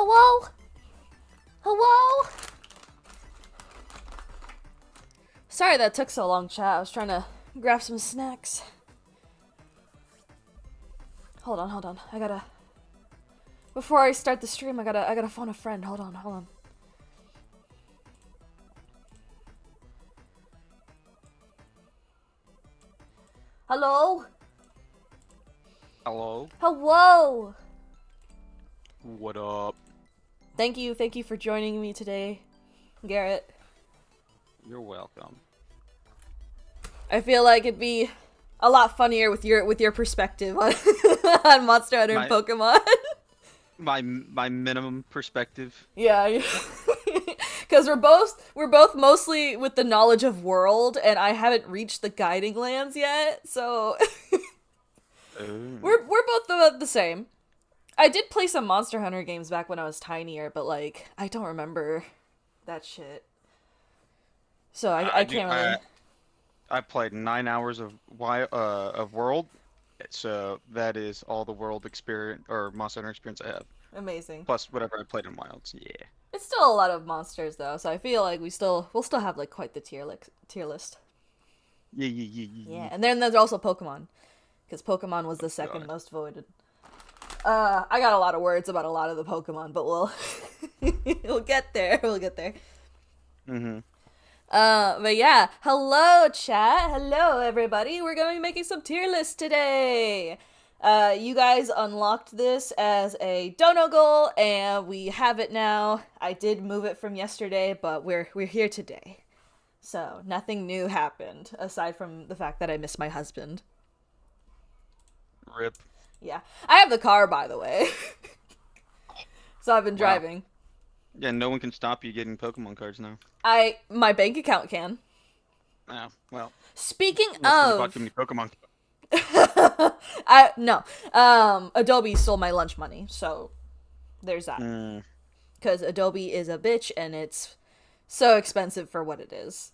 Hello? Hello? Sorry that took so long, chat. I was trying to grab some snacks. Hold on. I gotta... Before I start the stream, I gotta phone a friend. Hold on. Hello? Hello? Hello? What up? Thank you for joining me today, Garrett. You're welcome. I feel like it'd be a lot funnier with your perspective on, on Monster Hunter and Pokemon. My minimum perspective. Yeah, because we're both mostly with the knowledge of world, and I haven't reached the guiding lands yet, so we're both the same. I did play some Monster Hunter games back when I was tinier, but like I don't remember that shit. So I can't really. I played 9 hours of World, so that is all the World experience or Monster Hunter experience I have. Amazing. Plus whatever I played in Wilds. Yeah. It's still a lot of monsters though, so I feel like we'll still have like quite the tier list. Yeah. Yeah, and then there's also Pokemon, because Pokemon was the second most voted. I got a lot of words about a lot of the Pokemon, but we'll get there. But yeah, hello chat, hello everybody. We're gonna be making some tier lists today. You guys unlocked this as a dono goal, and we have it now. I did move it from yesterday, but we're here today. So nothing new happened aside from the fact that I miss my husband. RIP. Yeah, I have the car, by the way. So I've been driving. Yeah, no one can stop you getting Pokemon cards now. My bank account can. Oh, well. Speaking of... of... Too many Pokemon. No. Adobe stole my lunch money, so there's that. Because Adobe is a bitch, and it's so expensive for what it is.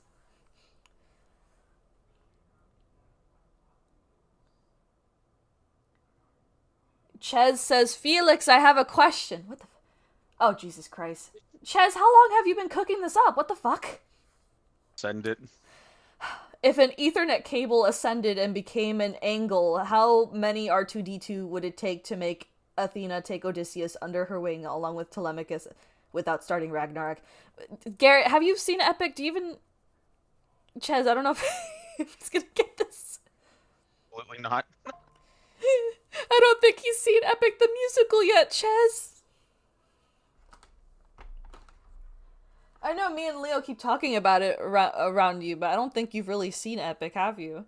Ches says, Felix, I have a question. What the Oh, Jesus Christ. Ches, how long have you been cooking this up? What the fuck? Send it. If an Ethernet cable ascended and became an angle, how many R2-D2 would it take to make Athena take Odysseus under her wing along with Telemachus without starting Ragnarok? Garrett, have you seen Epic? Do you even... Ches, I don't know if he's gonna get this. Absolutely not. I don't think he's seen Epic the musical yet, Ches. I know me and Leo keep talking about it around you, but I don't think you've really seen Epic, have you?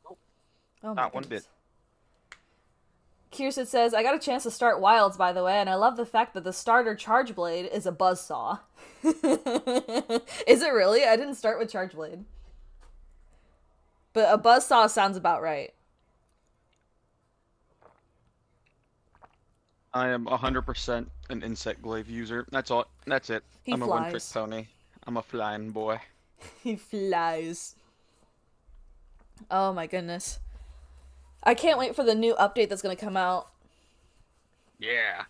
Nope. Oh, not one bit. Kirsten says, I got a chance to start Wilds, by the way, and I love the fact that the starter Charge Blade is a buzzsaw. Is it really? I didn't start with Charge Blade. But a buzzsaw sounds about right. I am 100% an insect glaive user. That's all. That's it. I'm a one-trick pony. I'm a flying boy. He flies. Oh my goodness. I can't wait for the new update that's gonna come out. Yeah.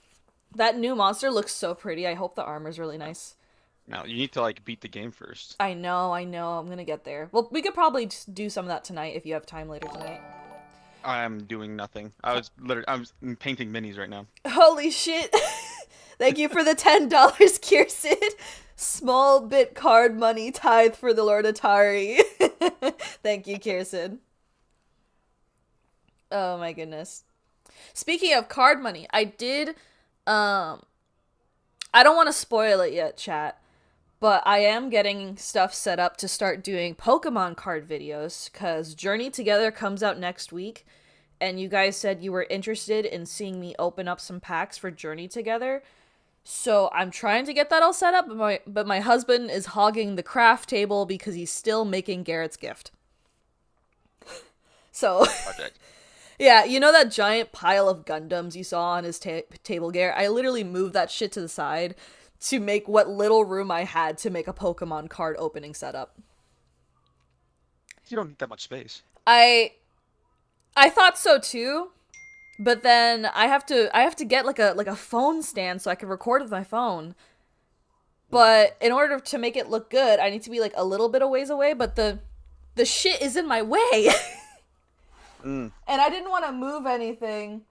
That new monster looks so pretty. I hope the armor's really nice. No, you need to like beat the game first. I know. I'm gonna get there. Well, we could probably just do some of that tonight if you have time later tonight. I'm doing nothing. I'm painting minis right now. Holy shit. Thank you for the $10, Kirsten. Small bit card money tithe for the Lord Atari. Thank you, Kirsten. Oh my goodness. Speaking of card money, I did, I don't want to spoil it yet, chat, but I am getting stuff set up to start doing Pokemon card videos, because Journey Together comes out next week, and you guys said you were interested in seeing me open up some packs for Journey Together. So I'm trying to get that all set up, but my husband is hogging the craft table because he's still making Garrett's gift. So, yeah, you know that giant pile of Gundams you saw on his table, Garrett? I literally moved that shit to the side to make what little room I had to make a Pokemon card opening setup. You don't need that much space. I thought so too, But then I have to get like a phone stand so I can record with my phone. But in order to make it look good, I need to be like a little bit of ways away, but the shit is in my way. Mm. And I didn't want to move anything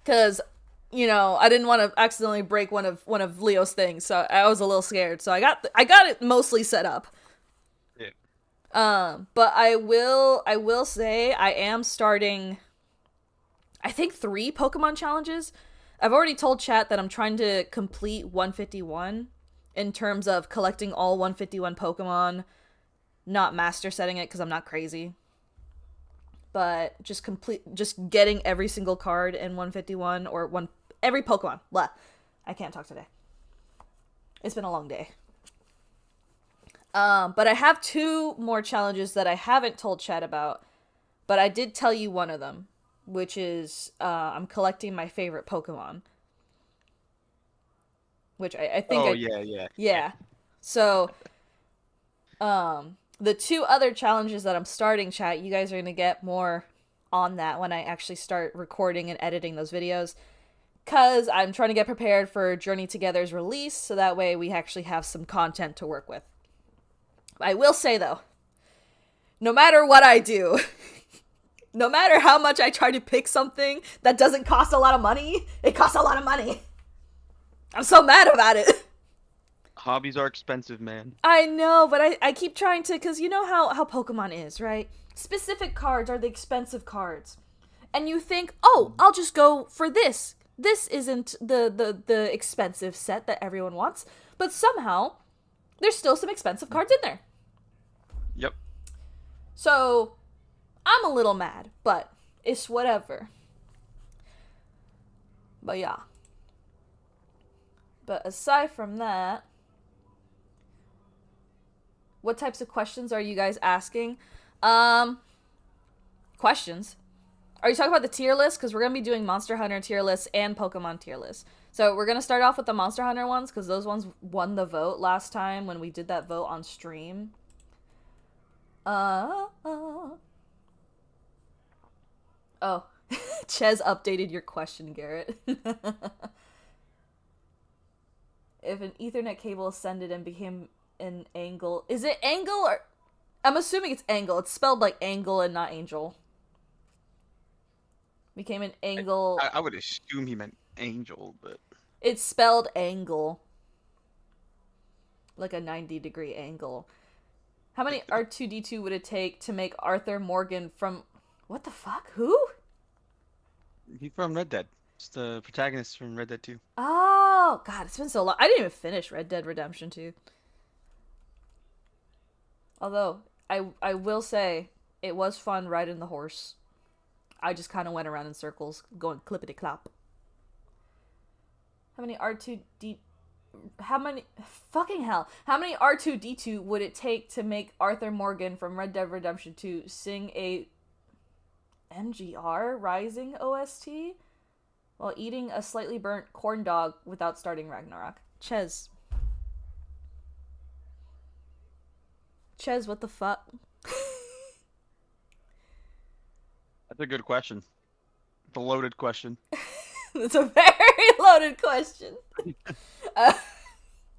cuz I didn't want to accidentally break one of Leo's things. So I was a little scared. So I got it mostly set up. Yeah. But I will say I am starting I think 3 Pokemon challenges. I've already told chat that I'm trying to complete 151 in terms of collecting all 151 Pokemon, not master setting it because I'm not crazy. But just getting every single card in 151 or every Pokemon. Blah. I can't talk today. It's been a long day. But I have 2 more challenges that I haven't told chat about, but I did tell you one of them, which is I'm collecting my favorite Pokemon. Which I think Oh I yeah, yeah, yeah. yeah. So the 2 other challenges that I'm starting, chat, you guys are gonna get more on that when I actually start recording and editing those videos. Cause I'm trying to get prepared for Journey Together's release, so that way we actually have some content to work with. I will say though, no matter what I do, no matter how much I try to pick something that doesn't cost a lot of money, it costs a lot of money. I'm so mad about it. Hobbies are expensive, man. I know, but I keep trying to, because you know how Pokemon is, right? Specific cards are the expensive cards. And you think, oh, I'll just go for this. This isn't the expensive set that everyone wants. But somehow, there's still some expensive cards in there. Yep. So, I'm a little mad, but it's whatever. But yeah. But aside from that, what types of questions are you guys asking? Questions. Are you talking about the tier list? Because we're going to be doing Monster Hunter tier lists and Pokemon tier lists. So we're going to start off with the Monster Hunter ones because those ones won the vote last time when we did that vote on stream. Oh. Ches updated your question, Garrett. If an Ethernet cable ascended and became an angle... Is it angle or... I'm assuming it's angle. It's spelled like angle and not angel. Became an angle... I would assume he meant angel, but It's spelled angle. Like a 90-degree angle. How many R2-D2 would it take to make Arthur Morgan from... What the fuck? Who? he's from Red Dead. It's the protagonist from Red Dead 2. Oh, God, it's been so long. I didn't even finish Red Dead Redemption 2. Although, I will say, it was fun riding the horse. I just kind of went around in circles, going clippity-clop. How many R2D... How many... Fucking hell. How many R2-D2 would it take to make Arthur Morgan from Red Dead Redemption 2 sing a MGR Rising OST while eating a slightly burnt corn dog without starting Ragnarok? Ches, what the fuck? That's a good question. It's a loaded question. It's a very loaded question. Uh,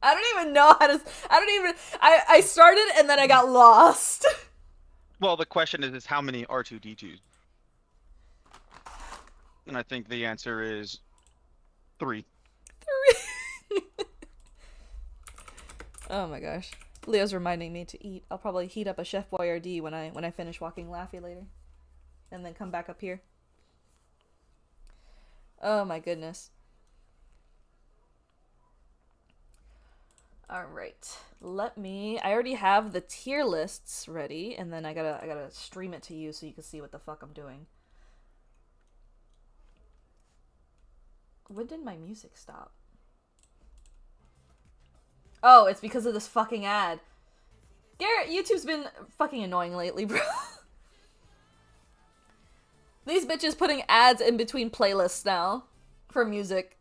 I don't even know how to... I don't even... I started and then I got lost. Well, the question is how many R2-D2s? And I think the answer is 3. Oh my gosh. Leo's reminding me to eat. I'll probably heat up a Chef Boyardee when I finish walking Laffy later. And then come back up here. Oh my goodness. Alright. I already have the tier lists ready, and then I gotta stream it to you so you can see what the fuck I'm doing. When did my music stop? Oh, it's because of this fucking ad. Garrett, YouTube's been fucking annoying lately, bro. These bitches putting ads in between playlists now for music.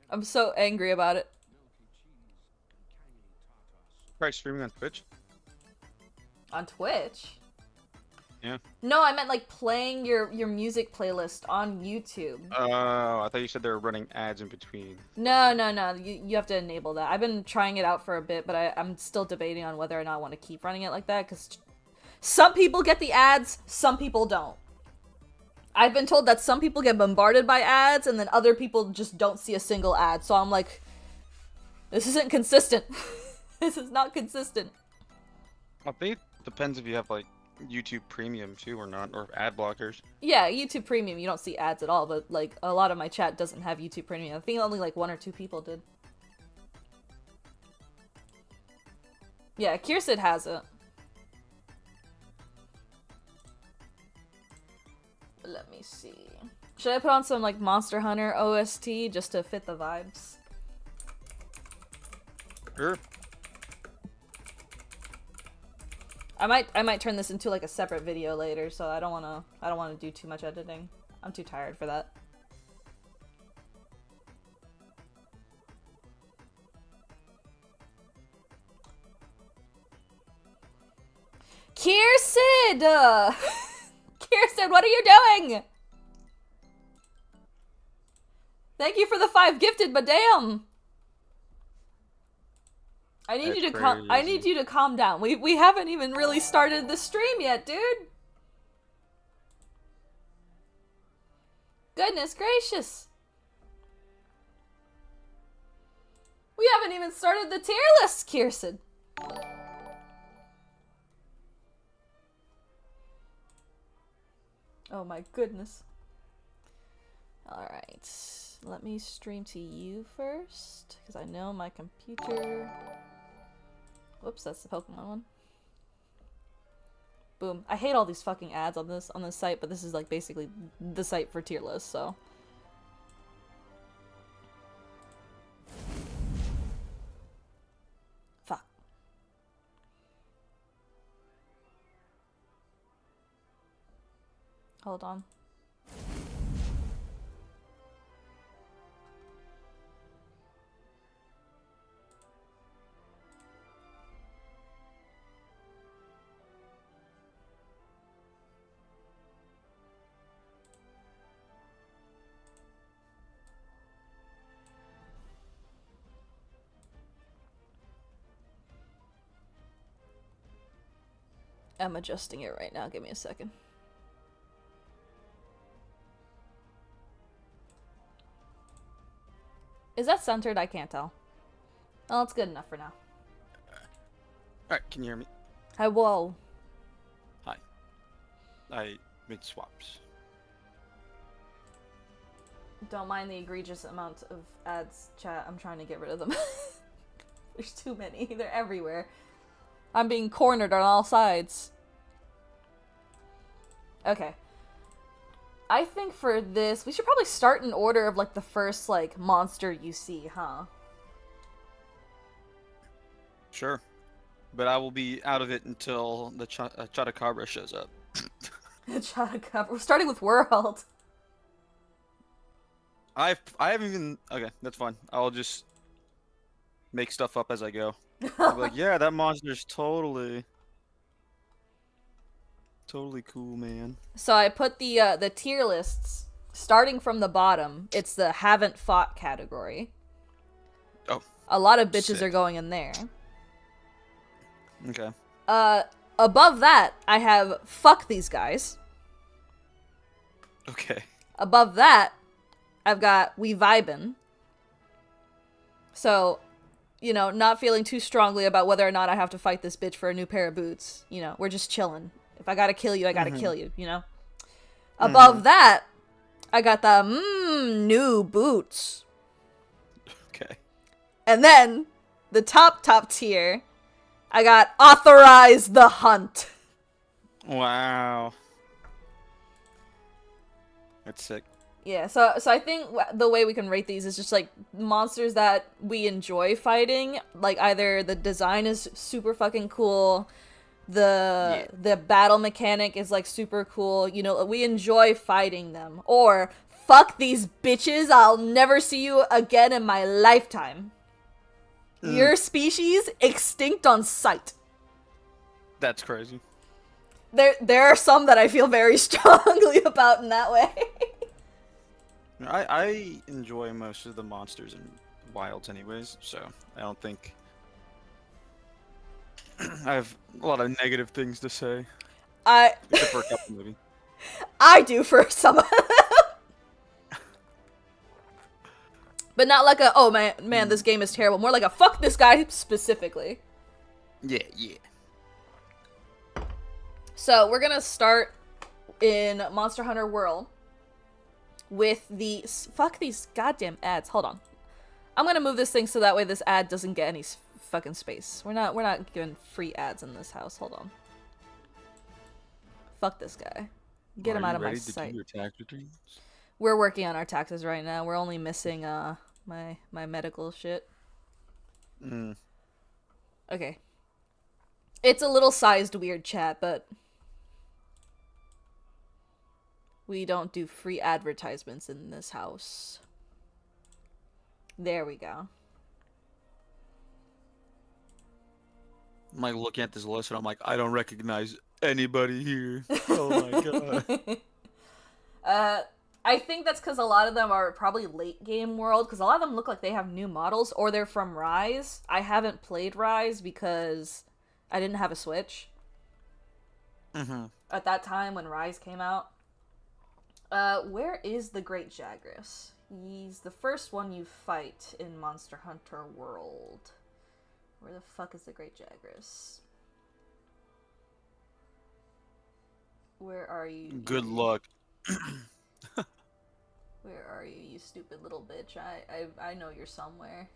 I'm so angry about it. Try streaming on Twitch. On Twitch? Yeah. No, I meant like playing your music playlist on YouTube. Oh, I thought you said they were running ads in between. No. You have to enable that. I've been trying it out for a bit, but I'm still debating on whether or not I want to keep running it like that, because some people get the ads, some people don't. I've been told that some people get bombarded by ads, and then other people just don't see a single ad. So I'm like, this isn't consistent. This is not consistent. I think it depends if you have like YouTube Premium too or not, or ad blockers. Yeah, YouTube Premium, you don't see ads at all, but like a lot of my chat doesn't have YouTube Premium. I think only like 1 or 2 people did. Yeah, Kirsid has it. Let me see. Should I put on some like Monster Hunter OST just to fit the vibes? Sure. I might turn this into like a separate video later, so I don't wanna do too much editing. I'm too tired for that. Kirsid! Kirsten, what are you doing? Thank you for the 5 gifted, but damn. I need you to calm down. We haven't even really started the stream yet, dude. Goodness gracious. We haven't even started the tier list, Kirsten. Oh my goodness. Alright. Let me stream to you first, because I know my computer... Whoops, that's the Pokemon one. Boom. I hate all these fucking ads on this site, but this is like basically the site for tier lists, so... Fuck. Hold on. I'm adjusting it right now. Give me a second. Is that centered? I can't tell. Oh, it's good enough for now. Alright, can you hear me? Hi, whoa. Hi. I made swaps. Don't mind the egregious amount of ads, chat. I'm trying to get rid of them. There's too many. They're everywhere. I'm being cornered on all sides. Okay. I think for this, we should probably start in order of, like, the first, like, monster you see, huh? Sure. But I will be out of it until the Chotacabra shows up. Chotacabra. We're starting with World. I haven't even... Okay, that's fine. I'll just make stuff up as I go. I'll be like, yeah, that monster's totally cool, man. So I put the tier lists starting from the bottom. It's the haven't fought category. Oh. A lot of bitches Sick. are going in there. Okay. Above that, I have fuck these guys. Okay. Above that, I've got we vibin'. So, you know, not feeling too strongly about whether or not I have to fight this bitch for a new pair of boots. You know, we're just chilling. If I gotta kill you, I gotta kill you, you know? Above that, I got the new boots. Okay. And then, the top tier, I got authorize the hunt. Wow. That's sick. Yeah, so I think the way we can rate these is just, like, monsters that we enjoy fighting. Like, either the design is super fucking cool, the battle mechanic is, like, super cool, you know, we enjoy fighting them. Or, fuck these bitches, I'll never see you again in my lifetime. Your species, extinct on sight. That's crazy. There are some that I feel very strongly about in that way. I enjoy most of the monsters in Wilds, anyways. So I don't think I have a lot of negative things to say, I except for a couple maybe. I do for some of them. But not like a, oh man, this game is terrible. More like a, fuck this guy specifically. Yeah, yeah. So we're gonna start in Monster Hunter World with the, fuck these goddamn ads. Hold on. I'm gonna move this thing so that way this ad doesn't get any fucking space. We're not giving free ads in this house. Hold on. Fuck this guy. Get him out of my sight. Are you ready to do your tax returns? We're working on our taxes right now. We're only missing my medical shit. Okay. It's a little sized weird, chat, but we don't do free advertisements in this house. There we go. I'm like looking at this list and I'm like, I don't recognize anybody here. Oh my god. I think that's because a lot of them are probably late game world, because a lot of them look like they have new models, or they're from Rise. I haven't played Rise because I didn't have a Switch. At that time when Rise came out. Where is the Great Jagras? He's the first one you fight in Monster Hunter World. Where the fuck is the Great Jagras? Where are you? Good luck. Where are you, you stupid little bitch? I know you're somewhere.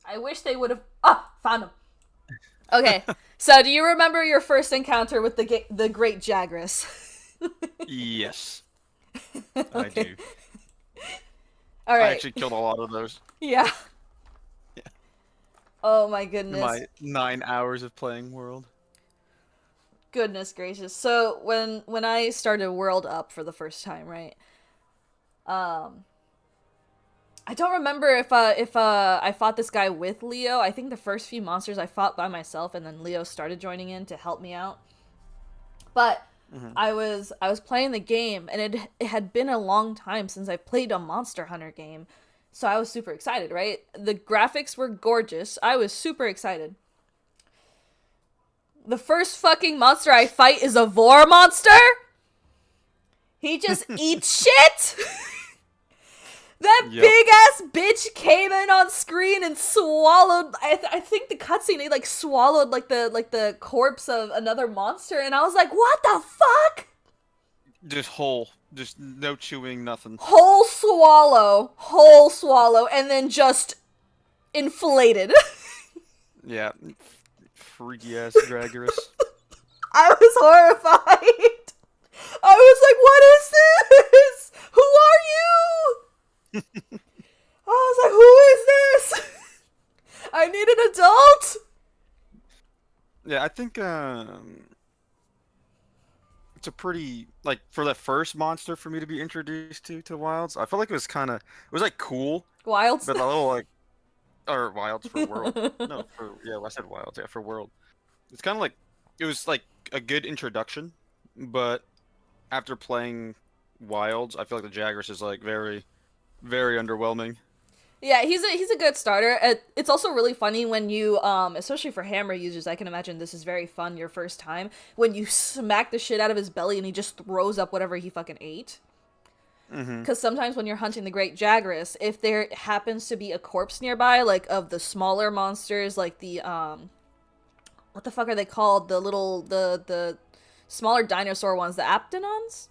I wish they would have. Ah, found him. Okay, so do you remember your first encounter with the Great Jagras? Yes, okay. I do. All right. I actually killed a lot of those. Yeah. Yeah. Oh my goodness. My 9 hours of playing World. Goodness gracious. So when I started World Up for the first time, right? I don't remember if I fought this guy with Leo. I think the first few monsters I fought by myself, and then Leo started joining in to help me out. But I was playing the game, and it had been a long time since I played a Monster Hunter game, so I was super excited. Right, the graphics were gorgeous. I was super excited. The first fucking monster I fight is a Vor monster. He just eats shit. That big ass bitch came in on screen and swallowed. I think the cutscene, he like swallowed like the corpse of another monster, and I was like, what the fuck? Just whole, just no chewing, nothing. Whole swallow, and then just inflated. Yeah, freaky ass Dragorus. I was horrified. I was like, what is this? Who are you? I was like, who is this? I need an adult. Yeah, I think it's a pretty, like, for the first monster for me to be introduced to Wilds, I felt like it was kind of, it was like cool. Wilds? But a little like, or Wilds for World. No, yeah, I said Wilds, yeah, for World. It's kind of like, it was like a good introduction, but after playing Wilds, I feel like the Jagras is like very, very underwhelming. Yeah, he's a good starter. It's also really funny when you, especially for hammer users, I can imagine this is very fun your first time, when you smack the shit out of his belly and he just throws up whatever he fucking ate. Because sometimes when you're hunting the Great Jagras, if there happens to be a corpse nearby, like of the smaller monsters, like the, what the fuck are they called? The little, the smaller dinosaur ones, the Aptonons?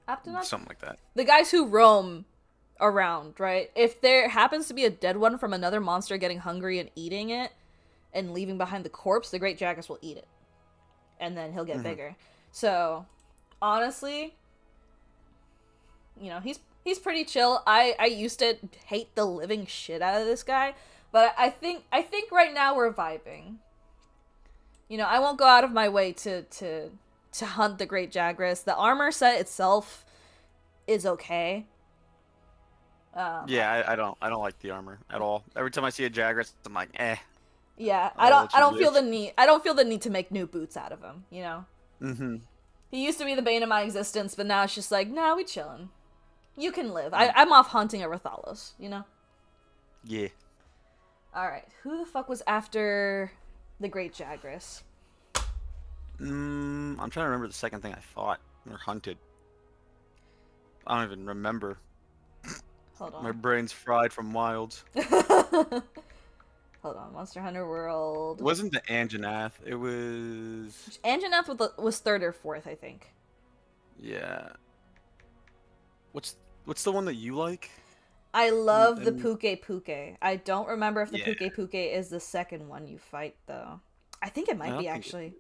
Aptonons? Something like that. The guys who roam around, right? If there happens to be a dead one from another monster getting hungry and eating it and leaving behind the corpse, the Great Jagras will eat it. And then he'll get bigger. So, honestly, you know, he's pretty chill. I used to hate the living shit out of this guy, but I think right now we're vibing. You know, I won't go out of my way to hunt the Great Jagras. The armor set itself is okay. Yeah, I don't like the armor at all. Every time I see a Jagras, I'm like, eh. Yeah, I I'll don't let I you don't feel the live. need. I don't feel the need to make new boots out of him, you know. Mm-hmm. He used to be the bane of my existence, but now it's just like, nah, we chillin'. You can live. Mm, I'm off hunting a Rathalos, you know? yeah. Alright, who the fuck was after the Great Jagras? I'm trying to remember the second thing I fought or hunted. I don't even remember. Hold My on. brain's fried from wilds. Hold on, Monster Hunter World. It wasn't the Anjanath. It was Anjanath was third or fourth, I think. yeah. What's the one that you like? I love the And Puke Puke. I don't remember if the yeah, Puke Puke is the second one you fight, though. I think it I might be, don't think it actually.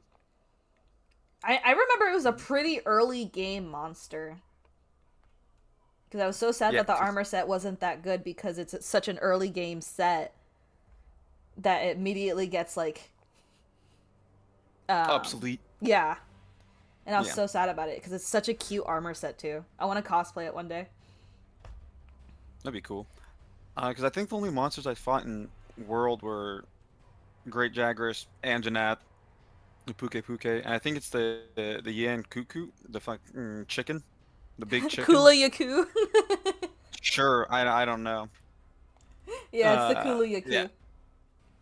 I remember it was a pretty early game monster. Because I was so sad yeah, that the armor set wasn't that good because it's such an early game set that it immediately gets, like, obsolete. yeah. And I was Yeah, so sad about it because it's such a cute armor set, too. I want to cosplay it one day. that'd be cool. Because I think the only monsters I fought in World were Great Jagras, Anjanath, the Puke Puke, and I think it's the Yan Cuckoo, the fucking chicken, the big chicken. Kula Yaku. Sure, I don't know. Yeah, it's the Kula Yeah, Yaku.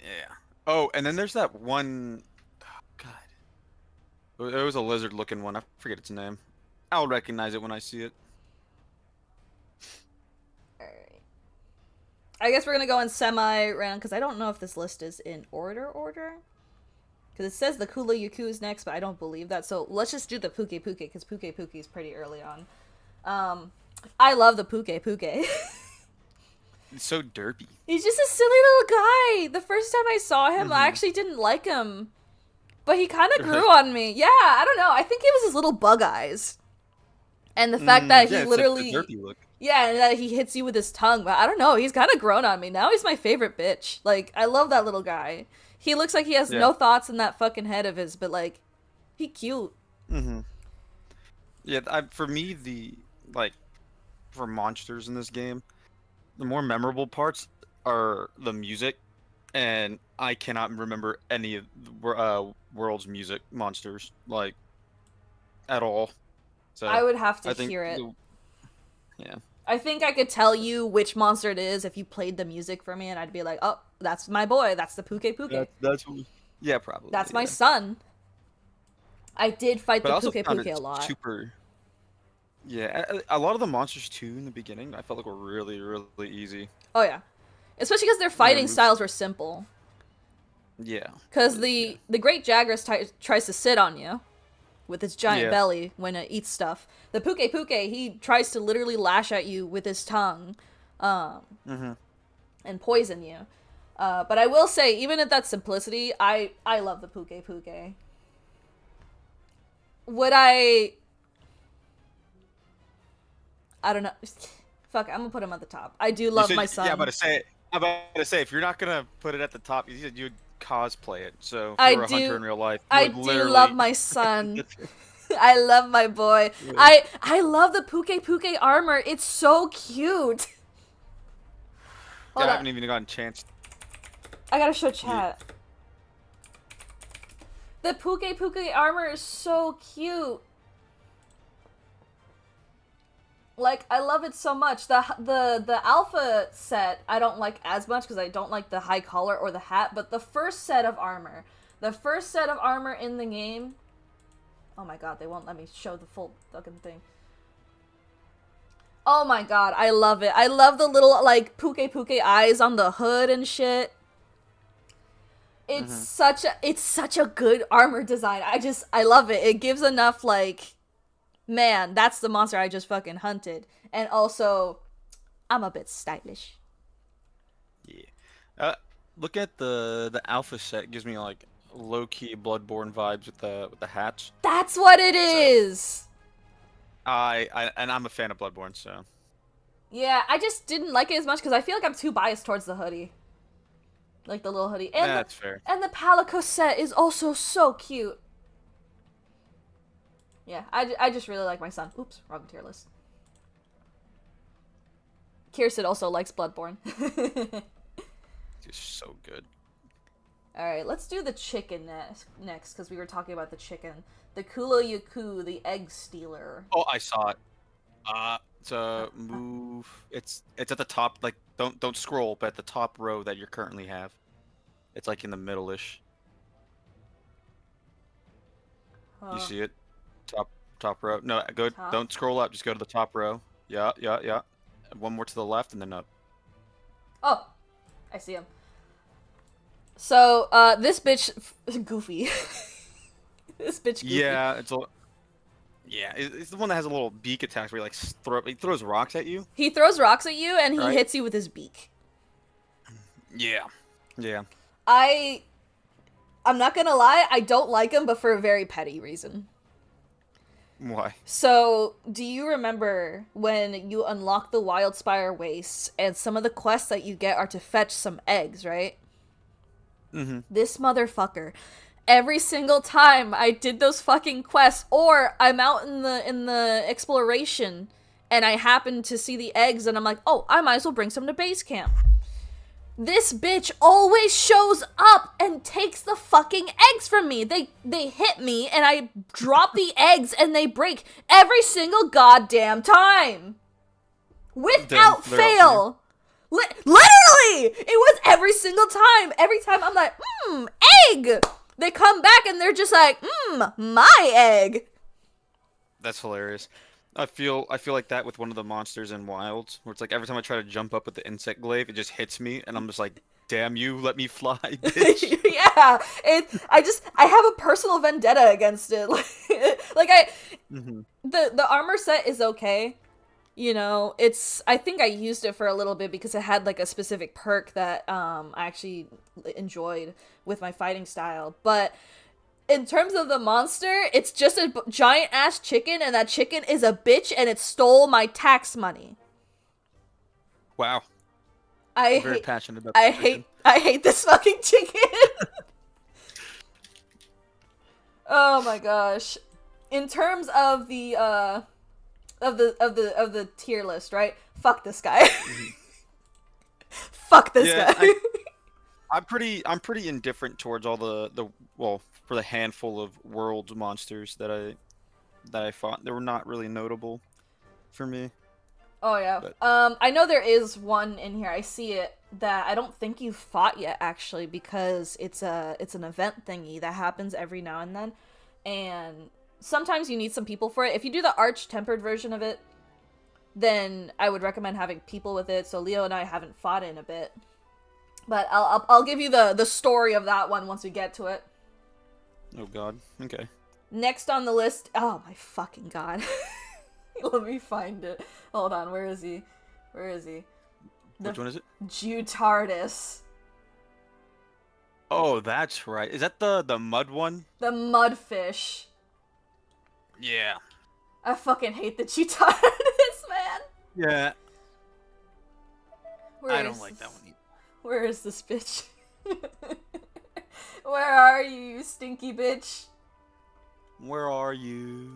yeah. Oh, and then there's that one. Oh, God, it was a lizard-looking one. I forget its name. I'll recognize it when I see it. Alright. I guess we're gonna go in semi-round because I don't know if this list is in order. Because it says the Kula Yaku is next, but I don't believe that. So let's just do the Puke Puke because Puke Puke is pretty early on. I love the Puke Puke. It's so derpy. He's just a silly little guy. The first time I saw him, I Mm-hmm. actually didn't like him. But he kind of grew on me. Yeah, I don't know. I think it was his little bug eyes. And the fact that Yeah, he it's like the literally... derpy look. Yeah, and that he hits you with his tongue. But I don't know. He's kind of grown on me. Now he's my favorite bitch. Like, I love that little guy. He looks like he has Yeah. no thoughts in that fucking head of his, but, like, he cute. Mm-hmm. Yeah, for me, like, for monsters in this game, the more memorable parts are the music, and I cannot remember any of the world's music monsters, like, at all. I So, would have to I think, hear it. yeah. I think I could tell you which monster it is if you played the music for me, and I'd be like, oh, that's my boy. That's the Puke Puke. That's yeah, probably, That's my yeah. son. I did fight But the I also Puke found Puke it a lot. super. Yeah, a lot of the monsters too in the beginning, I felt like were really, really easy. Oh, yeah. Especially because their Their fighting moves, styles were simple. yeah, Because yeah, the Great Jagras tries to sit on you with its giant yeah. belly when it eats stuff. The Puke Puke, he tries to literally lash at you with his tongue Mm-hmm. and poison you. But I will say, even at that simplicity, I love the Puke Puke. Would I don't know. Fuck, I'm gonna put him at the top. I do You love said, my yeah, son. I'm about to say, if you're not gonna put it at the top, you said you'd cosplay it. So if you I were a hunter do in real life, you I would do love literally. my son. I love my boy. I love the Puke Puke armor. It's so cute. Yeah, Hold I on. haven't even gotten a chance. I gotta show Yeah. chat. The Puke Puke armor is so cute. Like, I love it so much. The alpha set I don't like as much because I don't like the high collar or the hat, but the first set of armor in the game. Oh my god, they won't let me show the full fucking thing. Oh my god, I love it. I love the little, like, Puke Puke eyes on the hood and shit. Mm-hmm. It's such a good armor design. I love it. It gives enough, like, man, that's the monster I just fucking hunted. And also, I'm a bit stylish. Yeah. Look at the alpha set. It gives me like low key Bloodborne vibes with the hats. That's what it So is. and I'm a fan of Bloodborne, so Yeah, I just didn't like it as much because I feel like I'm too biased towards the hoodie. Like the little hoodie. that's fair. And the Palico set is also so cute. Yeah, I just really like my son. Oops, wrong tier list. Kirsten also likes Bloodborne. It's so good. Alright, let's do the chicken next, because we were talking about the chicken. The Kulo Yaku, the egg stealer. Oh, I saw it. So move. It's at the top. Like, don't scroll, but at the top row that you currently have. It's like in the middle-ish. You see it? Top row. No, go. Top? Don't scroll up. Just go to the top row. Yeah, yeah, yeah. One more to the left, and then up. Oh, I see him. So, this bitch, Goofy. This bitch, Goofy. Yeah, it's the one that has a little beak attack where he throws rocks at you. He throws rocks at you, and he Right? hits you with his beak. Yeah, yeah. I'm not gonna lie, I don't like him, but for a very petty reason. Why? So, do you remember when you unlock the Wildspire Wastes, and some of the quests that you get are to fetch some eggs, right? Mm-hmm. This motherfucker. Every single time I did those fucking quests, or I'm out in the exploration, and I happen to see the eggs, and I'm like, oh, I might as well bring some to base camp. This bitch always shows up and takes the fucking eggs from me. They hit me, and I drop the eggs, and they break every single goddamn time. Without fail. Literally! It was every single time. Every time I'm like, egg! They come back, and they're just like, my egg. That's hilarious. I feel like that with one of the monsters in Wilds, where it's like every time I try to jump up with the insect glaive, it just hits me, and I'm just like, "Damn you, let me fly, bitch." Yeah, I have a personal vendetta against it. The armor set is okay. You know, I think I used it for a little bit because it had like a specific perk that I actually enjoyed with my fighting style, but in terms of the monster, it's just a giant ass chicken, and that chicken is a bitch, and it stole my tax money. Wow. I'm very passionate about I chicken. hate this fucking chicken. Oh my gosh. In terms of the of the tier list, right? Fuck this guy. Fuck this guy. I'm pretty indifferent towards all well, for the handful of world monsters that I fought. They were not really notable for me. Oh yeah. But... I know there is one in here. I see it that I don't think you've fought yet actually, because it's an event thingy that happens every now and then, and sometimes you need some people for it. If you do the arch tempered version of it, then I would recommend having people with it. So Leo and I haven't fought in a bit, but I'll give you the story of that one once we get to it. Oh god. Okay. Next on the list. Oh my fucking god. Let me find it. Hold on. Where is he? Which one is it? Jutardis. Oh, that's right. Is that the mud one? The mudfish. Yeah. I fucking hate the Jutardis, man. Yeah. I don't like that one either. Where is this bitch? Where are you, you stinky bitch? Where are you?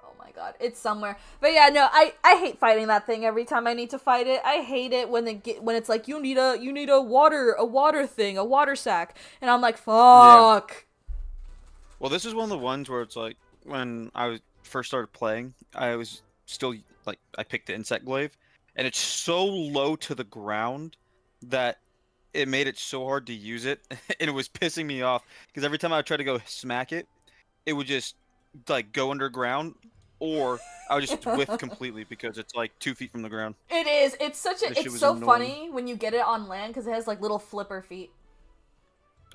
Oh my god, it's somewhere. But yeah, no, I hate fighting that thing every time I need to fight it. I hate it when it's like you need a water thing, a water sack, and I'm like, fuck. Yeah. Well, this is one of the ones where it's like when I first started playing, I was still like I picked the insect glaive, and it's so low to the ground that it made it so hard to use it, and it was pissing me off because every time I would try to go smack it, it would just like go underground, or I would just whiff completely because it's like 2 feet from the ground. It is. It's so annoying. Funny when you get it on land because it has like little flipper feet.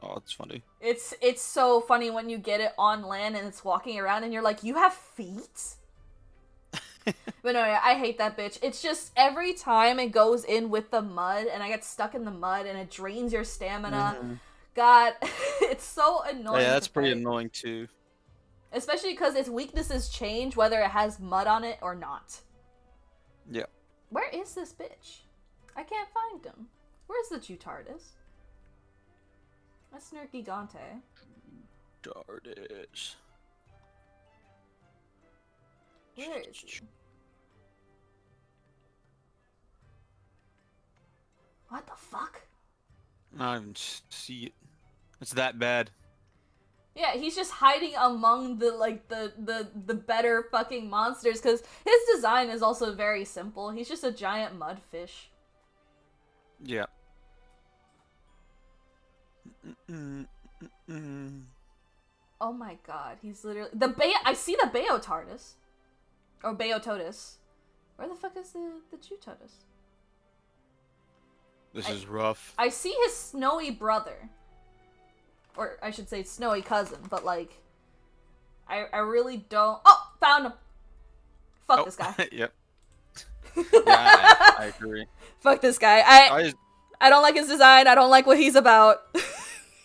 Oh, it's funny. It's so funny when you get it on land and it's walking around and you're like, you have feet? But no, yeah, I hate that bitch. It's just every time it goes in with the mud and I get stuck in the mud and it drains your stamina. Mm-hmm. God, it's so annoying. Yeah, that's pretty annoying too. Especially because its weaknesses change whether it has mud on it or not. Yeah. Where is this bitch? I can't find him. Where's the Jutardis? That's Nergigante. Jutardis. Where is he? What the fuck? I don't even see it. It's that bad. Yeah, he's just hiding among the like the better fucking monsters because his design is also very simple. He's just a giant mud fish. Yeah. Mm, mm. Oh my god, he's literally the Bay. I see the Bayo-Tardis or Bayo-Totus. Where the fuck is the Jew-Totus? This is rough. I see his snowy brother, or I should say snowy cousin, but like, I really don't. Oh, found him. Fuck this guy. Yep. Yeah, I agree. Fuck this guy. I I don't like his design. I don't like what he's about.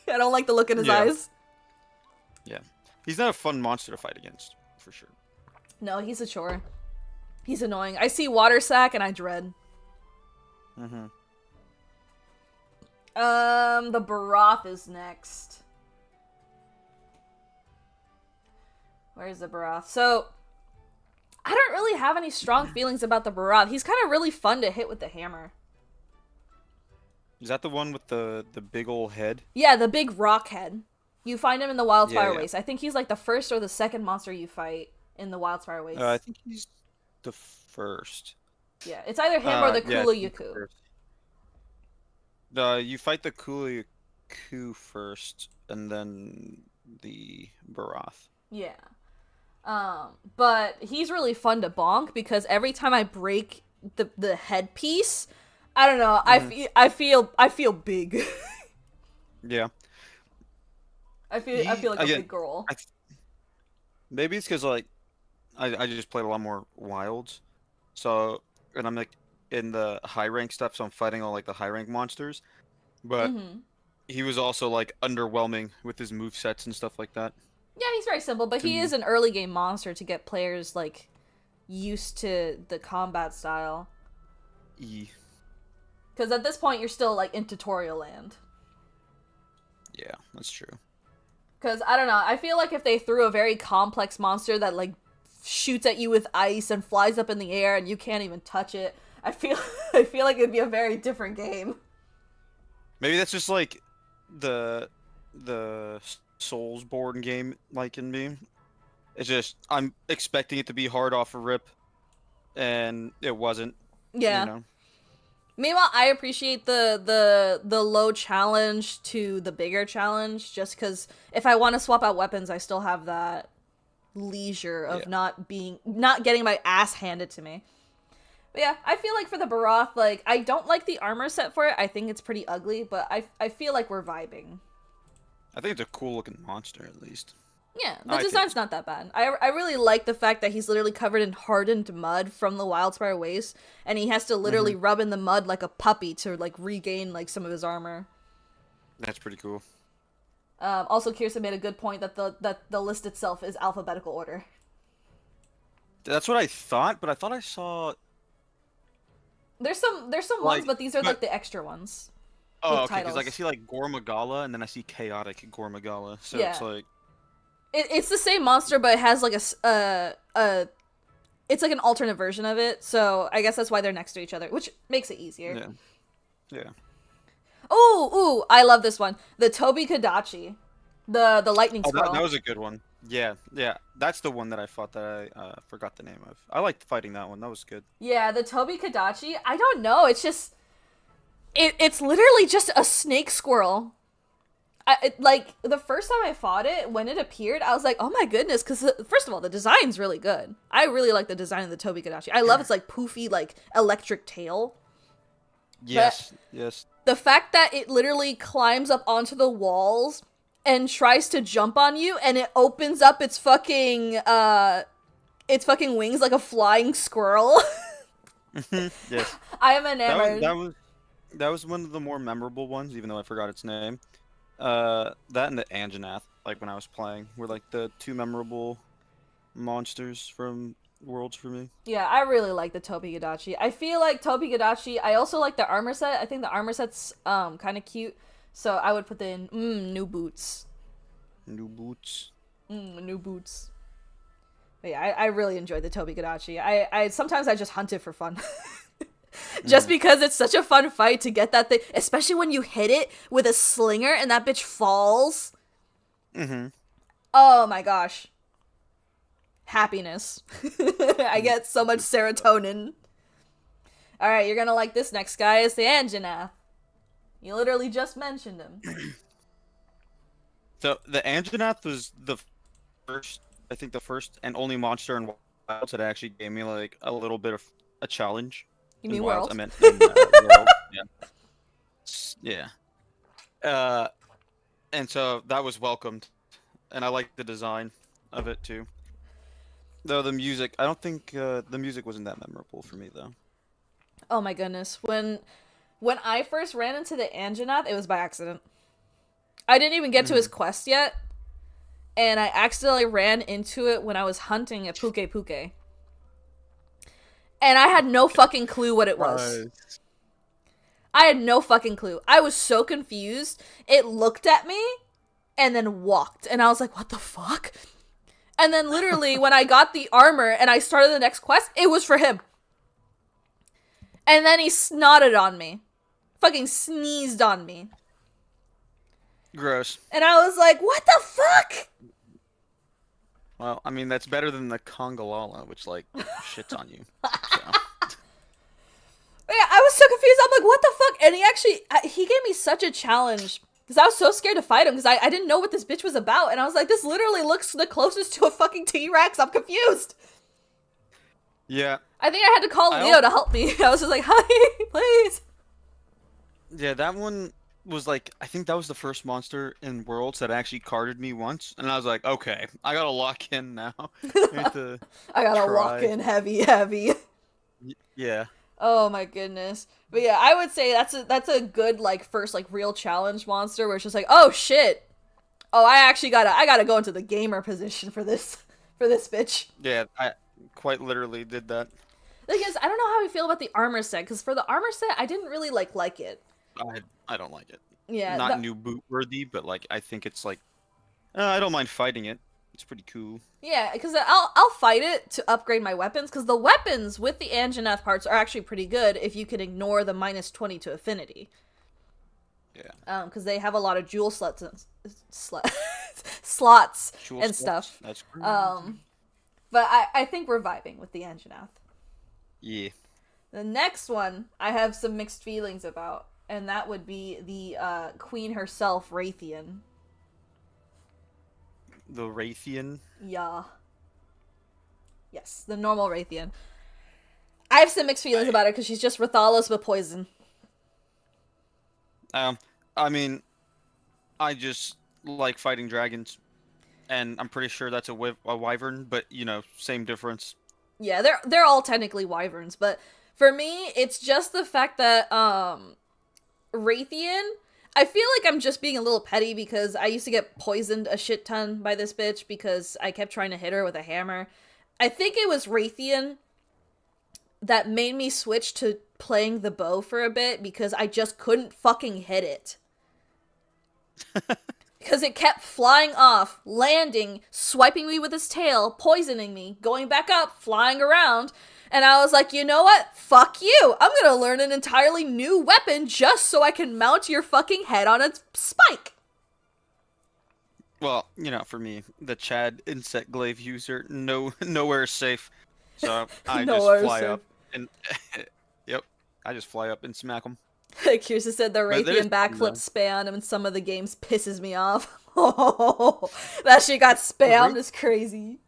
I don't like the look in his eyes. Yeah. He's not a fun monster to fight against, for sure. No, he's a chore. He's annoying. I see water sack and I dread. Mm-hmm. The Barath is next. Where's the Barath? So, I don't really have any strong feelings about the Barath. He's kind of really fun to hit with the hammer. Is that the one with the big old head? Yeah, the big rock head. You find him in the Wildfire Yeah. Waste. I think he's like the first or the second monster you fight in the Wildfire Waste. I think he's the first. Yeah, it's either him or the Yeah, Kula he's the Yuku. first. You fight the Kula Yuku first, and then the Barath. Yeah. But he's really fun to bonk because every time I break the headpiece, I don't know, I feel big. Yeah. I feel like a big girl. Maybe it's because like I just played a lot more wilds, so and I'm like in the high rank stuff, so I'm fighting all like the high rank monsters, but he was also like underwhelming with his move sets and stuff like that. Yeah, he's very simple, but he is an early game monster to get players like used to the combat style. Because at this point you're still like in tutorial land. Yeah, that's true. Because, I don't know, I feel like if they threw a very complex monster that, like, shoots at you with ice and flies up in the air and you can't even touch it, I feel like it'd be a very different game. Maybe that's just, like, the Soulsborne game, like, in me. It's just, I'm expecting it to be hard off a rip, and it wasn't. Yeah. You know? Meanwhile, I appreciate the low challenge to the bigger challenge, just because if I want to swap out weapons, I still have that leisure of not getting my ass handed to me. But yeah, I feel like for the Barath, like, I don't like the armor set for it. I think it's pretty ugly, but I feel like we're vibing. I think it's a cool looking monster, at least. Yeah, the design's not that bad. I really like the fact that he's literally covered in hardened mud from the Wildspire Waste, and he has to literally rub in the mud like a puppy to like regain like some of his armor. That's pretty cool. Also, Kirsten made a good point that the list itself is alphabetical order. That's what I thought, but I thought I saw. There's some ones, but these are like the extra ones. Oh, okay. Because like I see like Gormagala, and then I see Chaotic Gormagala, so it's like. It's the same monster, but it has like it's like an alternate version of it, so I guess that's why they're next to each other, which makes it easier. Yeah. Ooh, I love this one. The Tobi Kadachi. The lightning squirrel. That was a good one. Yeah. That's the one that I thought that I forgot the name of. I liked fighting that one. That was good. Yeah, the Tobi Kadachi. I don't know. It's just... It's literally just a snake squirrel. Like, the first time I fought it, when it appeared, I was like, oh my goodness, because, first of all, the design's really good. I really like the design of the Tobi Kadachi. I love its, like, poofy, like, electric tail. Yes. The fact that it literally climbs up onto the walls and tries to jump on you, and it opens up its fucking wings like a flying squirrel. Yes. I am enamored. That was one of the more memorable ones, even though I forgot its name. That and the Anjanath, like when I was playing, were like the two memorable monsters from Worlds for me. Yeah, I really like the Tobi Kadachi. I feel like Tobi Kadachi, I also like the armor set. I think the armor set's kind of cute, so I would put in new boots. New boots. New boots. But yeah, I really enjoyed the Tobi Kadachi. I sometimes I just hunt it for fun. Just because it's such a fun fight to get that thing, especially when you hit it with a slinger and that bitch falls. Mm-hmm. Oh my gosh. Happiness. I get so much serotonin. Alright, you're gonna like this next guy. It's the Anjanath. You literally just mentioned him. So the Anjanath was the first, I think the first and only monster in Wilds that actually gave me like a little bit of a challenge. You In mean Wilds, world? I meant in World. Yeah. And so that was welcomed, and I liked the design of it too. Though the music, I don't think the music wasn't that memorable for me though. Oh my goodness. When I first ran into the Anjanath, it was by accident. I didn't even get to his quest yet, and I accidentally ran into it when I was hunting at Puke Puke. And I had no fucking clue what it was. Right. I had no fucking clue. I was so confused. It looked at me and then walked. And I was like, what the fuck? And then literally when I got the armor and I started the next quest, it was for him. And then he snotted on me. Fucking sneezed on me. Gross. And I was like, what the fuck? Well, I mean that's better than the Congalala, which like shits on you. So. Yeah, I was so confused. I'm like, what the fuck? And he gave me such a challenge. Because I was so scared to fight him because I didn't know what this bitch was about. And I was like, this literally looks the closest to a fucking T-Rex. I'm confused. Yeah. I think I had to call Leo to help me. I was just like, hi, please. Yeah, that one was like, I think that was the first monster in Worlds that actually carded me once. And I was like, okay, I gotta lock in now. I gotta lock in heavy. Yeah. Oh my goodness. But yeah, I would say that's a good like first like real challenge monster where it's just like, oh shit. Oh, I gotta go into the gamer position for this bitch. Yeah, I quite literally did that. Because I don't know how I feel about the armor set, because for the armor set, I didn't really like it. I don't like it. Yeah. Not new boot worthy, but like I think it's like I don't mind fighting it. It's pretty cool. Yeah, because I'll fight it to upgrade my weapons, because the weapons with the Anjanath parts are actually pretty good if you can ignore the -20 to affinity. Yeah. Because they have a lot of jewel slots and slots Jewel and slots? stuff. That's great. But I think we're vibing with the Anjanath. Yeah. The next one I have some mixed feelings about, and that would be the queen herself, Raytheon. The Raytheon? Yeah. Yes, the normal Raytheon. I have some mixed feelings about her because she's just Rathalos with poison. I mean, I just like fighting dragons, and I'm pretty sure that's a wyvern, but you know, same difference. Yeah, they're all technically wyverns, but for me, it's just the fact that Raytheon, I feel like I'm just being a little petty because I used to get poisoned a shit ton by this bitch because I kept trying to hit her with a hammer. I think it was Raytheon that made me switch to playing the bow for a bit because I just couldn't fucking hit it. Because it kept flying off, landing, swiping me with its tail, poisoning me, going back up, flying around. And I was like, you know what? Fuck you. I'm gonna learn an entirely new weapon just so I can mount your fucking head on a spike. Well, you know, for me, the Chad insect glaive user, nowhere is safe. So I just fly up and yep, I just fly up and smack them. Kirsten said the Raytheon backflip spam in some of the games pisses me off. Oh, that shit got spammed is crazy.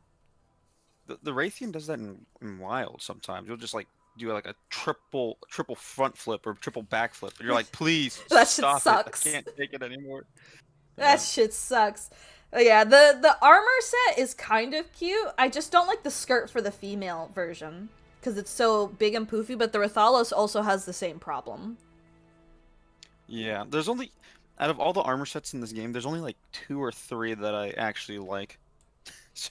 The Raytheon does that in Wild sometimes. You'll just like do like a triple front flip or triple back flip, and you're like, please that stop shit sucks. it. I can't take it anymore. That shit sucks. But yeah, the armor set is kind of cute. I just don't like the skirt for the female version because it's so big and poofy. But the Rathalos also has the same problem. Yeah, there's only out of all the armor sets in this game, there's only like 2 or 3 that I actually like. So.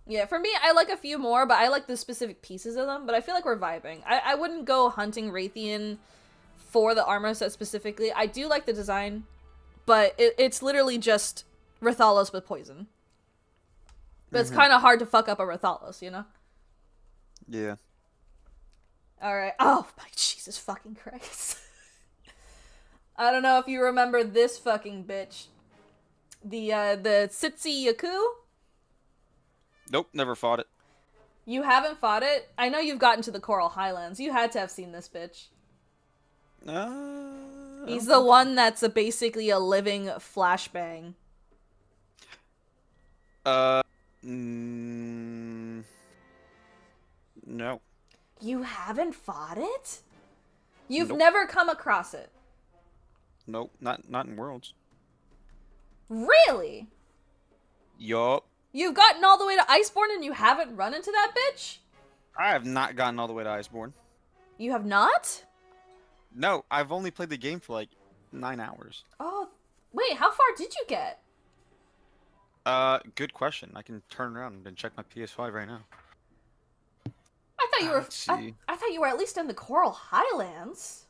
Yeah, for me, I like a few more, but I like the specific pieces of them. But I feel like we're vibing. I wouldn't go hunting Raytheon for the armor set specifically. I do like the design, but it's literally just Rathalos with poison. But it's kind of hard to fuck up a Rathalos, you know? Yeah. Alright. Oh, my Jesus fucking Christ. I don't know if you remember this fucking bitch. The Sitsi Yaku? Nope, never fought it. You haven't fought it? I know you've gotten to the Coral Highlands. You had to have seen this bitch. He's the one that's basically a living flashbang. No. You haven't fought it? You've Nope. never come across it? Nope, not in Worlds. Really? Yup. You've gotten all the way to Iceborne and you haven't run into that bitch? I have not gotten all the way to Iceborne. You have not? No, I've only played the game for like 9 hours. Oh, wait, how far did you get? Good question. I can turn around and check my PS5 right now. I thought you were. Let's see. I thought you were at least in the Coral Highlands.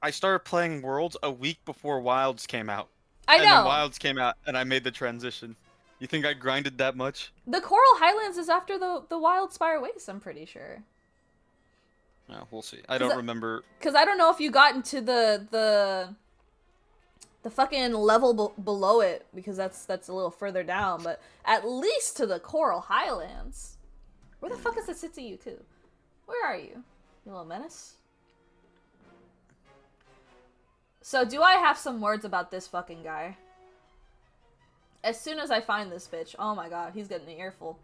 I started playing Worlds a week before Wilds came out. I know. And then Wilds came out, and I made the transition. You think I grinded that much? The Coral Highlands is after the Wildspire Waste, I'm pretty sure. No, we'll see. I don't remember. Because I don't know if you got into the fucking level below it, because that's a little further down, but at least to the Coral Highlands. Where the fuck is the Sitsi-Yuku? Where are you? You little menace? So do I have some words about this fucking guy? As soon as I find this bitch, oh my god, he's getting an earful.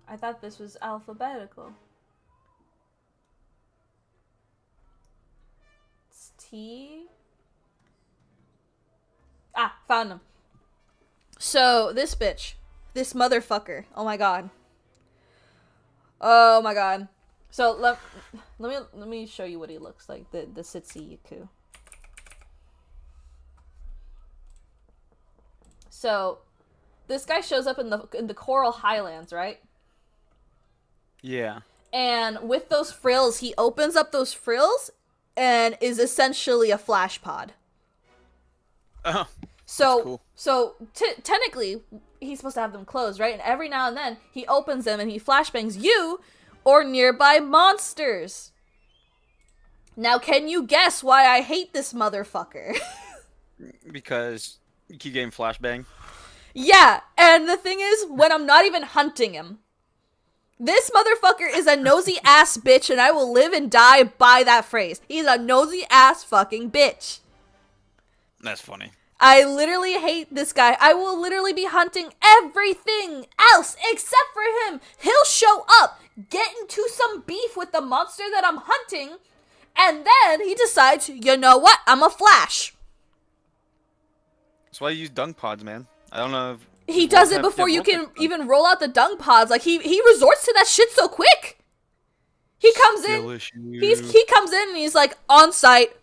I thought this was alphabetical. It's T. Ah, found him. So, this bitch. This motherfucker. Oh my god. Oh my god. So, let me show you what he looks like. The Sitsi-Yuku. So, this guy shows up in the Coral Highlands, right? Yeah. And with those frills, he opens up those frills and is essentially a flash pod. Oh. So, cool. Technically, he's supposed to have them closed, right? And every now and then, he opens them and he flashbangs you or nearby monsters. Now, can you guess why I hate this motherfucker? Because you keep getting flashbang. Yeah, and the thing is, when I'm not even hunting him, this motherfucker is a nosy ass bitch, and I will live and die by that phrase. He's a nosy ass fucking bitch. That's funny. I literally hate this guy. I will literally be hunting everything else except for him. He'll show up, get into some beef with the monster that I'm hunting, and then he decides, you know what, I'm a flash. That's why you use dung pods, man. I don't know if... He does it before you can even roll out the dung pods. Like, he resorts to that shit so quick. He comes in, he comes in and he's like, on site.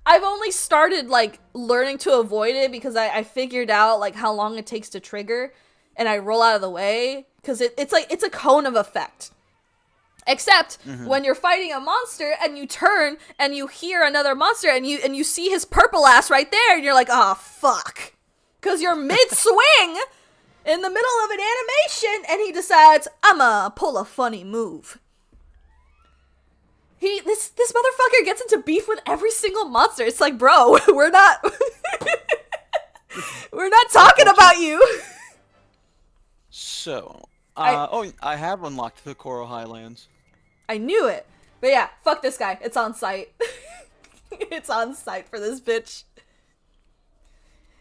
I've only started, like, learning to avoid it because I figured out, like, how long it takes to trigger, and I roll out of the way, because it's like, it's a cone of effect. Except, when you're fighting a monster, and you turn, and you hear another monster, and you see his purple ass right there, and you're like, oh, fuck. Because you're mid-swing, in the middle of an animation, and he decides, I'ma pull a funny move. This motherfucker gets into beef with every single monster. It's like, bro, we're not talking about you. So, I have unlocked the Coral Highlands. I knew it. But yeah, fuck this guy. It's on site. It's on site for this bitch.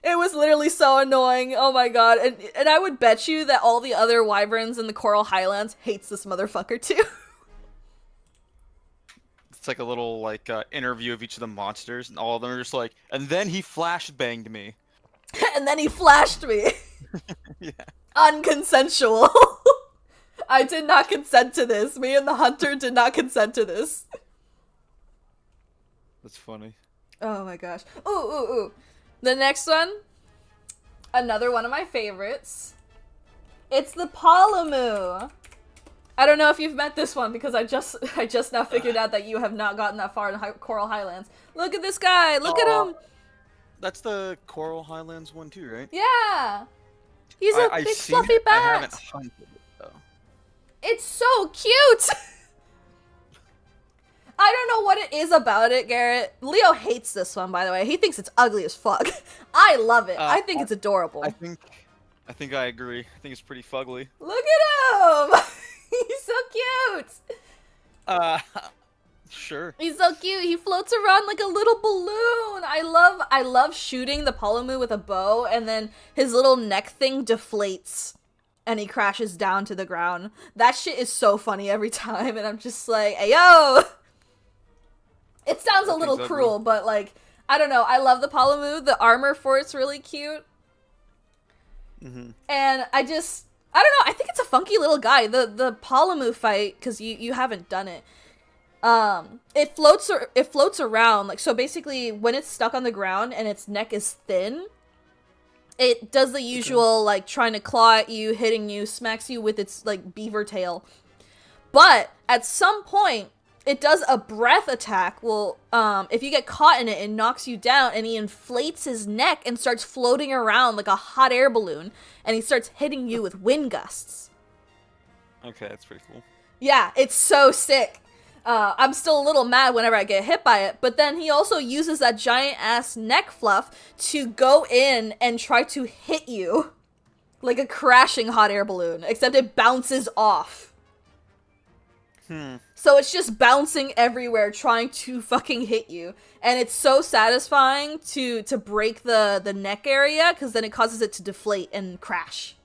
It was literally so annoying. Oh my god. And I would bet you that all the other wyverns in the Coral Highlands hates this motherfucker too. It's like a little, like, interview of each of the monsters, and all of them are just like, and then he flashbanged me. And then he flashed me. Yeah. Unconsensual. I did not consent to this. Me and the hunter did not consent to this. That's funny. Oh my gosh. Ooh. The next one, another one of my favorites. It's the Polymoo. I don't know if you've met this one because I just now figured out that you have not gotten that far in Coral Highlands. Look at this guy. Look at him. That's the Coral Highlands one too, right? Yeah. He's a big fluffy it. bat. I haven't hunted it though. It's so cute! I don't know what it is about it, Garrett. Leo hates this one, by the way. He thinks it's ugly as fuck. I love it. I think it's adorable. I think I agree. I think it's pretty fugly. Look at him! He's so cute! Uh, sure. He's so cute. He floats around like a little balloon. I love shooting the Palamu with a bow, and then his little neck thing deflates and he crashes down to the ground. That shit is so funny every time, and I'm just like, hey yo! It sounds a little cruel, but like, I don't know. I love the Palamu. The armor for it's really cute. Mm-hmm. And I don't know. I think it's a funky little guy. The Palamu fight, because you haven't done it. It floats around. Like, so basically, when it's stuck on the ground and its neck is thin, it does the usual, like, trying to claw at you, hitting you, smacks you with its, like, beaver tail. But at some point, it does a breath attack. Well, if you get caught in it, it knocks you down, and he inflates his neck and starts floating around like a hot air balloon, and he starts hitting you with wind gusts. Okay, that's pretty cool. Yeah, it's so sick. I'm still a little mad whenever I get hit by it, but then he also uses that giant-ass neck fluff to go in and try to hit you like a crashing hot air balloon, except it bounces off. So it's just bouncing everywhere, trying to fucking hit you. And it's so satisfying to break the neck area, because then it causes it to deflate and crash.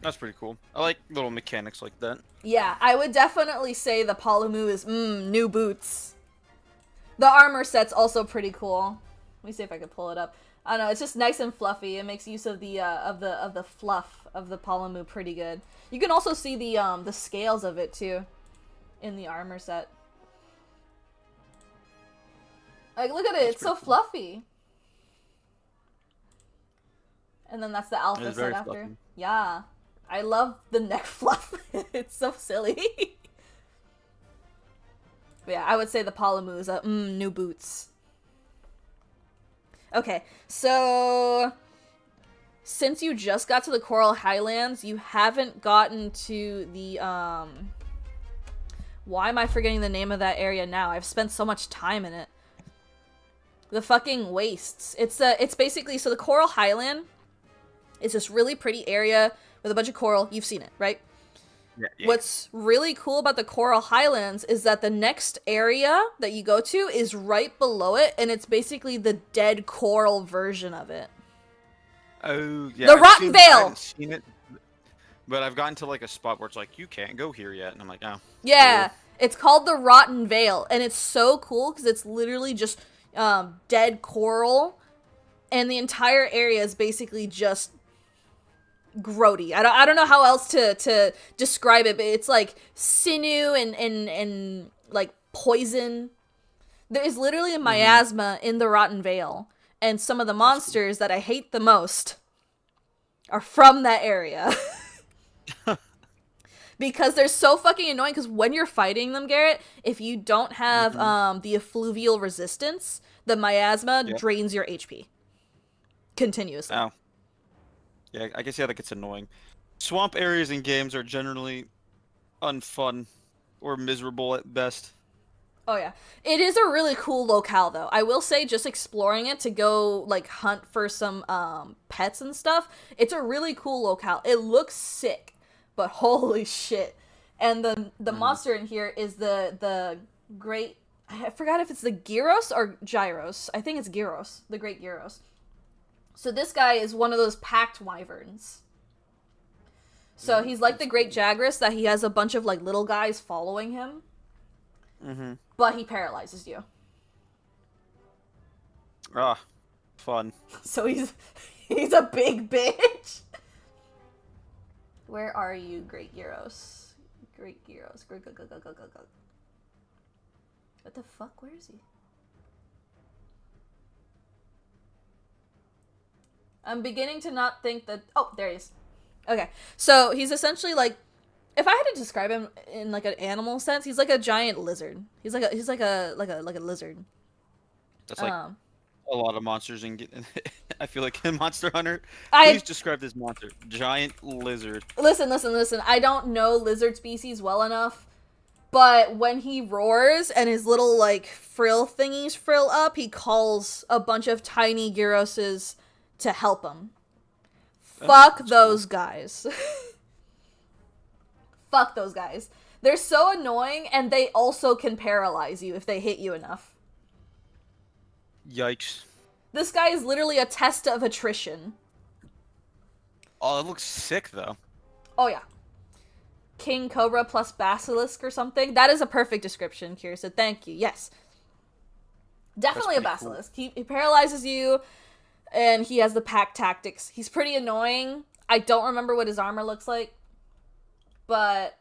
That's pretty cool. I like little mechanics like that. Yeah, I would definitely say the Palamu is, new boots. The armor set's also pretty cool. Let me see if I can pull it up. I don't know, it's just nice and fluffy. It makes use of the fluff of the Palamu pretty good. You can also see the scales of it too in the armor set. Like, look at it, it's so fluffy. And then that's the alpha set after. Fluffy. Yeah. I love the neck fluff. It's so silly. But yeah, I would say the Palamu is new boots. Okay, so since you just got to the Coral Highlands, you haven't gotten to the, why am I forgetting the name of that area now? I've spent so much time in it. The fucking wastes. It's basically, so the Coral Highland is this really pretty area with a bunch of coral. You've seen it, right? Yeah. What's really cool about the Coral Highlands is that the next area that you go to is right below it, and it's basically the dead coral version of it. Oh, yeah. The Rotten Vale! I haven't seen it, but I've gotten to, like, a spot where it's like, you can't go here yet, and I'm like, oh. Yeah, cool. It's called the Rotten Vale, and it's so cool because it's literally just dead coral, and the entire area is basically just grody. I don't know how else to describe it, but it's like sinew and like poison. There is literally a miasma in the Rotten Vale, and some of the monsters that I hate the most are from that area. Because they're so fucking annoying, because when you're fighting them, Garrett, if you don't have the effluvial resistance, the miasma drains your HP continuously. Oh. Yeah, I guess, yeah, that gets annoying. Swamp areas in games are generally unfun or miserable at best. Oh, yeah. It is a really cool locale, though. I will say, just exploring it to go, like, hunt for some pets and stuff, it's a really cool locale. It looks sick, but holy shit. And the monster in here is the great... I forgot if it's the Gyros or Gyros. I think it's Gyros. The Great Gyros. So this guy is one of those packed wyverns. So he's like the Great Jagras, that he has a bunch of, like, little guys following him. But he paralyzes you. Ah, fun. So he's a big bitch. Where are you, Great Gyros? Great Gyros. Go. What the fuck? Where is he? I'm beginning to not think that... Oh, there he is. Okay. So he's essentially like... If I had to describe him in like an animal sense, he's like a giant lizard. He's like a lizard. That's like a lot of monsters in. I feel like in Monster Hunter. I Please describe this monster. Giant lizard. listen. I don't know lizard species well enough, but when he roars and his little like frill thingies frill up, he calls a bunch of tiny Gyroses to help him. Oh, Fuck that's cool. those guys. Fuck those guys. They're so annoying, and they also can paralyze you if they hit you enough. Yikes. This guy is literally a test of attrition. Oh, it looks sick though. Oh yeah. King Cobra plus Basilisk or something. That is a perfect description, Kira said. Thank you. Yes. Definitely a Pretty cool. Basilisk. He paralyzes you, and he has the pack tactics. He's pretty annoying. I don't remember what his armor looks like, but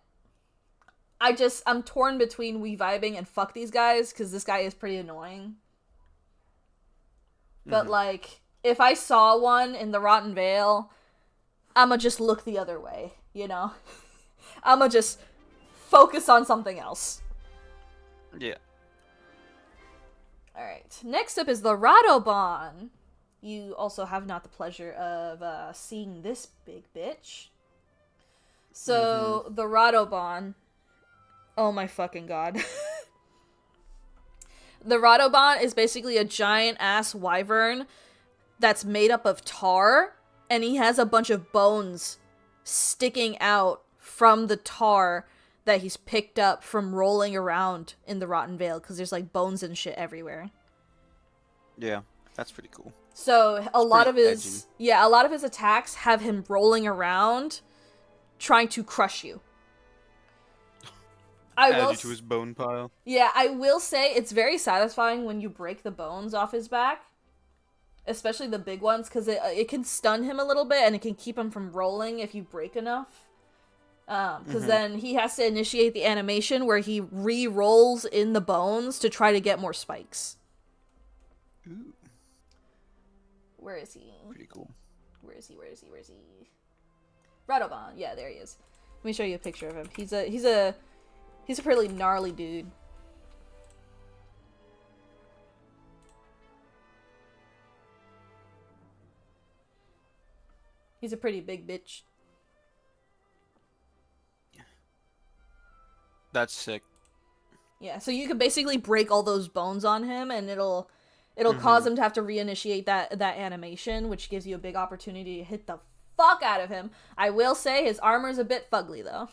I'm torn between reviving and fuck these guys, because this guy is pretty annoying. But, like, if I saw one in the Rotten Vale, I'ma just look the other way, you know? I'ma just focus on something else. Yeah. Alright, next up is the Radobon. You also have not the pleasure of seeing this big bitch. So, the Radobon. Oh my fucking god. The Radobon is basically a giant ass wyvern that's made up of tar, and he has a bunch of bones sticking out from the tar that he's picked up from rolling around in the Rotten Vale, because there's like bones and shit everywhere. Yeah, that's pretty cool. So a lot of his edgy. a lot of his attacks have him rolling around trying to crush you. Add you to his bone pile. Yeah, I will say it's very satisfying when you break the bones off his back, especially the big ones, because it can stun him a little bit and it can keep him from rolling if you break enough. Because then he has to initiate the animation where he re-rolls in the bones to try to get more spikes. Ooh. Where is he? Pretty cool. Where is he? Radobon. Yeah, there he is. Let me show you a picture of him. He's a pretty gnarly dude. He's a pretty big bitch. That's sick. Yeah, so you can basically break all those bones on him, and it'll cause him to have to reinitiate that animation, which gives you a big opportunity to hit the fuck out of him. I will say his armor's a bit fugly though.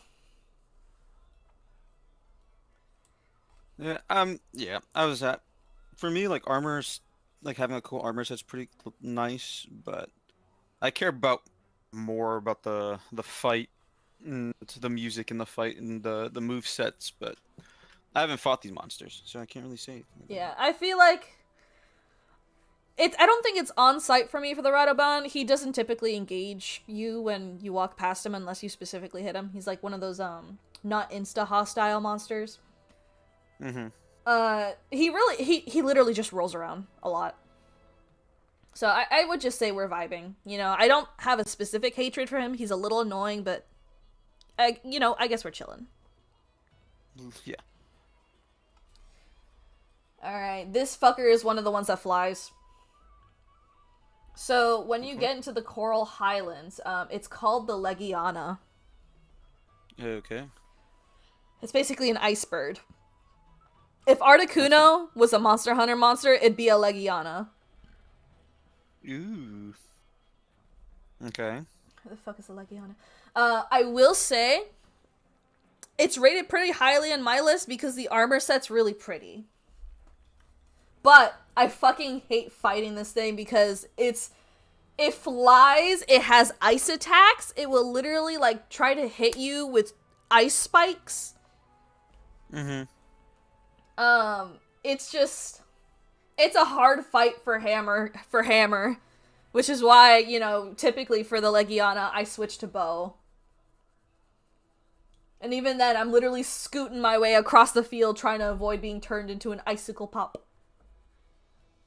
Yeah, I was at. For me, like armor's, like having a cool armor set's pretty nice, but I care more about the fight, and the music in the fight and the move sets. But I haven't fought these monsters, so I can't really say anything about Yeah, I feel like I don't think it's on site for me for the Radobon. He doesn't typically engage you when you walk past him unless you specifically hit him. He's like one of those not insta hostile monsters. He literally just rolls around a lot. So I would just say we're vibing. You know, I don't have a specific hatred for him. He's a little annoying, but I guess we're chilling. Yeah. Alright, this fucker is one of the ones that flies. So, when you get into the Coral Highlands, it's called the Legiana. Okay. It's basically an ice bird. If Articuno was a Monster Hunter monster, it'd be a Legiana. Ooh. Okay. Who the fuck is a Legiana? I will say, it's rated pretty highly on my list because the armor set's really pretty. But I fucking hate fighting this thing because it flies, it has ice attacks, it will literally like try to hit you with ice spikes. It's a hard fight for hammer, which is why, you know, typically for the Legiana I switch to bow. And even then I'm literally scooting my way across the field trying to avoid being turned into an icicle pop.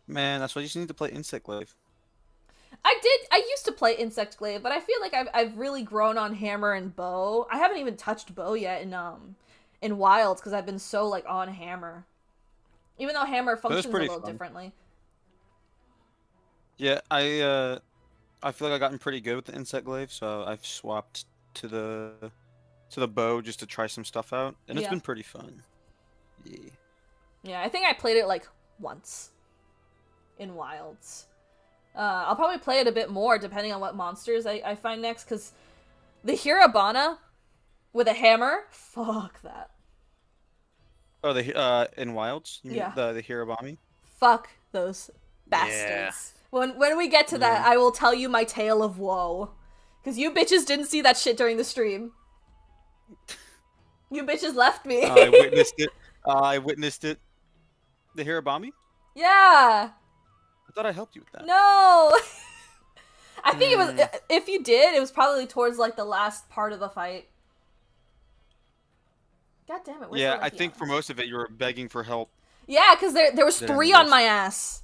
Man, that's why you just need to play Insect Glaive. I used to play Insect Glaive, but I feel like I've really grown on hammer and bow. I haven't even touched bow yet in Wilds because I've been so like on hammer. Even though hammer functions a little differently. Yeah, I feel like I've gotten pretty good with the insect glaive, so I've swapped to the bow just to try some stuff out, and it's Yeah. been pretty fun. Yeah. Yeah, I think I played it like once in Wilds. I'll probably play it a bit more depending on what monsters I find next, because the Hirabana with a hammer, fuck that. Oh, the in Wilds, you mean Yeah, the Hirabami? fuck those Yeah. bastards. When we get to Yeah. that, I will tell you my tale of woe. Because you bitches didn't see that shit during the stream. You bitches left me. I witnessed it. I witnessed it. The Hirabami? Yeah. I thought I helped you with that. No. I think it Hmm. was, if you did, it was probably towards like the last part of the fight. God damn it, where's the Yeah, I Legion? think for most of it, you were begging for help. Yeah, because there was Didn't 3 on exist. my ass.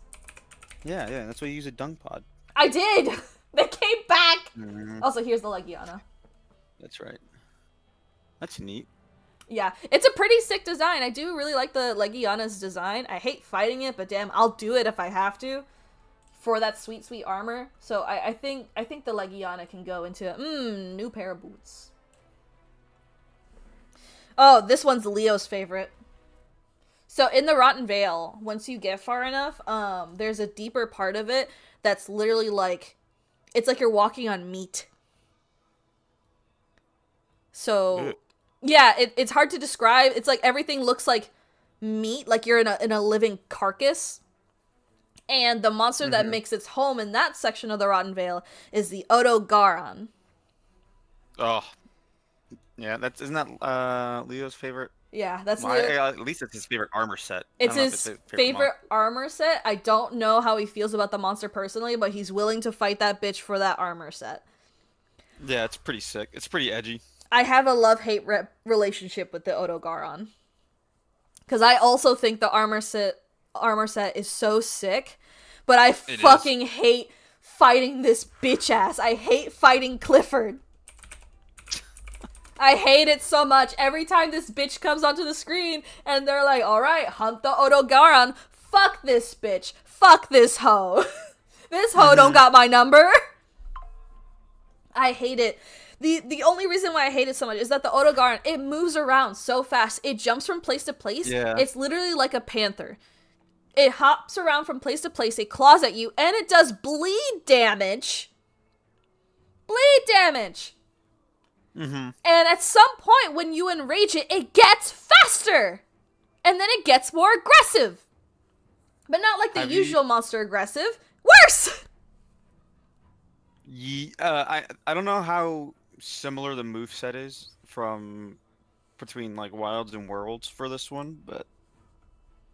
Yeah, yeah, that's why you use a dung pod. I did. They came back. Hmm. Also, here's the Legiana. That's right. That's neat. Yeah, it's a pretty sick design. I do really like the Legiana's design. I hate fighting it, but damn, I'll do it if I have to for that sweet, sweet armor. So I think the Legiana can go into new pair of boots. Oh, this one's Leo's favorite. So in the Rotten Vale, once you get far enough, there's a deeper part of it that's literally like, it's like you're walking on meat. So Ugh. yeah, it's hard to describe. It's like everything looks like meat, like you're in a living carcass. And the monster that Mhm. makes its home in that section of the Rotten Vale is the Odogaron. Oh, yeah. That's isn't that Leo's favorite? Yeah, that's Well, Leo. at least it's his favorite armor set. I It's don't know if it's his his favorite mod. favorite armor set. I don't know how he feels about the monster personally, but he's willing to fight that bitch for that armor set. Yeah, it's pretty sick. It's pretty edgy. I have a love-hate relationship with the Odogaron. Because I also think the armor set is so sick, but I It is. fucking hate fighting this bitch ass. I hate fighting Clifford. I hate it so much. Every time this bitch comes onto the screen and they're like, alright, hunt the Odogaron. Fuck this bitch. Fuck this hoe. This hoe don't got my number. I hate it. The only reason why I hate it so much is that the Odogaron, it moves around so fast. It jumps from place to place. Yeah. It's literally like a panther. It hops around from place to place, it claws at you, and it does bleed damage. Bleed damage! Mm-hmm. And at some point, when you enrage it, it gets faster! And then it gets more aggressive. But not like the Have usual monster aggressive. Worse! I don't know how similar the move set is from between like Wilds and Worlds for this one, but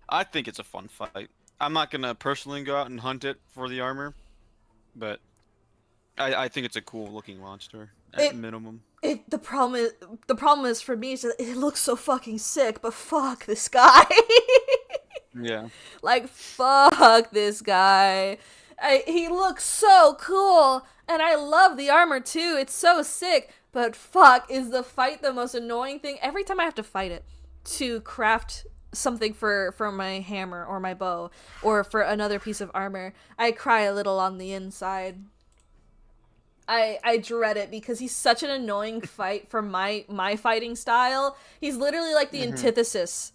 I think it's a fun fight. I'm not gonna personally go out and hunt it for the armor, but I think it's a cool looking monster at It minimum. the problem is for me is that it looks so fucking sick, but fuck this guy. Yeah. Like, fuck this guy. He looks so cool, and I love the armor too. It's so sick, but fuck, is the fight the most annoying thing? Every time I have to fight it to craft something for my hammer or my bow or for another piece of armor, I cry a little on the inside. I dread it because he's such an annoying fight for my fighting style. He's literally like the Hmm. antithesis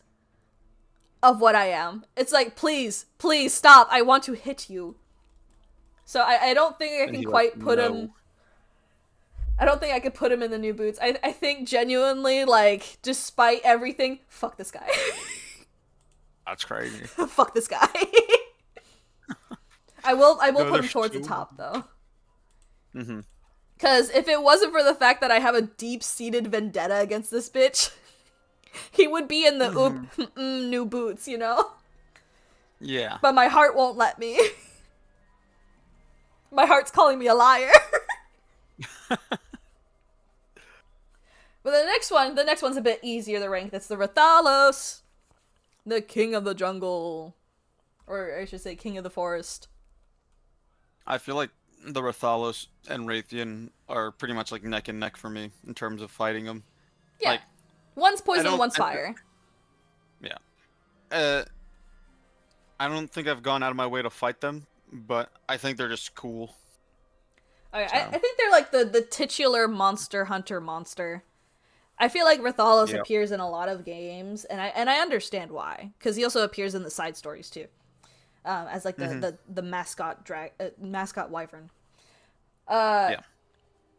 of what I am. It's like, please, please stop. I want to hit you. So I don't think I And can he like quite put him. no. I don't think I could put him in the new boots. I think genuinely, like, despite everything, fuck this guy. That's crazy. Fuck this guy. I will No, put they're him towards the so. top though. Mm-hmm. Cause if it wasn't for the fact that I have a deep-seated vendetta against this bitch, he would be in the new boots, you know? Yeah. But my heart won't let me. My heart's calling me a liar. But the next one's a bit easier to rank. That's the Rathalos, the king of the jungle. Or I should say king of the forest. I feel like the Rathalos and Raytheon are pretty much like neck and neck for me in terms of fighting them. Yeah. Like, One's I poison, don't. one's fire. Yeah. Uh, I don't think I've gone out of my way to fight them, but I think they're just cool. Okay, I So think they're like the titular monster hunter monster. I feel like Rathalos yeah. appears in a lot of games, and I understand why, because he also appears in the side stories too, as like Hmm. the mascot wyvern. Uh,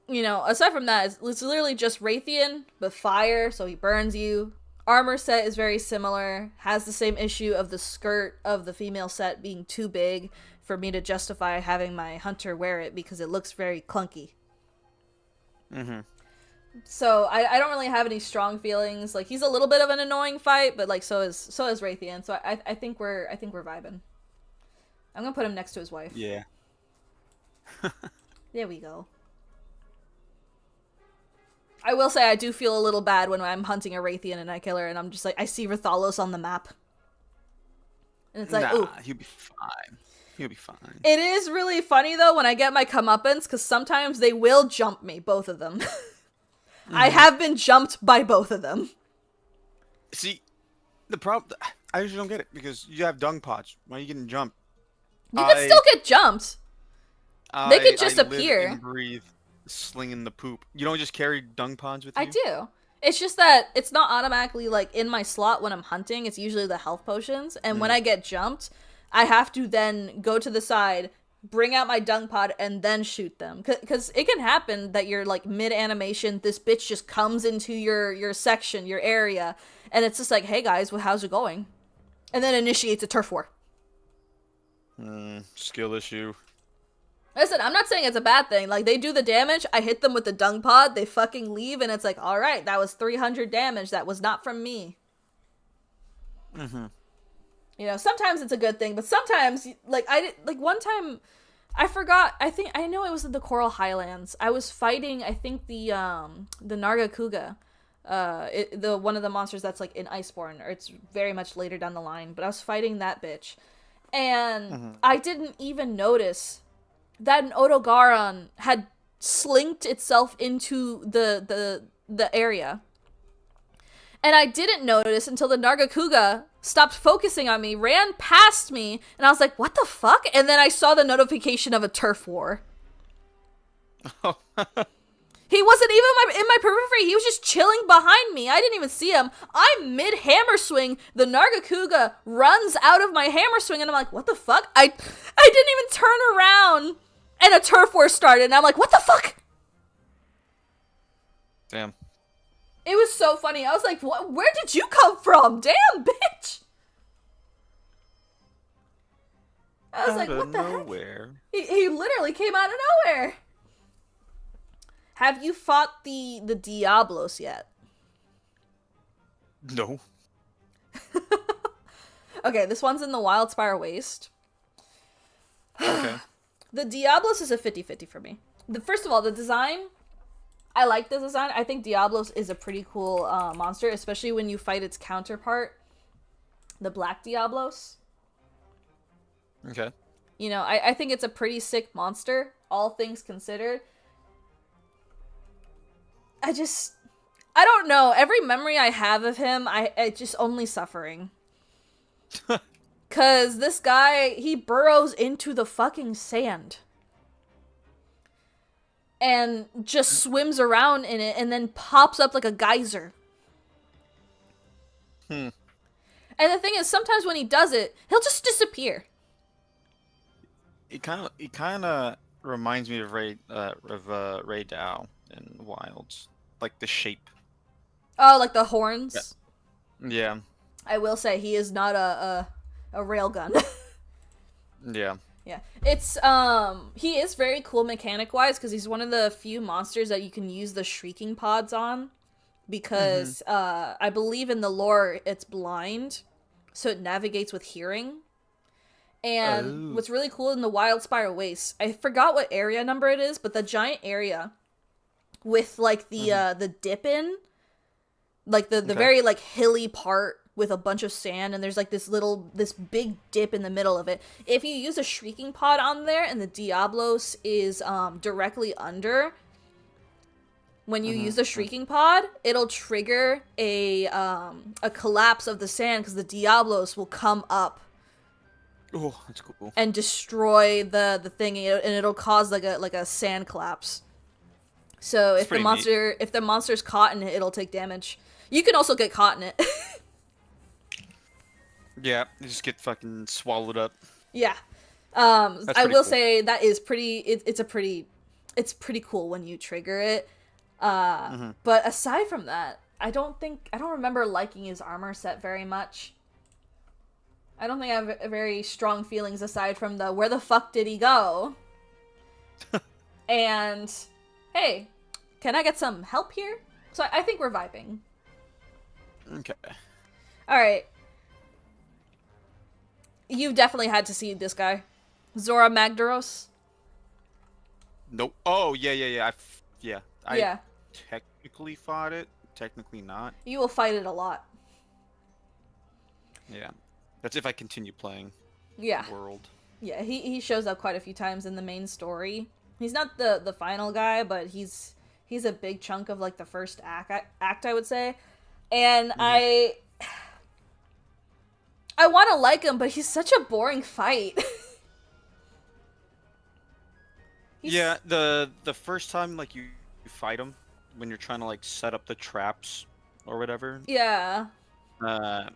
Yeah. Aside from that, it's literally just Raytheon, but fire, so he burns you. Armor set is very similar, has the same issue of the skirt of the female set being too big for me to justify having my hunter wear it because it looks very clunky. Hmm. So I don't really have any strong feelings. Like he's a little bit of an annoying fight, but like so is Raytheon. So I think we're vibing. I'm gonna put him next to his wife. Yeah. There we go. I will say I do feel a little bad when I'm hunting a Raytheon and I kill her, and I'm just like I see Rathalos on the map, and it's like, Nah, ooh. he'll be fine. He'll be fine. It is really funny though when I get my comeuppance because sometimes they will jump me, both of them. I Hmm. have been jumped by both of them. See, the problem. I usually don't get it because you have dung pods. Why are you getting jumped? You can I still get jumped. They could I just live appear. and breathe slinging the poop. You don't just carry dung pods with I you? do. It's just that it's not automatically like in my slot when I'm hunting. It's usually the health potions, and when Mm. I get jumped, I have to then go to the side, bring out my dung pod, and then shoot them. Because it can happen that you're like mid animation, this bitch just comes into your section, your area, and it's just like, hey guys, well, how's it going? And then initiates a turf war. Skill issue. Listen, I'm not saying it's a bad thing. Like, they do the damage, I hit them with the dung pod, they fucking leave, and it's like, alright, that was 300 damage, that was not from me. Hmm. Sometimes it's a good thing, but sometimes, like one time, I forgot, I know it was in the Coral Highlands. I was fighting, I think, the Nargacuga. The one of the monsters that's, like, in Iceborne, or it's very much later down the line, but I was fighting that bitch. And Hmm. I didn't even notice that an Odogaron had slinked itself into the area. And I didn't notice until the Nargacuga stopped focusing on me, ran past me, and I was like, what the fuck? And then I saw the notification of a turf war. Oh. He wasn't even in my periphery. He was just chilling behind me. I didn't even see him. I'm mid hammer swing. The Nargacuga runs out of my hammer swing, and I'm like, what the fuck? I didn't even turn around, and a turf war started, and I'm like, what the fuck? Damn. It was so funny. I was like, what? Where did you come from? Damn, bitch. I was Out like, of what the nowhere. heck? He literally came out of nowhere. Have you fought the Diablos yet? No. Okay, this one's in the Wildspire Waste. Okay. The Diablos is a 50-50 for me. First of all, the design, I like the design. I think Diablos is a pretty cool monster, especially when you fight its counterpart, the Black Diablos. Okay. I think it's a pretty sick monster, all things considered. I don't know. Every memory I have of him, I just only suffering. Cause this guy, he burrows into the fucking sand. And just swims around in it and then pops up like a geyser. Hmm. And the thing is, sometimes when he does it, he'll just disappear. It kind of reminds me of Ray Dow in Wilds, like the shape. Oh, like the horns. Yeah. I will say he is not a railgun. Yeah. Yeah, it's he is very cool mechanic wise because he's one of the few monsters that you can use the shrieking pods on, because I believe in the lore it's blind, so it navigates with hearing. And Oh. what's really cool in the Wildspire Waste, I forgot what area number it is, but the giant area with like the dip in, like the Okay. very like hilly part with a bunch of sand, and there's like this big dip in the middle of it. If you use a shrieking pod on there and the Diablos is directly under, when you use the shrieking pod, it'll trigger a collapse of the sand because the Diablos will come up Oh, that's cool. and destroy the thing, and it'll cause like a sand collapse. So It's pretty neat. if the monster's caught in it, it'll take damage. You can also get caught in it. Yeah, you just get fucking swallowed up. Yeah. That's I pretty will cool. say that is pretty. It's pretty cool when you trigger it. Hmm. But aside from that, I don't remember liking his armor set very much. I don't think I have very strong feelings aside from the where the fuck did he go? And hey, can I get some help here? So I think we're vibing. Okay. All right, you've definitely had to see this guy, Zora Magdaros. Nope. Oh, yeah, yeah, yeah. Yeah. I Yeah, technically fought it. Technically not. you will fight it a lot. Yeah. That's if I continue playing Yeah, World. yeah. He shows up quite a few times in the main story. He's not the final guy, but he's a big chunk of like the first act I would say. And Hmm. I want to like him, but he's such a boring fight. Yeah, he's the first time like you fight him when you're trying to like set up the traps or whatever, yeah. uh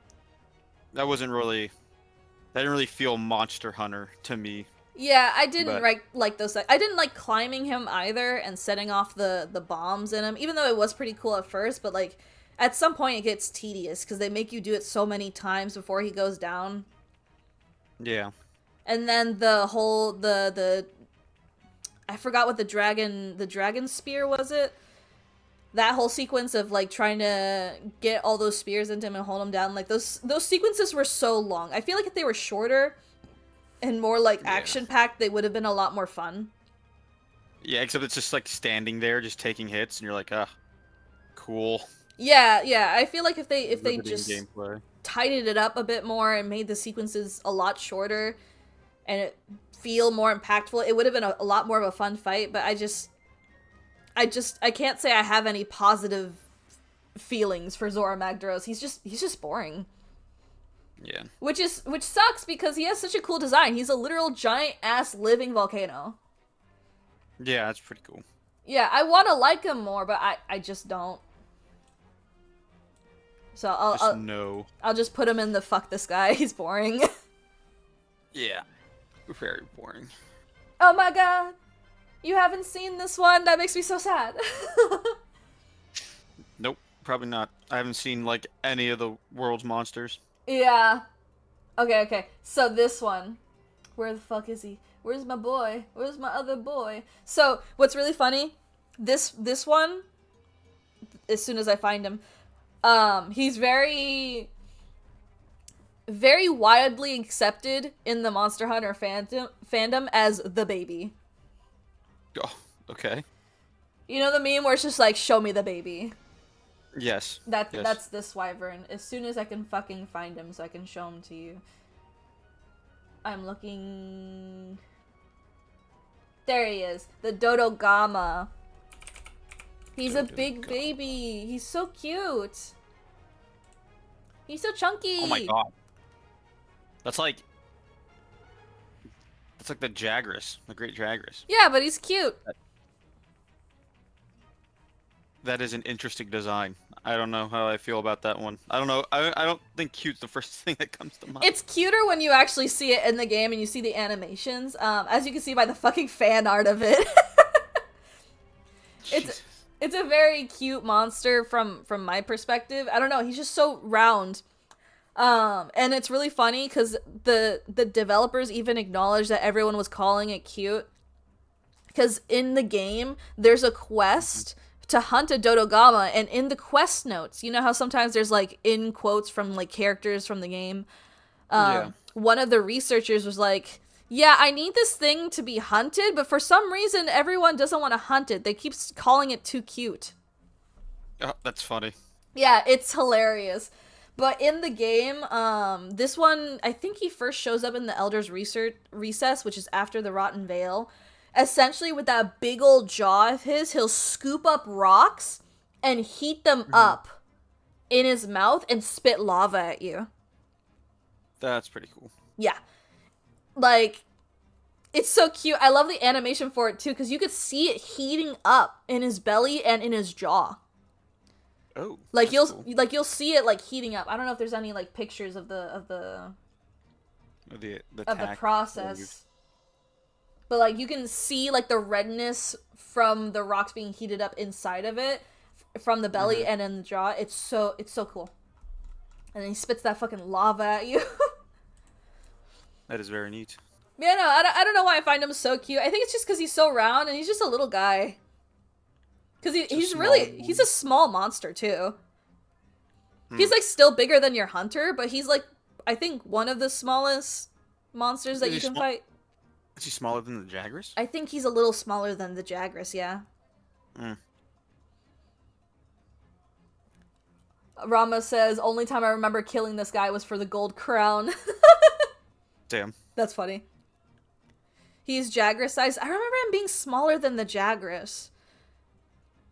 that wasn't really that didn't really feel Monster Hunter to me. Yeah, I didn't But like those. I didn't like climbing him either and setting off the bombs in him, even though it was pretty cool at first. But like at some point, it gets tedious because they make you do it so many times before he goes down. yeah. And then the whole the I forgot what the dragon spear was it. That whole sequence of like trying to get all those spears into him and hold him down, like those sequences were so long. I feel like if they were shorter and more like Yeah. action packed, they would have been a lot more fun. Yeah, except it's just like standing there just taking hits and you're like, "Ah, cool." Yeah, yeah. I feel like if they Riveting just gameplay. tidied it up a bit more and made the sequences a lot shorter and it feel more impactful, it would have been a lot more of a fun fight. But I can't say I have any positive feelings for Zora Magdaros. He's just boring. Yeah. Which sucks because he has such a cool design. He's a literal giant ass living volcano. Yeah, that's pretty cool. Yeah, I want to like him more, but I just don't. So Just no. I'll just put him in the fuck this guy. He's boring. Yeah. Very boring. Oh my god. You haven't seen this one? That makes me so sad. Nope, probably not. I haven't seen like any of the world's monsters. Yeah. Okay, okay. So this one. Where the fuck is he? Where's my boy? Where's my other boy? So, what's really funny? This one, as soon as I find him, he's very widely accepted in the Monster Hunter fandom as the baby. Oh, okay. You know the meme where it's just like, show me the baby. Yes. Yes. That's this wyvern. As soon as I can fucking find him so I can show him to you. I'm looking. There he is. The Dodogama. He's a big Dodogama. baby. He's so cute. He's so chunky. Oh my god. That's like the Jagras, the Great Jagras. Yeah, but he's cute. That is an interesting design. I don't know how I feel about that one. I don't know. I don't think cute's the first thing that comes to mind. It's cuter when you actually see it in the game and you see the animations. As you can see by the fucking fan art of it. it's Jesus. it's a very cute monster from my perspective. I don't know. He's just so round. And it's really funny because the developers even acknowledged that everyone was calling it cute. Because in the game, there's a quest to hunt a Dodogama, and in the quest notes, you know how sometimes there's like in quotes from like characters from the game. Yeah. One of the researchers was like, "Yeah, I need this thing to be hunted, but for some reason, everyone doesn't want to hunt it. They keep calling it too cute." Oh, that's funny. Yeah, it's hilarious. But in the game, this one, I think he first shows up in the Elder's Recess, which is after the Rotten Vale. Essentially, with that big old jaw of his, he'll scoop up rocks and heat them up in his mouth and spit lava at you. That's pretty cool. Yeah. like, it's so cute. I love the animation for it too, because you could see it heating up in his belly and in his jaw. Oh, Like cool. you'll see it like heating up. I don't know if there's any like pictures of the The process. But like you can see like the redness from the rocks being heated up inside of it, from the belly and in the jaw. It's so cool. And then he spits that fucking lava at you. That is very neat. Yeah, no, I don't know why I find him so cute. I think it's just because he's so round and he's just a little guy. Because he's a small monster too. He's like still bigger than your hunter, but he's like, I think one of the smallest monsters that you can fight. Is he smaller than the Jagras? I think he's a little smaller than the Jagras, yeah. Rama says, only time I remember killing this guy was for the gold crown. Damn. That's funny. He's Jagras size. I remember him being smaller than the Jagras.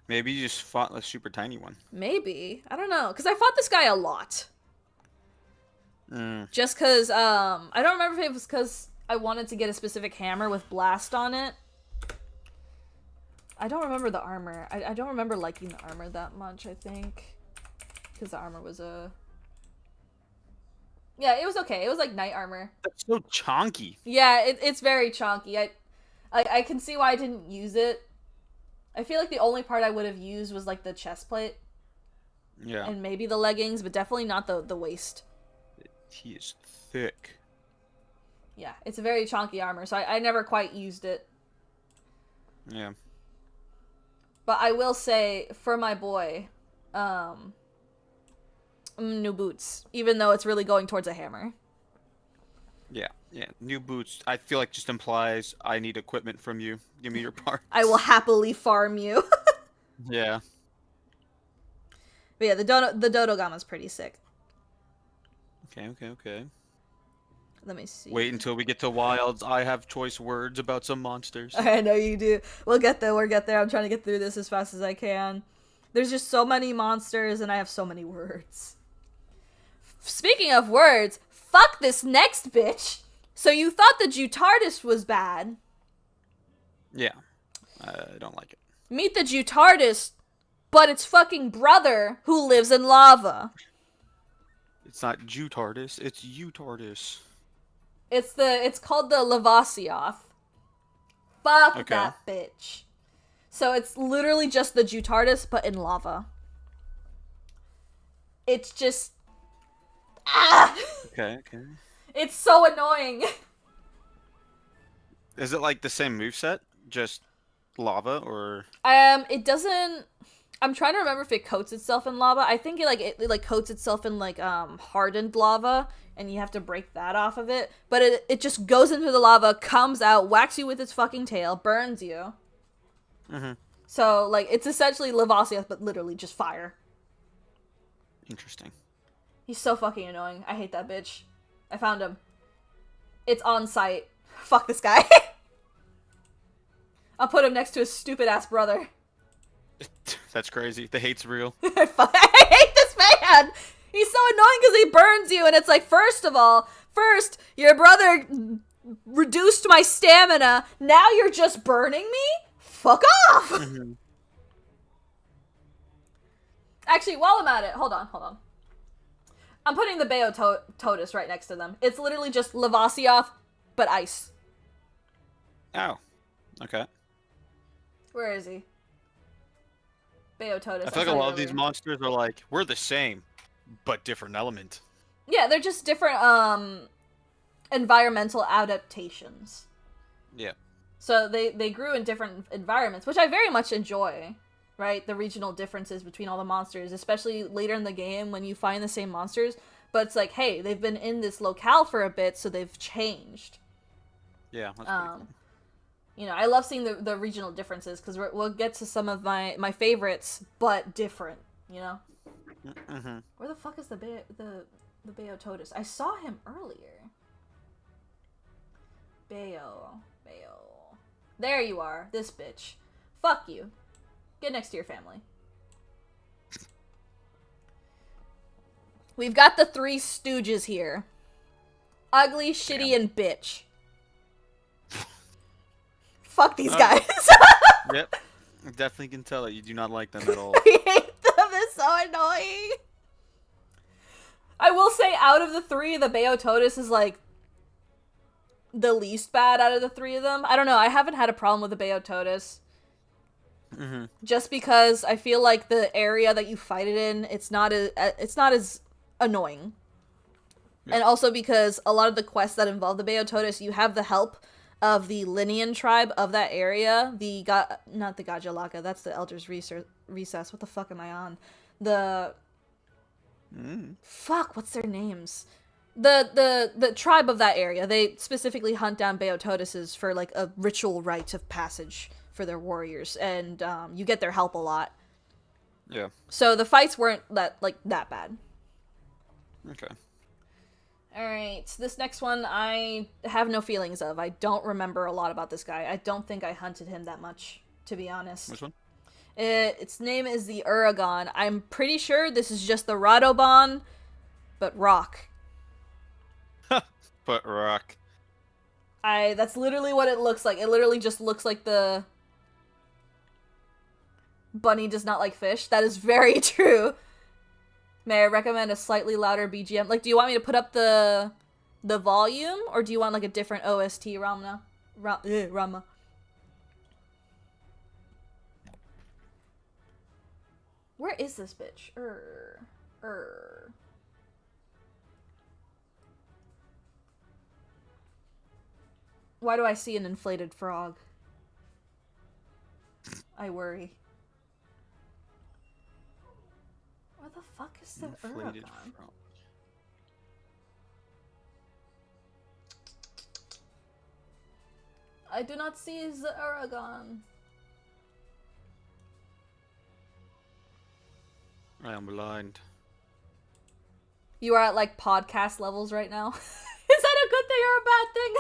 Maybe you just fought a super tiny one. Maybe. I don't know. Because I fought this guy a lot. Just because, I don't remember if it was because I wanted to get a specific hammer with blast on it. I don't remember the armor. I don't remember liking the armor that much, I think. Because the armor was yeah, it was okay. It was like knight armor. That's so chonky. Yeah, it's very chonky. I can see why I didn't use it. I feel like the only part I would have used was like the chest plate. Yeah. And maybe the leggings, but definitely not the waist. He is thick. Yeah, it's a very chonky armor, so I never quite used it. Yeah. But I will say, for my boy, new boots, even though it's really going towards a hammer. Yeah, new boots. I feel like just implies I need equipment from you. Give me your parts. I will happily farm you. Yeah. But yeah, the Dodogama's pretty sick. Okay. Let me see. Wait until we get to Wilds. I have choice words about some monsters. I know you do. We'll get there. I'm trying to get through this as fast as I can. There's just so many monsters, and I have so many words. Speaking of words, fuck this next bitch. So you thought the Jutardis was bad? Yeah. I don't like it. Meet the Jutardis, but it's fucking brother who lives in lava. It's not Jutardis, it's Utardis. It's called the Lavasioth. Fuck that bitch. So it's literally just the Jutardis, but in lava. It's just... Okay. It's so annoying. Is it like the same moveset? Just lava, or... It doesn't... I'm trying to remember if it coats itself in lava. I think it coats itself in hardened lava, and you have to break that off of it. But it just goes into the lava, comes out, whacks you with its fucking tail, burns you. So it's essentially Lavasioth, but literally just fire. Interesting. He's so fucking annoying. I hate that bitch. I found him. It's on site. Fuck this guy. I'll put him next to his stupid ass brother. That's crazy. The hate's real. I hate this man. He's so annoying because he burns you, and it's like, first, your brother reduced my stamina. Now you're just burning me? Fuck off! Actually, while I'm at it, hold on. I'm putting the Beototus right next to them. It's literally just Lavasioth, but ice. Oh. Okay. Where is he? Beototus. I feel like a lot of these monsters are like, we're the same, but different element. Yeah, they're just different, environmental adaptations. Yeah. So they grew in different environments, which I very much enjoy, right? The regional differences between all the monsters, especially later in the game when you find the same monsters, but it's like, hey, they've been in this locale for a bit, so they've changed. Yeah, that's pretty cool. You know, I love seeing the regional differences, because we'll get to some of my favorites, but different, you know? Where the fuck is the Beototus? I saw him earlier. Beo. There you are, this bitch. Fuck you. Get next to your family. We've got the three stooges here. Ugly, shitty, and bitch. Fuck these Oh. guys. Yep. I definitely can tell that you do not like them at all. I hate them. It's so annoying. I will say, out of the three, the Beototus is like the least bad out of the three of them. I don't know. I haven't had a problem with the Beototus. Mm-hmm. Just because I feel like the area that you fight it in, it's not as annoying. Yeah. And also because a lot of the quests that involve the Beototus, you have the help of the Linian tribe of that area. Not the Gajalaka, that's the Elder's Recess. What the fuck am I on? Fuck, what's their names? The tribe of that area. They specifically hunt down Beototuses for like a ritual rite of passage for their warriors, and you get their help a lot. Yeah. So the fights weren't that bad. Okay. Alright, this next one I have no feelings of. I don't remember a lot about this guy. I don't think I hunted him that much, to be honest. Which one? Its name is the Uragon. I'm pretty sure this is just the Radobon, but rock. But rock. That's literally what it looks like. It literally just looks like the bunny does not like fish. That is very true. May I recommend a slightly louder BGM? Like, do you want me to put up the volume, or do you want like a different OST, Rama? Where is this bitch? Why do I see an inflated frog? I worry. Where the fuck is the Inflated Uragon? frog. I do not see the Uragon. I am blind. You are at like podcast levels right now. Is that a good thing or a bad thing?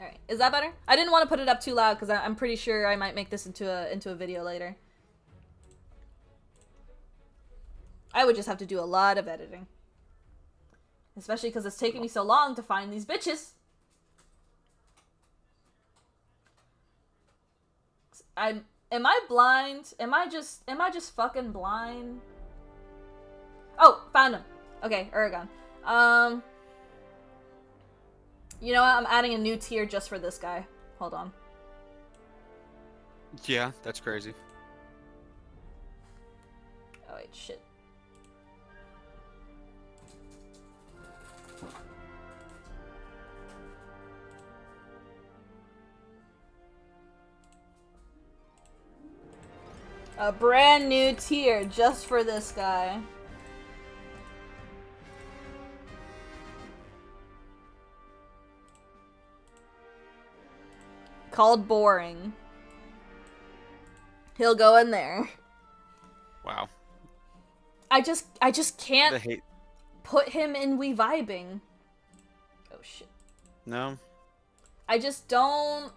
Alright, is that better? I didn't want to put it up too loud because I'm pretty sure I might make this into a video later. I would just have to do a lot of editing. Especially because it's taking me so long to find these bitches. Am I blind? Am I just fucking blind? Oh, found him. Okay, Uragon. You know what? I'm adding a new tier just for this guy. Hold on. Yeah, that's crazy. Oh wait, shit. A brand new tier just for this guy. Called boring. He'll go in there. Wow. I just can't hate. put him in We Vibing. Oh shit. No. I just don't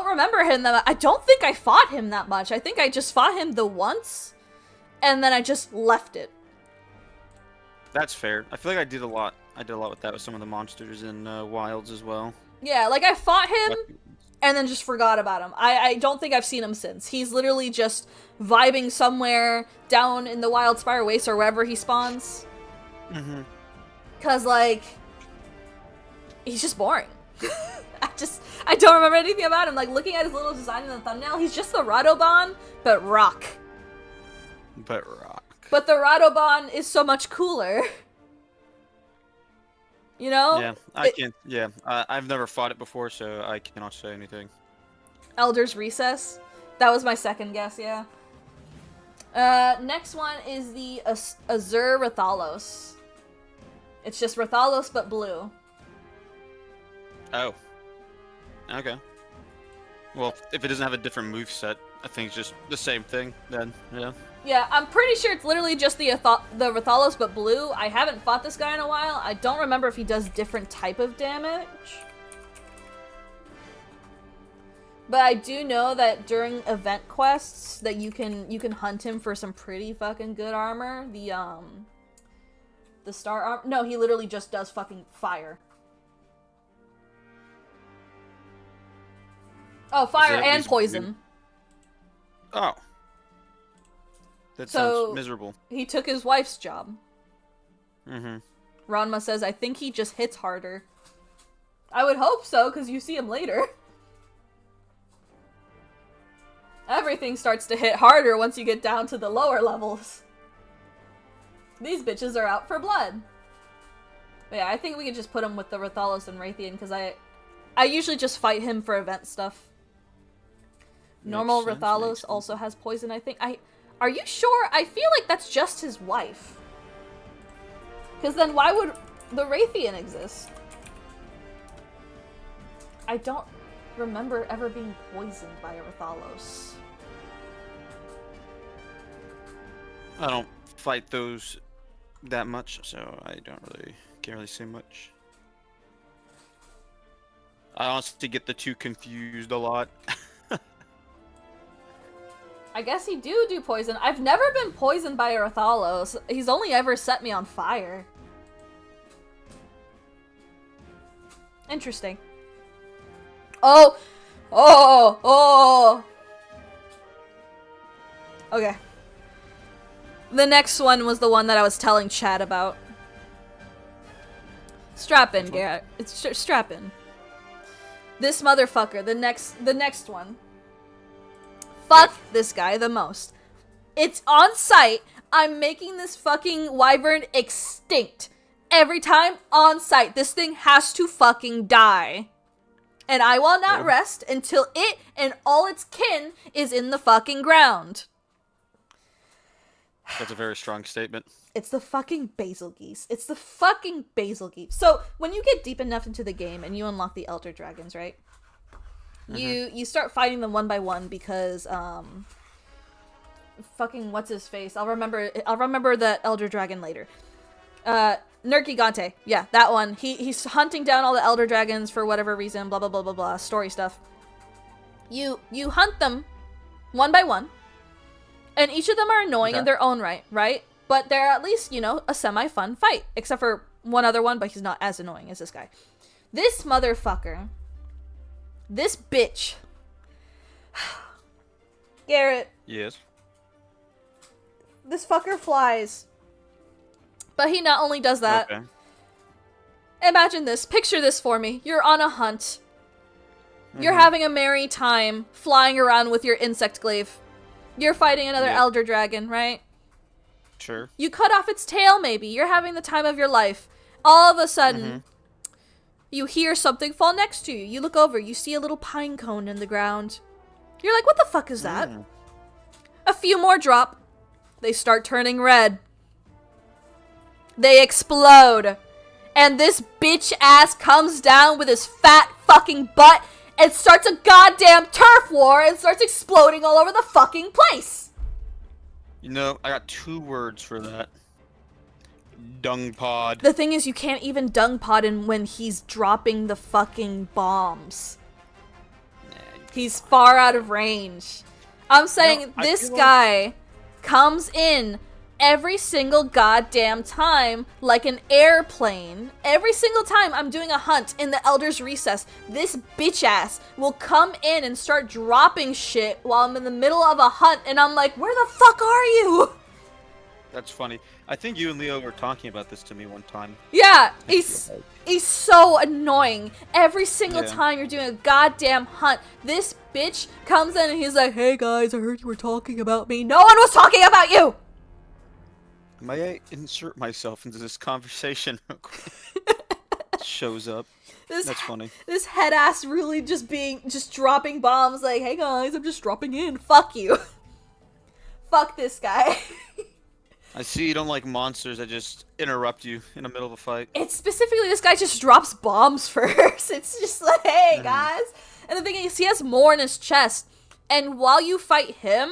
remember him that much. I don't think I fought him that much. I think I just fought him the once, and then I just left it. That's fair. I feel like I did a lot. I did a lot with that with some of the monsters in Wilds as well. Yeah, like I fought him, and then just forgot about him. I don't think I've seen him since. He's literally just vibing somewhere down in the Wild Spire Waste or wherever he spawns. Mm-hmm. Cause like, he's just boring. I don't remember anything about him. Like, looking at his little design in the thumbnail, he's just the Radobon, but rock. But rock. But the Radobon is so much cooler. You know? Yeah, I can't. Yeah, I've never fought it before, so I cannot say anything. Elder's Recess. That was my second guess, yeah. Next one is the Azure Rathalos. It's just Rathalos, but blue. Oh. Okay. Well, if it doesn't have a different moveset, I think it's just the same thing, then, yeah. Yeah, I'm pretty sure it's literally just the Rathalos, but blue. I haven't fought this guy in a while. I don't remember if he does different type of damage. But I do know that during event quests that you can hunt him for some pretty fucking good armor. the star arm. No, he literally just does fucking fire. Oh, fire and poison. Oh. That So, sounds miserable. He took his wife's job. Mm-hmm. Ranma says, I think he just hits harder. I would hope so, because you see him later. Everything starts to hit harder once you get down to the lower levels. These bitches are out for blood. But yeah, I think we could just put him with the Rathalos and Raytheon, because I usually just fight him for event stuff. Normal Rathalos also has poison, I think. Are you sure? I feel like that's just his wife. Because then why would the Raytheon exist? I don't remember ever being poisoned by a Rathalos. I don't fight those that much, so I can't really say much. I honestly get the two confused a lot. I guess he do poison. I've never been poisoned by a Rathalos. He's only ever set me on fire. Interesting. Oh! Okay. The next one was the one that I was telling Chad about. Strap in, Garrett. It's strap in. This motherfucker, the next one. Fuck this guy the most. It's on site. I'm making this fucking wyvern extinct. Every time on site. This thing has to fucking die. And I will not rest until it and all its kin is in the fucking ground. That's a very strong statement. It's the fucking basil geese. It's the fucking basil geese. So, when you get deep enough into the game and you unlock the Elder Dragons, right? You start fighting them one by one because, fucking what's his face? I'll remember the Elder Dragon later. Nergigante. Yeah, that one. He's hunting down all the Elder Dragons for whatever reason, blah, blah, blah, blah, blah, story stuff. You hunt them one by one, and each of them are annoying in their own right? But they're at least, a semi-fun fight. Except for one other one, but he's not as annoying as this guy. This motherfucker. This bitch. Garrett. Yes. This fucker flies. But he not only does that. Okay. Imagine this. Picture this for me. You're on a hunt. You're having a merry time flying around with your insect glaive. You're fighting another Elder Dragon, right? Sure. You cut off its tail, maybe. You're having the time of your life. All of a sudden, you hear something fall next to you. You look over. You see a little pine cone in the ground. You're like, what the fuck is that? A few more drop. They start turning red. They explode. And this bitch ass comes down with his fat fucking butt and starts a goddamn turf war and starts exploding all over the fucking place. I got 2 words for that. Dung pod. The thing is, you can't even dung pod him when he's dropping the fucking bombs. He's far out of range. I'm saying this guy comes in every single goddamn time like an airplane. Every single time I'm doing a hunt in the Elder's Recess, this bitch ass will come in and start dropping shit while I'm in the middle of a hunt, and I'm like, where the fuck are you? That's funny. I think you and Leo were talking about this to me one time. Yeah, he's so annoying. Every single time you're doing a goddamn hunt, this bitch comes in and he's like, hey guys, I heard you were talking about me. No one was talking about you! May I insert myself into this conversation real quick? Shows up. That's funny. This head ass really just dropping bombs like, hey guys, I'm just dropping in. Fuck you. Fuck this guy. I see you don't like monsters that just interrupt you in the middle of a fight. It's specifically this guy just drops bombs first. It's just like, hey guys. And the thing is, he has more in his chest. And while you fight him,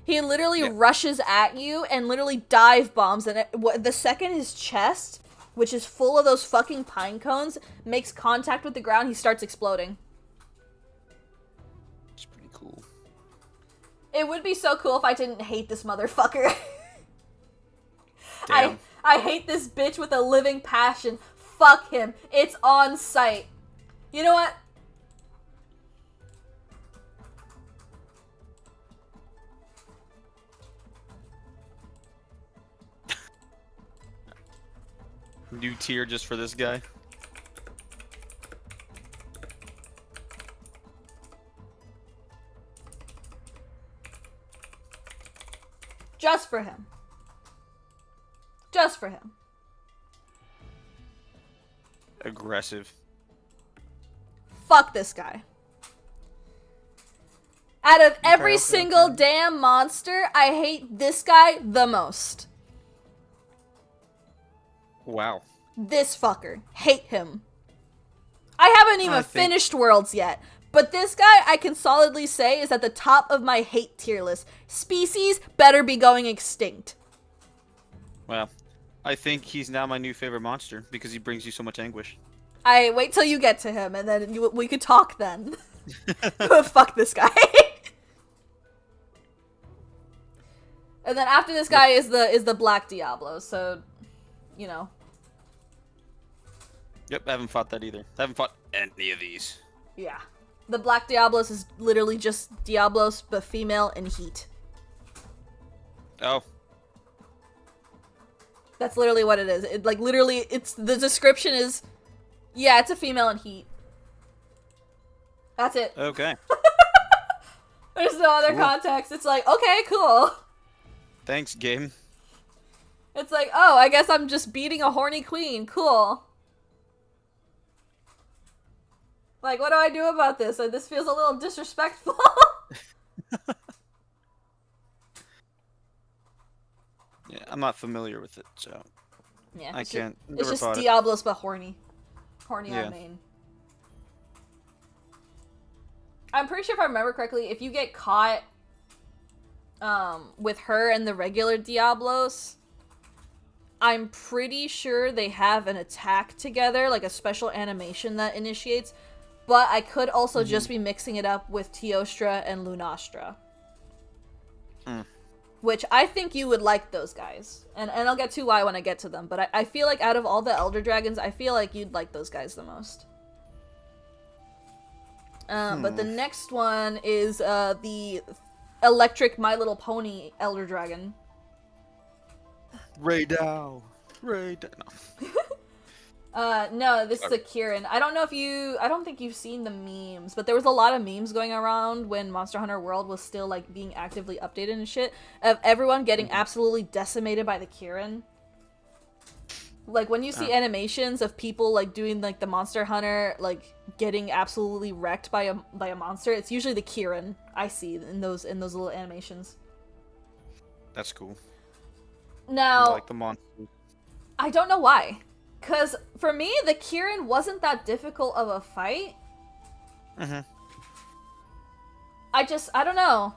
he literally rushes at you and literally dive bombs. And the second his chest, which is full of those fucking pine cones, makes contact with the ground, he starts exploding. It's pretty cool. It would be so cool if I didn't hate this motherfucker. Damn. I hate this bitch with a living passion. Fuck him. It's on site. You know what? New tier just for this guy. Just for him. Just for him. Aggressive. Fuck this guy. Out of every single damn monster, I hate this guy the most. Wow. This fucker. Hate him. I haven't even finished Worlds yet, but this guy I can solidly say is at the top of my hate tier list. Species better be going extinct. Well, I think he's now my new favorite monster because he brings you so much anguish. I wait till you get to him and then we could talk then. Fuck this guy. And then after this guy is the Black Diablo, so you know. Yep, I haven't fought that either. I haven't fought any of these. Yeah. The Black Diablos is literally just Diablos, but female and heat. Oh. That's literally what it is. It, like, literally, it's, the description is, yeah, it's a female and heat. That's it. Okay. There's no other context. It's like, okay, cool. Thanks, game. It's like, oh, I guess I'm just beating a horny queen. Cool. Like, what do I do about this? This feels a little disrespectful. Yeah, I'm not familiar with it, so yeah, I can't. It's just Diablos, but horny. Horny on main. I'm pretty sure if I remember correctly, if you get caught with her and the regular Diablos, I'm pretty sure they have an attack together, like a special animation that initiates, but I could also just be mixing it up with Teostra and Lunastra. Which I think you would like those guys. And I'll get to why when I get to them, but I feel like out of all the Elder Dragons, I feel like you'd like those guys the most. But the next one is the electric My Little Pony Elder Dragon. Raydao. No, this is a Kieran. I don't think you've seen the memes, but there was a lot of memes going around when Monster Hunter World was still, like, being actively updated and shit, of everyone getting absolutely decimated by the Kieran. Like, when you see animations of people, like, doing, like, the Monster Hunter, like, getting absolutely wrecked by a monster, it's usually the Kieran I see in those little animations. That's cool. Now, I like the monster. I don't know why. Because, for me, the Kieran wasn't that difficult of a fight. I don't know.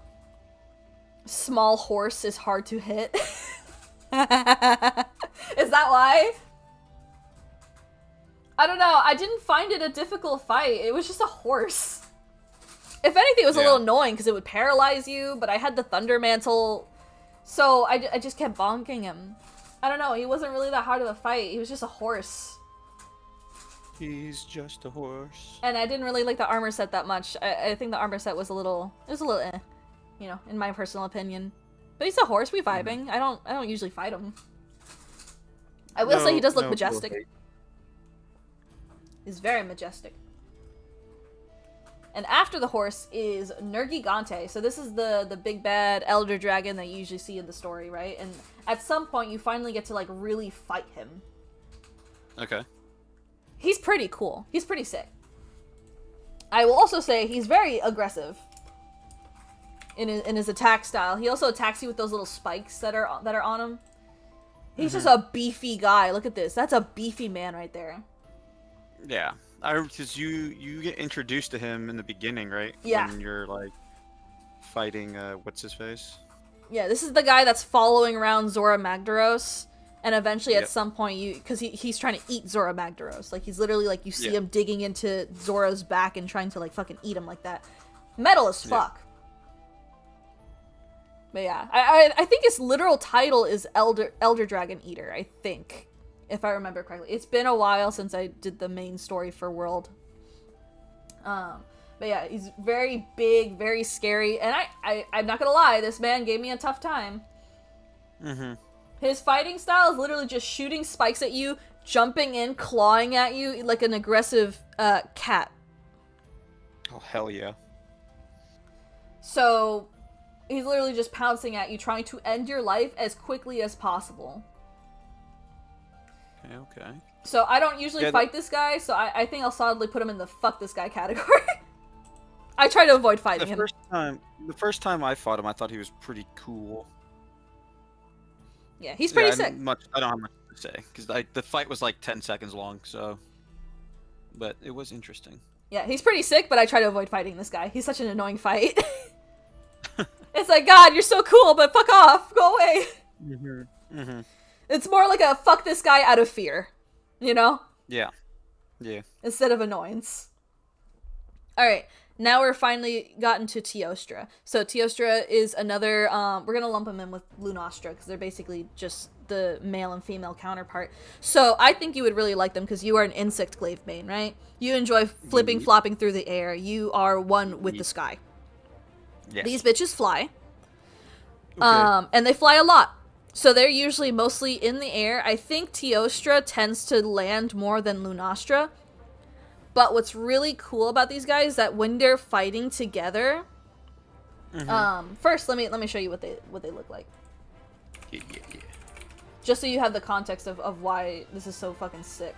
Small horse is hard to hit. Is that why? I don't know. I didn't find it a difficult fight. It was just a horse. If anything, it was a little annoying because it would paralyze you, but I had the Thunder Mantle, so I just kept bonking him. I don't know, he wasn't really that hard of a fight. He was just a horse. He's just a horse. And I didn't really like the armor set that much. I think the armor set was a little eh, you know, in my personal opinion. But he's a horse, we vibing. I don't usually fight him. I will say he does look majestic. He's very majestic. And after the horse is Nergigante. So this is the big bad elder dragon that you usually see in the story, right? And at some point you finally get to, like, really fight him. Okay. He's pretty cool. He's pretty sick. I will also say he's very aggressive in his attack style. He also attacks you with those little spikes that are on him. He's just a beefy guy. Look at this. That's a beefy man right there. Yeah. Because you get introduced to him in the beginning, right? Yeah. When you're, like, fighting, what's his face? Yeah, this is the guy that's following around Zora Magdaros, and eventually at some point because he's trying to eat Zora Magdaros. Like, he's literally, like, you see him digging into Zora's back and trying to, like, fucking eat him like that. Metal as fuck. But yeah, I think its literal title is Elder Dragon Eater, I think. If I remember correctly. It's been a while since I did the main story for World. But yeah, he's very big, very scary, and I'm not gonna lie, this man gave me a tough time. His fighting style is literally just shooting spikes at you, jumping in, clawing at you like an aggressive cat. Oh, hell yeah. So, he's literally just pouncing at you, trying to end your life as quickly as possible. Okay. So, I don't usually fight this guy, so I think I'll solidly put him in the fuck this guy category. I try to avoid fighting him. The first time I fought him, I thought he was pretty cool. Yeah, he's pretty sick. I don't have much to say, because the fight was like 10 seconds long, so... But it was interesting. Yeah, he's pretty sick, but I try to avoid fighting this guy. He's such an annoying fight. It's like, God, you're so cool, but fuck off. Go away. It's more like a fuck this guy out of fear. You know? Yeah. Yeah. Instead of annoyance. Alright, now we're finally gotten to Teostra. So Teostra is another, we're gonna lump him in with Lunastra, because they're basically just the male and female counterpart. So I think you would really like them, because you are an insect glaive main, right? You enjoy flipping, flopping through the air. You are one with the sky. Yes. These bitches fly. Okay. And they fly a lot. So they're usually mostly in the air. I think Teostra tends to land more than Lunastra. But what's really cool about these guys is that when they're fighting together, first let me show you what they look like. Yeah. Just so you have the context of why this is so fucking sick.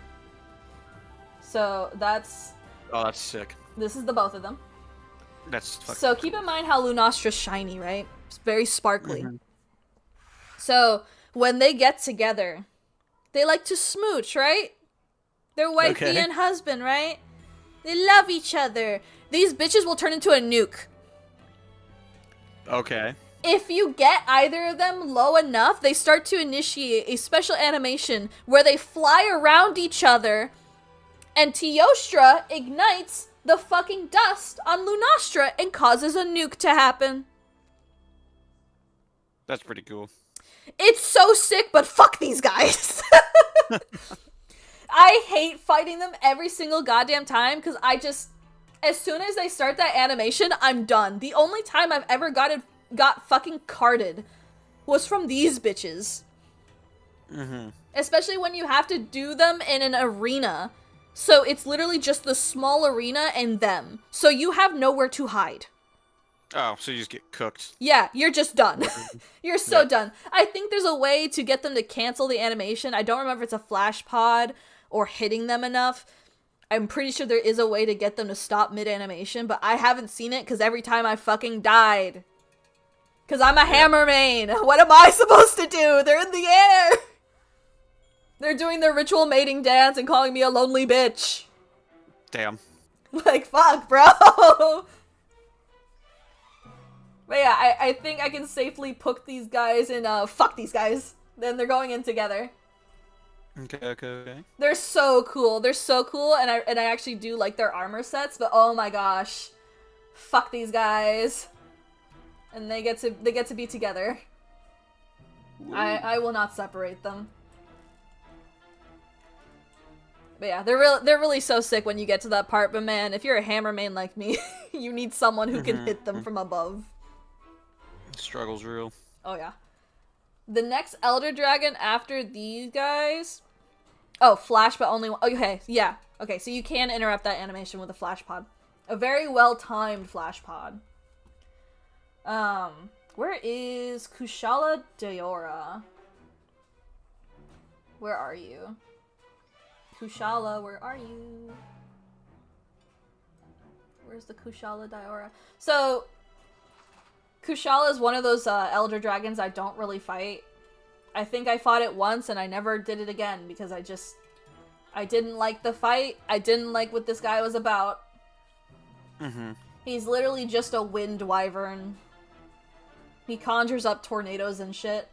So that's... Oh, that's sick. This is the both of them. That's fucking So keep in mind how Lunastra's shiny, right? It's very sparkly. So when they get together, they like to smooch, right? They're wifey and husband, right? They love each other. These bitches will turn into a nuke. Okay. If you get either of them low enough, they start to initiate a special animation where they fly around each other, and Teostra ignites the fucking dust on Lunastra and causes a nuke to happen. That's pretty cool. It's so sick, but fuck these guys. I hate fighting them every single goddamn time, because as soon as they start that animation, I'm done. The only time I've ever got fucking carded was from these bitches. Especially when you have to do them in an arena. So it's literally just the small arena and them. So you have nowhere to hide. Oh, so you just get cooked. Yeah, you're just done. You're so done. I think there's a way to get them to cancel the animation. I don't remember if it's a flash pod or hitting them enough. I'm pretty sure there is a way to get them to stop mid-animation, but I haven't seen it because every time I fucking died. Because I'm a hammer main. What am I supposed to do? They're in the air. They're doing their ritual mating dance and calling me a lonely bitch. Damn. Like, fuck, bro. But yeah, I think I can safely put these guys in, fuck these guys. Then they're going in together. Okay. They're so cool. They're so cool, and I actually do like their armor sets, but oh my gosh. Fuck these guys. And they get to be together. I will not separate them. But yeah, they're really so sick when you get to that part, but man, if you're a hammer main like me, you need someone who can hit them from above. Struggle's real. Oh yeah. The next Elder Dragon after these guys... Oh, flash, but only one. Okay, yeah. Okay, so you can interrupt that animation with a flash pod. A very well-timed flash pod. Where is Kushala Daora? Where are you? Kushala, where are you? Where's the Kushala Daora? So, Kushala is one of those Elder Dragons I don't really fight. I think I fought it once and I never did it again because I didn't like the fight. I didn't like what this guy was about. He's literally just a wind wyvern. He conjures up tornadoes and shit.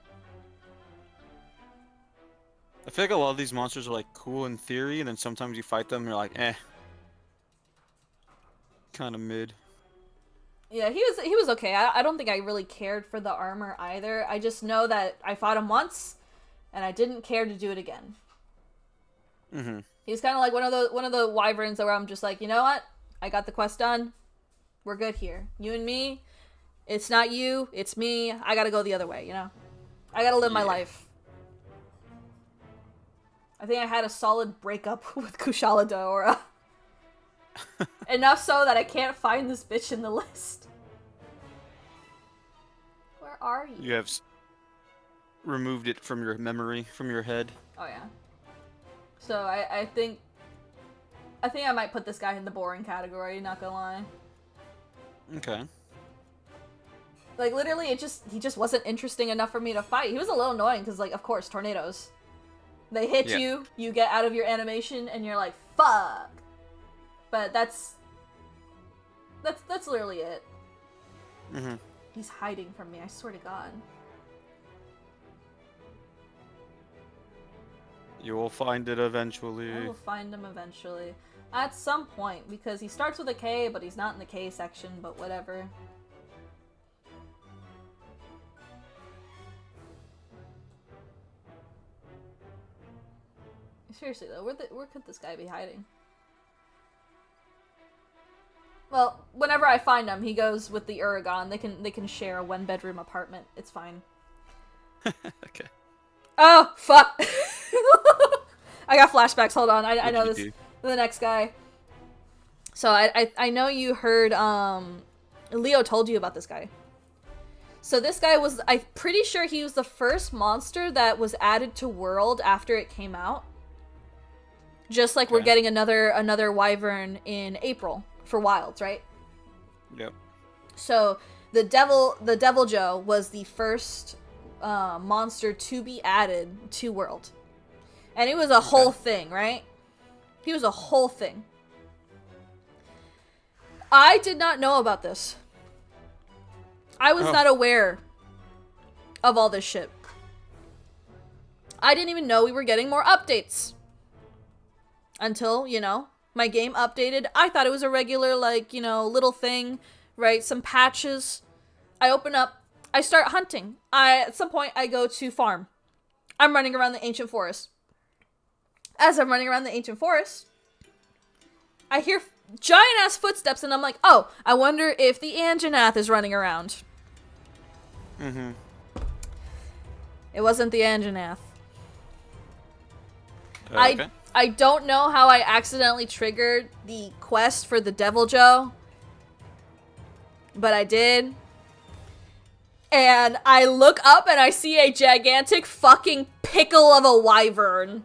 I feel like a lot of these monsters are like cool in theory, and then sometimes you fight them and you're like, eh. Kind of mid. Yeah, he was okay. I don't think I really cared for the armor either. I just know that I fought him once, and I didn't care to do it again. Mm-hmm. He was kind of like one of the wyverns where I'm just like, you know what? I got the quest done. We're good here. You and me. It's not you. It's me. I gotta go the other way. You know. I gotta live my life. I think I had a solid breakup with Kushala Daora. Enough so that I can't find this bitch in the list. Where are you? You have removed it from your memory, from your head. Oh yeah. So I think I might put this guy in the boring category, not gonna lie. Okay. Like literally he just wasn't interesting enough for me to fight. He was a little annoying because like of course tornadoes. They hit you, you get out of your animation and you're like, fuck. But that's literally it. Mm-hmm. He's hiding from me, I swear to God. You will find it eventually. I will find him eventually. At some point, because he starts with a K, but he's not in the K section, but whatever. Seriously though, where could this guy be hiding? Well, whenever I find him, he goes with the Uragon. They can share a 1-bedroom apartment. It's fine. Okay. Oh fuck! I got flashbacks. Hold on. I know this. The next guy. So I know you heard Leo told you about this guy. So this guy was, I'm pretty sure he was the first monster that was added to World after it came out. Just like we're getting another wyvern in April for Wilds, right? Yep. So the Devil Joe was the first monster to be added to World. And it was a whole thing, right? He was a whole thing. I did not know about this. I was not aware of all this shit. I didn't even know we were getting more updates. Until, you know, my game updated. I thought it was a regular, like, you know, little thing, right? Some patches. I open up. I start hunting. At some point, I go to farm. I'm running around the ancient forest. As I'm running around the ancient forest, I hear giant-ass footsteps, and I'm like, oh, I wonder if the Anjanath is running around. Mm-hmm. It wasn't the Anjanath. Okay. I don't know how I accidentally triggered the quest for the Devil Joe, but I did. And I look up and I see a gigantic fucking pickle of a wyvern.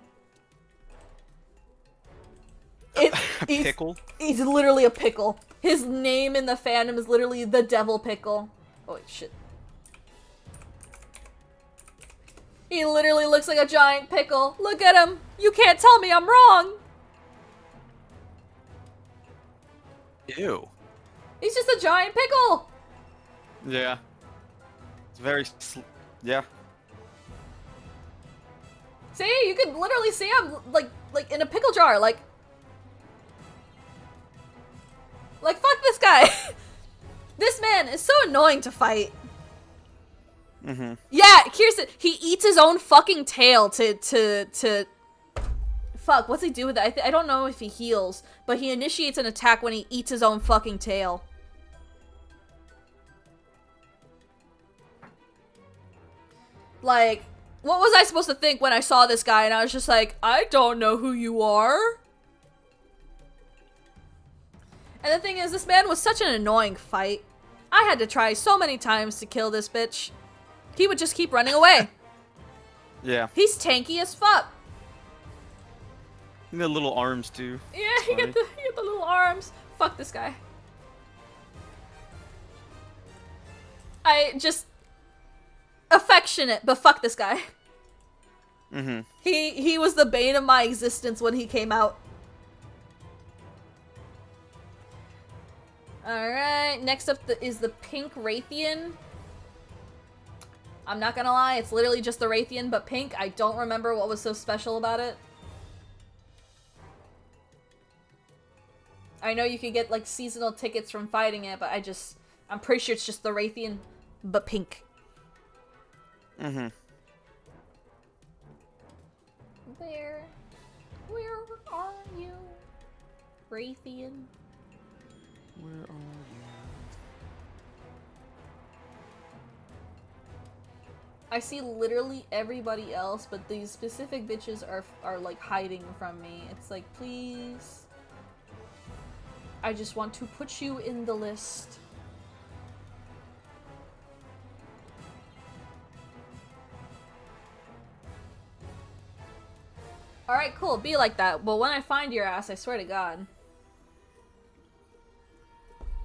Pickle? He's literally a pickle. His name in the fandom is literally the Devil Pickle. Oh, wait, shit. He literally looks like a giant pickle. Look at him. You can't tell me I'm wrong. Ew. He's just a giant pickle. Yeah. It's very... yeah. See? You could literally see him, like in a pickle jar, like, fuck this guy. This man is so annoying to fight. Mm-hmm. Yeah, Kirsten, he eats his own fucking tail to fuck, what's he do with it? I don't know if he heals, but he initiates an attack when he eats his own fucking tail. Like, what was I supposed to think when I saw this guy and I was just like, I don't know who you are? And the thing is, this man was such an annoying fight. I had to try so many times to kill this bitch. He would just keep running away. Yeah. He's tanky as fuck. He got little arms too. Yeah, he got the little arms. Fuck this guy. I just affectionate, but fuck this guy. Mm-hmm. He was the bane of my existence when he came out. Alright, next up is the pink Raytheon. I'm not gonna lie, it's literally just the Raytheon, but pink. I don't remember what was so special about it. I know you could get, like, seasonal tickets from fighting it, but I'm pretty sure it's just the Raytheon, but pink. Mm-hmm. Where are you, Raytheon? Where are you? I see literally everybody else, but these specific bitches are like hiding from me. It's like, please. I just want to put you in the list. Alright, cool. Be like that. But when I find your ass, I swear to God.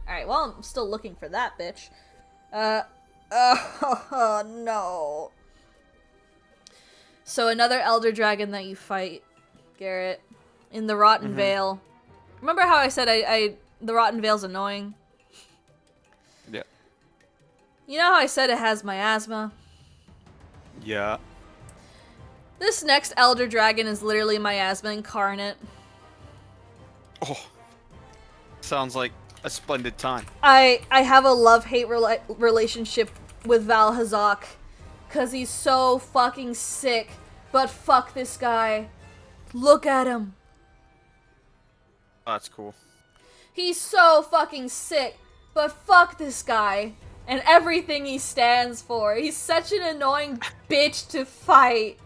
Alright, well, I'm still looking for that bitch. Oh, no. So another Elder Dragon that you fight, Garrett, in the Rotten Vale. Remember how I said the Rotten Vale's annoying? Yeah. You know how I said it has miasma? Yeah. This next Elder Dragon is literally miasma incarnate. Oh. Sounds like a splendid time. I have a love-hate relationship with Val Hazak. Because he's so fucking sick. But fuck this guy. Look at him. Oh, that's cool. He's so fucking sick. But fuck this guy. And everything he stands for. He's such an annoying bitch to fight.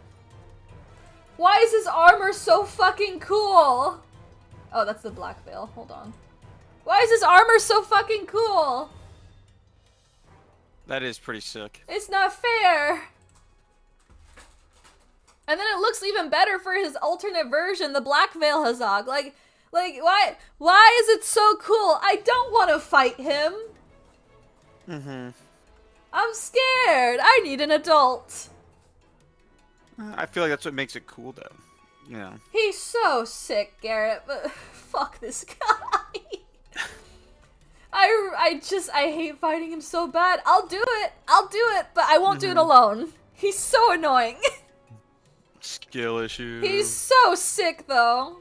Why is his armor so fucking cool? Oh, that's the Black Veil. Hold on. Why is his armor so fucking cool? That is pretty sick. It's not fair. And then it looks even better for his alternate version, the Black Veil Hazak. Like, why is it so cool? I don't want to fight him. Mm-hmm. I'm scared. I need an adult. I feel like that's what makes it cool, though. You know. He's so sick, Garrett, but fuck this guy. I hate fighting him so bad. I'll do it, but I won't do it alone. He's so annoying. Skill issue. He's so sick, though.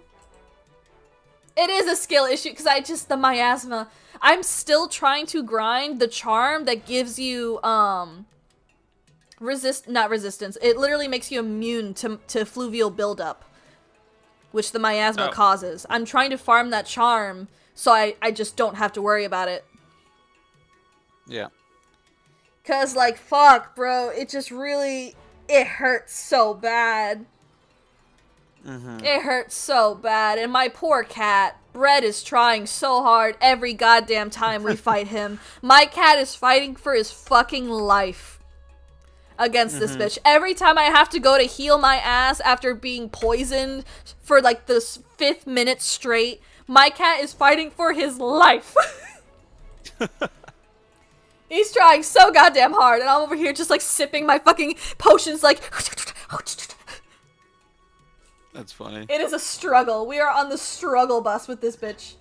It is a skill issue, because the miasma. I'm still trying to grind the charm that gives you, not resistance. It literally makes you immune to fluvial buildup, which the miasma causes. I'm trying to farm that charm, so I just don't have to worry about it. Yeah. Cause, like, fuck, bro, it just really, it hurts so bad. It hurts so bad, and my poor cat, Brett, is trying so hard every goddamn time we fight him. My cat is fighting for his fucking life against this bitch. Every time I have to go to heal my ass after being poisoned for, like, the 5th minute straight, my cat is fighting for his life. He's trying so goddamn hard, and I'm over here just, like, sipping my fucking potions, like... That's funny. It is a struggle. We are on the struggle bus with this bitch.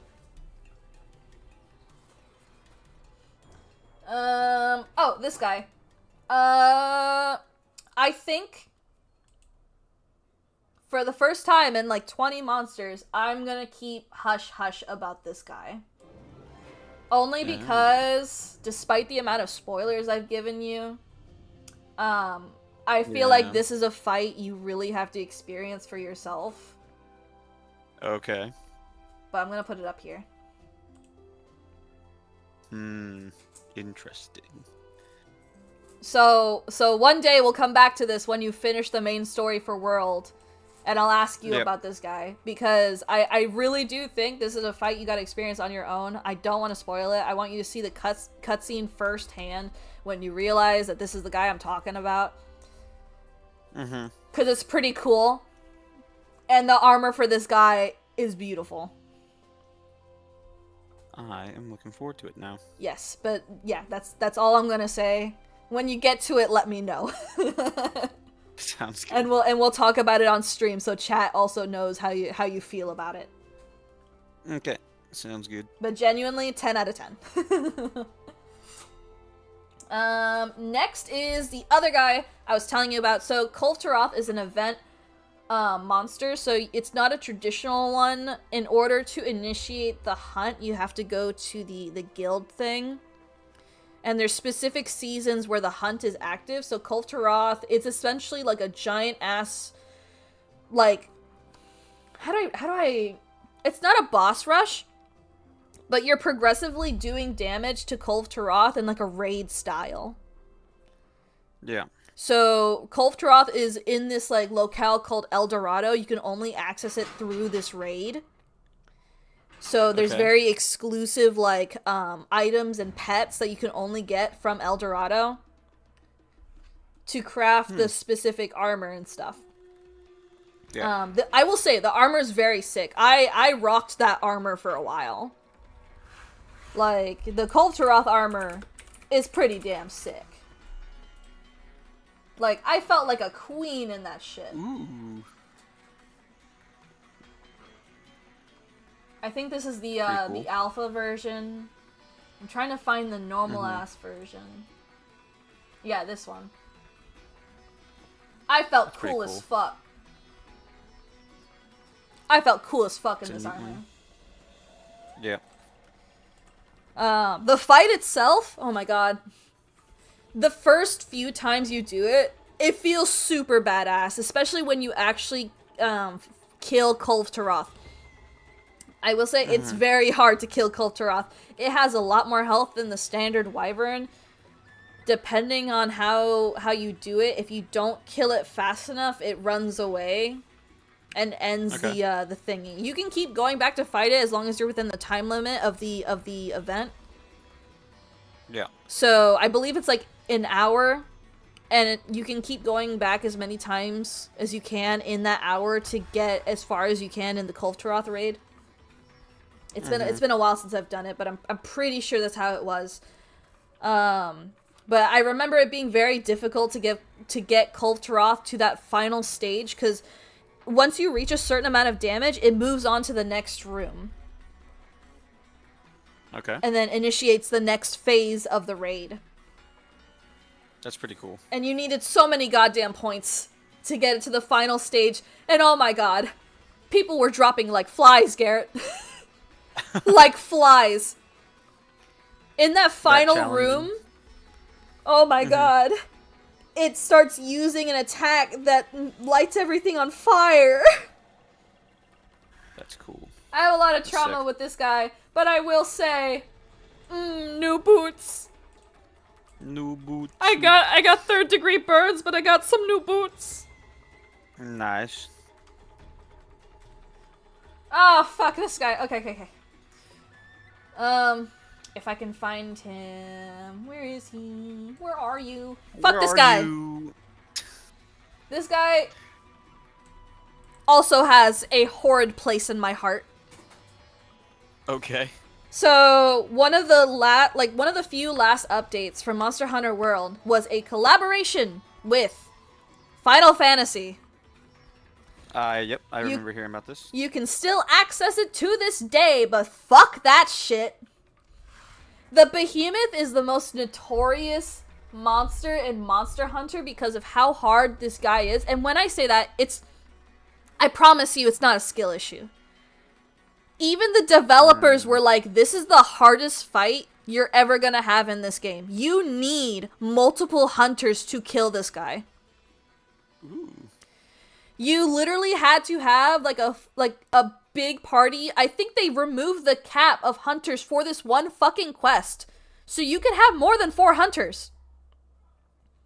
Oh, this guy. I think... for the first time in, like, 20 monsters, I'm gonna keep hush-hush about this guy. Only because, despite the amount of spoilers I've given you, I feel like this is a fight you really have to experience for yourself. Okay. But I'm gonna put it up here. Interesting. So one day we'll come back to this when you finish the main story for World. And I'll ask you about this guy, because I really do think this is a fight you gotta experience on your own. I don't want to spoil it. I want you to see the cutscene firsthand when you realize that this is the guy I'm talking about. Because it's pretty cool. And the armor for this guy is beautiful. I am looking forward to it now. Yes, but yeah, that's all I'm gonna say. When you get to it, let me know. Sounds good. And we'll talk about it on stream, so chat also knows how you feel about it. Okay, sounds good. But genuinely, 10 out of 10. Next is the other guy I was telling you about. So Kultaroth is an event monster, so it's not a traditional one. In order to initiate the hunt, you have to go to the guild thing. and there's specific seasons where the hunt is active. So Kultaroth, it's essentially like a giant ass, like, how do I, it's not a boss rush, but you're progressively doing damage to Kultaroth in like a raid style. Yeah. So Kultaroth is in this like locale called El Dorado. You can only access it through this raid. So there's very exclusive, like, items and pets that you can only get from El Dorado to craft the specific armor and stuff. Yeah. I will say, the armor is very sick. I rocked that armor for a while. Like, the Kultaroth armor is pretty damn sick. Like, I felt like a queen in that shit. Ooh. I think this is the Cool. the alpha version. I'm trying to find the normal ass version. Yeah, this one. I felt cool as fuck. I felt cool as fuck in this armor. Yeah. The fight itself, oh my god. The first few times you do it, it feels super badass, especially when you actually kill Kultaroth. I will say it's very hard to kill Kultaroth. It has a lot more health than the standard wyvern. Depending on how you do it, if you don't kill it fast enough, it runs away and ends the thingy. You can keep going back to fight it as long as you're within the time limit of the event. Yeah. So I believe it's like an hour, and you can keep going back as many times as you can in that hour to get as far as you can in the Kultaroth raid. It's been a while since I've done it, but I'm pretty sure that's how it was. But I remember it being very difficult to get Kultaroth to that final stage, because once you reach a certain amount of damage, it moves on to the next room. Okay. And then initiates the next phase of the raid. That's pretty cool. And you needed so many goddamn points to get it to the final stage. And oh my god, people were dropping like flies, Garrett. Like flies. In that final room, oh my god, it starts using an attack that lights everything on fire. That's cool. I have a lot of trauma with this guy, but I will say, new boots. New boots. I got third degree burns, but I got some new boots. Nice. Oh, fuck this guy. Okay. If I can find him. Where is he? Where are you? Fuck this guy. This guy also has a horrid place in my heart. Okay. So, one of the few last updates from Monster Hunter World was a collaboration with Final Fantasy. Yep, I remember hearing about this. You can still access it to this day, but fuck that shit. The Behemoth is the most notorious monster in Monster Hunter because of how hard this guy is. And when I say that, I promise you it's not a skill issue. Even the developers were like, this is the hardest fight you're ever gonna have in this game. You need multiple hunters to kill this guy. Ooh. You literally had to have like a big party. I think they removed the cap of hunters for this one fucking quest. So you could have more than 4 hunters.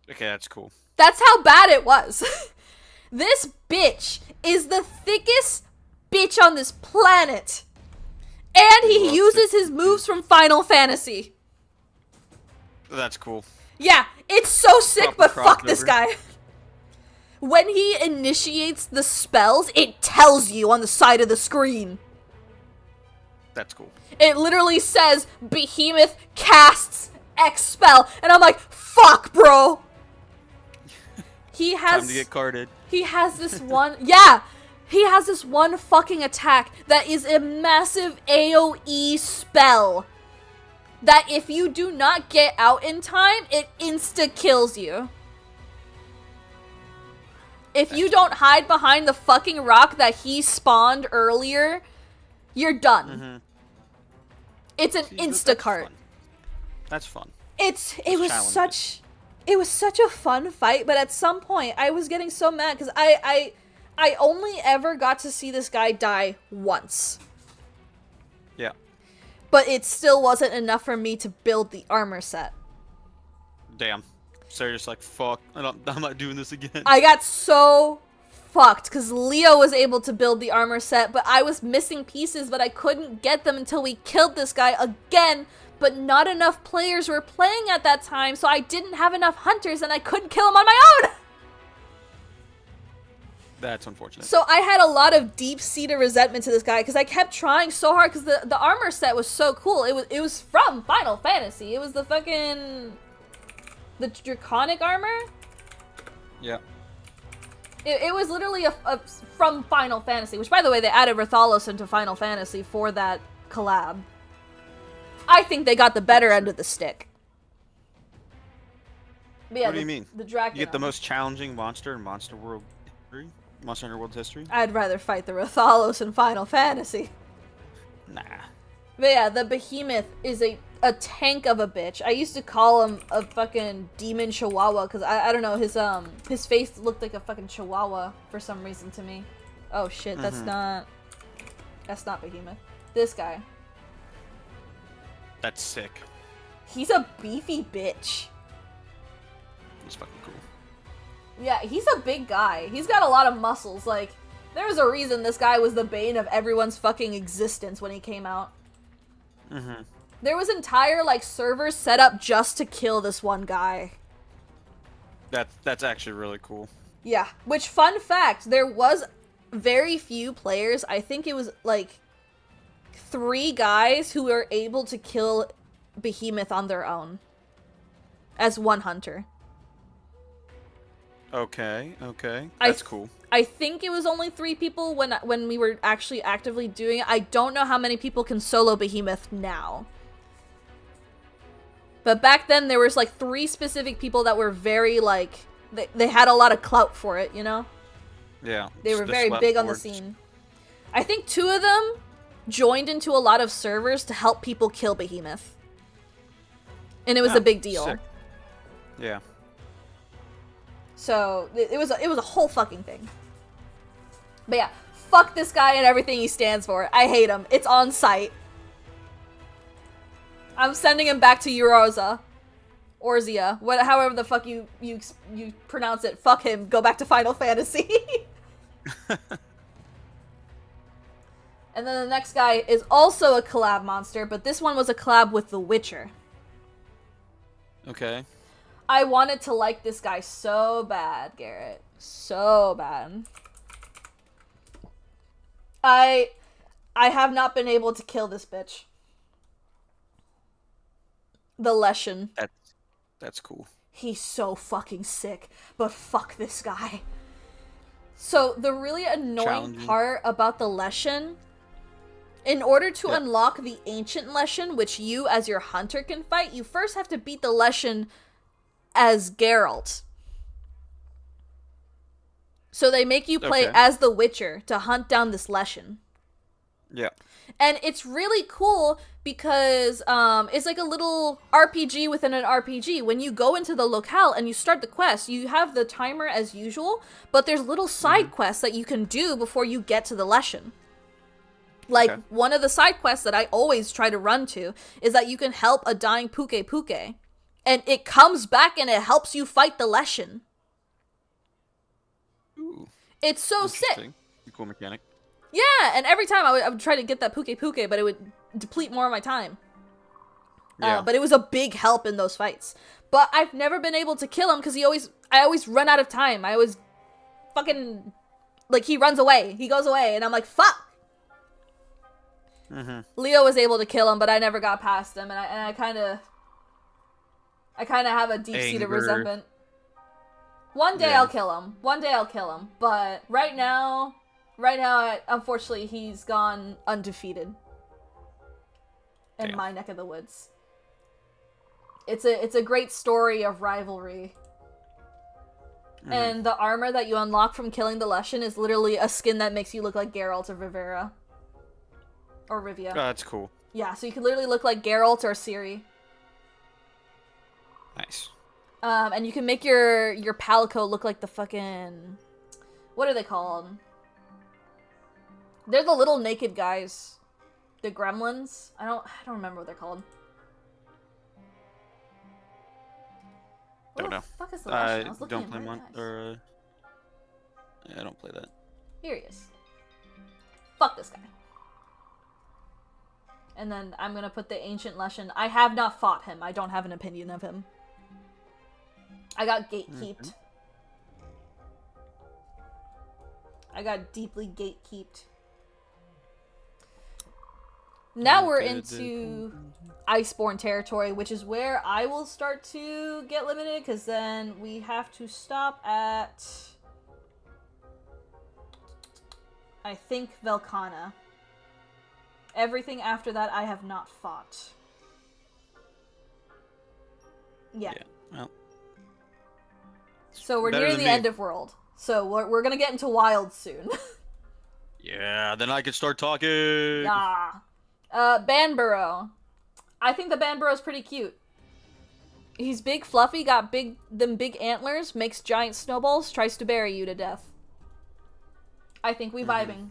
Okay, that's cool. That's how bad it was. This bitch is the thickest bitch on this planet. And he uses his moves from Final Fantasy. That's cool. Yeah, it's so sick, but fuck this crossover. guy. When he initiates the spells, it tells you on the side of the screen. That's cool. It literally says, Behemoth casts X spell. And I'm like, fuck, bro. He has... Time to get carded. He has this one... Yeah! He has this one fucking attack that is a massive AoE spell. That if you do not get out in time, it insta-kills you. If you don't hide behind the fucking rock that he spawned earlier, you're done. It's an Instacart. That's fun. It was such a fun fight, but at some point I was getting so mad because I only ever got to see this guy die once. Yeah. But it still wasn't enough for me to build the armor set. Damn. So you're just like, fuck, I'm not doing this again. I got so fucked because Leo was able to build the armor set, but I was missing pieces, but I couldn't get them until we killed this guy again. But not enough players were playing at that time, so I didn't have enough hunters and I couldn't kill him on my own! That's unfortunate. So I had a lot of deep-seated resentment to this guy because I kept trying so hard because the armor set was so cool. It was from Final Fantasy. It was the fucking... the draconic armor? Yeah. It was literally from Final Fantasy, which, by the way, they added Rathalos into Final Fantasy for that collab. I think they got the better end of the stick. But yeah, what do you mean? The Dracula. You get the most challenging monster in Monster World history? Monster Hunter World's history? I'd rather fight the Rathalos in Final Fantasy. Nah. But yeah, the Behemoth is a tank of a bitch. I used to call him a fucking demon chihuahua because I don't know, his face looked like a fucking chihuahua for some reason to me. Oh shit, that's not Behemoth. This guy. That's sick. He's a beefy bitch. He's fucking cool. Yeah, he's a big guy. He's got a lot of muscles. Like, there's a reason this guy was the bane of everyone's fucking existence when he came out. Mm-hmm. There was entire, like, servers set up just to kill this one guy. That's actually really cool. Yeah, which, fun fact, there was very few players. I think it was, like, 3 guys who were able to kill Behemoth on their own. As one hunter. Okay. That's cool. I think it was only 3 people when we were actually actively doing it. I don't know how many people can solo Behemoth now. But back then, there was, like, 3 specific people that were very, like... They had a lot of clout for it, you know? Yeah. They were very big on the scene. I think 2 of them joined into a lot of servers to help people kill Behemoth. And it was a big deal. Sick. Yeah. So, it was a whole fucking thing. But yeah, fuck this guy and everything he stands for. I hate him. It's on site. I'm sending him back to Erosa. Orzia. However the fuck you pronounce it. Fuck him. Go back to Final Fantasy. And then the next guy is also a collab monster, but this one was a collab with The Witcher. Okay. I wanted to like this guy so bad, Garrett. So bad. I have not been able to kill this bitch. The Leshen. That's cool. He's so fucking sick, but fuck this guy. So, the really annoying part about the Leshen, in order to unlock the Ancient Leshen, which you as your hunter can fight, you first have to beat the Leshen as Geralt. So they make you play as the Witcher to hunt down this Leshen. Yeah. And it's really cool because it's like a little RPG within an RPG. When you go into the locale and you start the quest, you have the timer as usual, but there's little side quests that you can do before you get to the Leshen. Like, one of the side quests that I always try to run to is that you can help a dying Puke. And it comes back and it helps you fight the Leshen. Ooh. It's so sick. Cool mechanic. Yeah, and every time I would try to get that Puke, but it would deplete more of my time. Yeah. But it was a big help in those fights. But I've never been able to kill him because I always run out of time. I always fucking, like, he runs away. He goes away, and I'm like, fuck! Leo was able to kill him, but I never got past him, and I kind of have a deep-seated resentment. One day I'll kill him. But right now, unfortunately, he's gone undefeated in my neck of the woods. It's a great story of rivalry. And the armor that you unlock from killing the Leshen is literally a skin that makes you look like Geralt or Rivera. Or Rivia. Oh, that's cool. Yeah, so you can literally look like Geralt or Ciri. Nice. And you can make your Palico look like the fucking... What are they called? They're the little naked guys. The gremlins? I don't remember what they're called. What Don't know. the fuck is the Russian? I was looking Don't at play my one guys. or. I don't play that. Here he is. Fuck this guy. And then I'm gonna put the Ancient Leshen. I have not fought him. I don't have an opinion of him. I got gatekeeped. I got deeply gatekeeped. Now we're into Iceborne territory, which is where I will start to get limited, because then we have to stop at... I think Velkhana. Everything after that I have not fought. Yeah. Well. So we're nearing the end of world. So we're gonna get into wild soon. Yeah, then I can start talking. Yeah. Banburo. I think the Banburo's pretty cute. He's big, fluffy, got them big antlers, makes giant snowballs, tries to bury you to death. I think we vibing.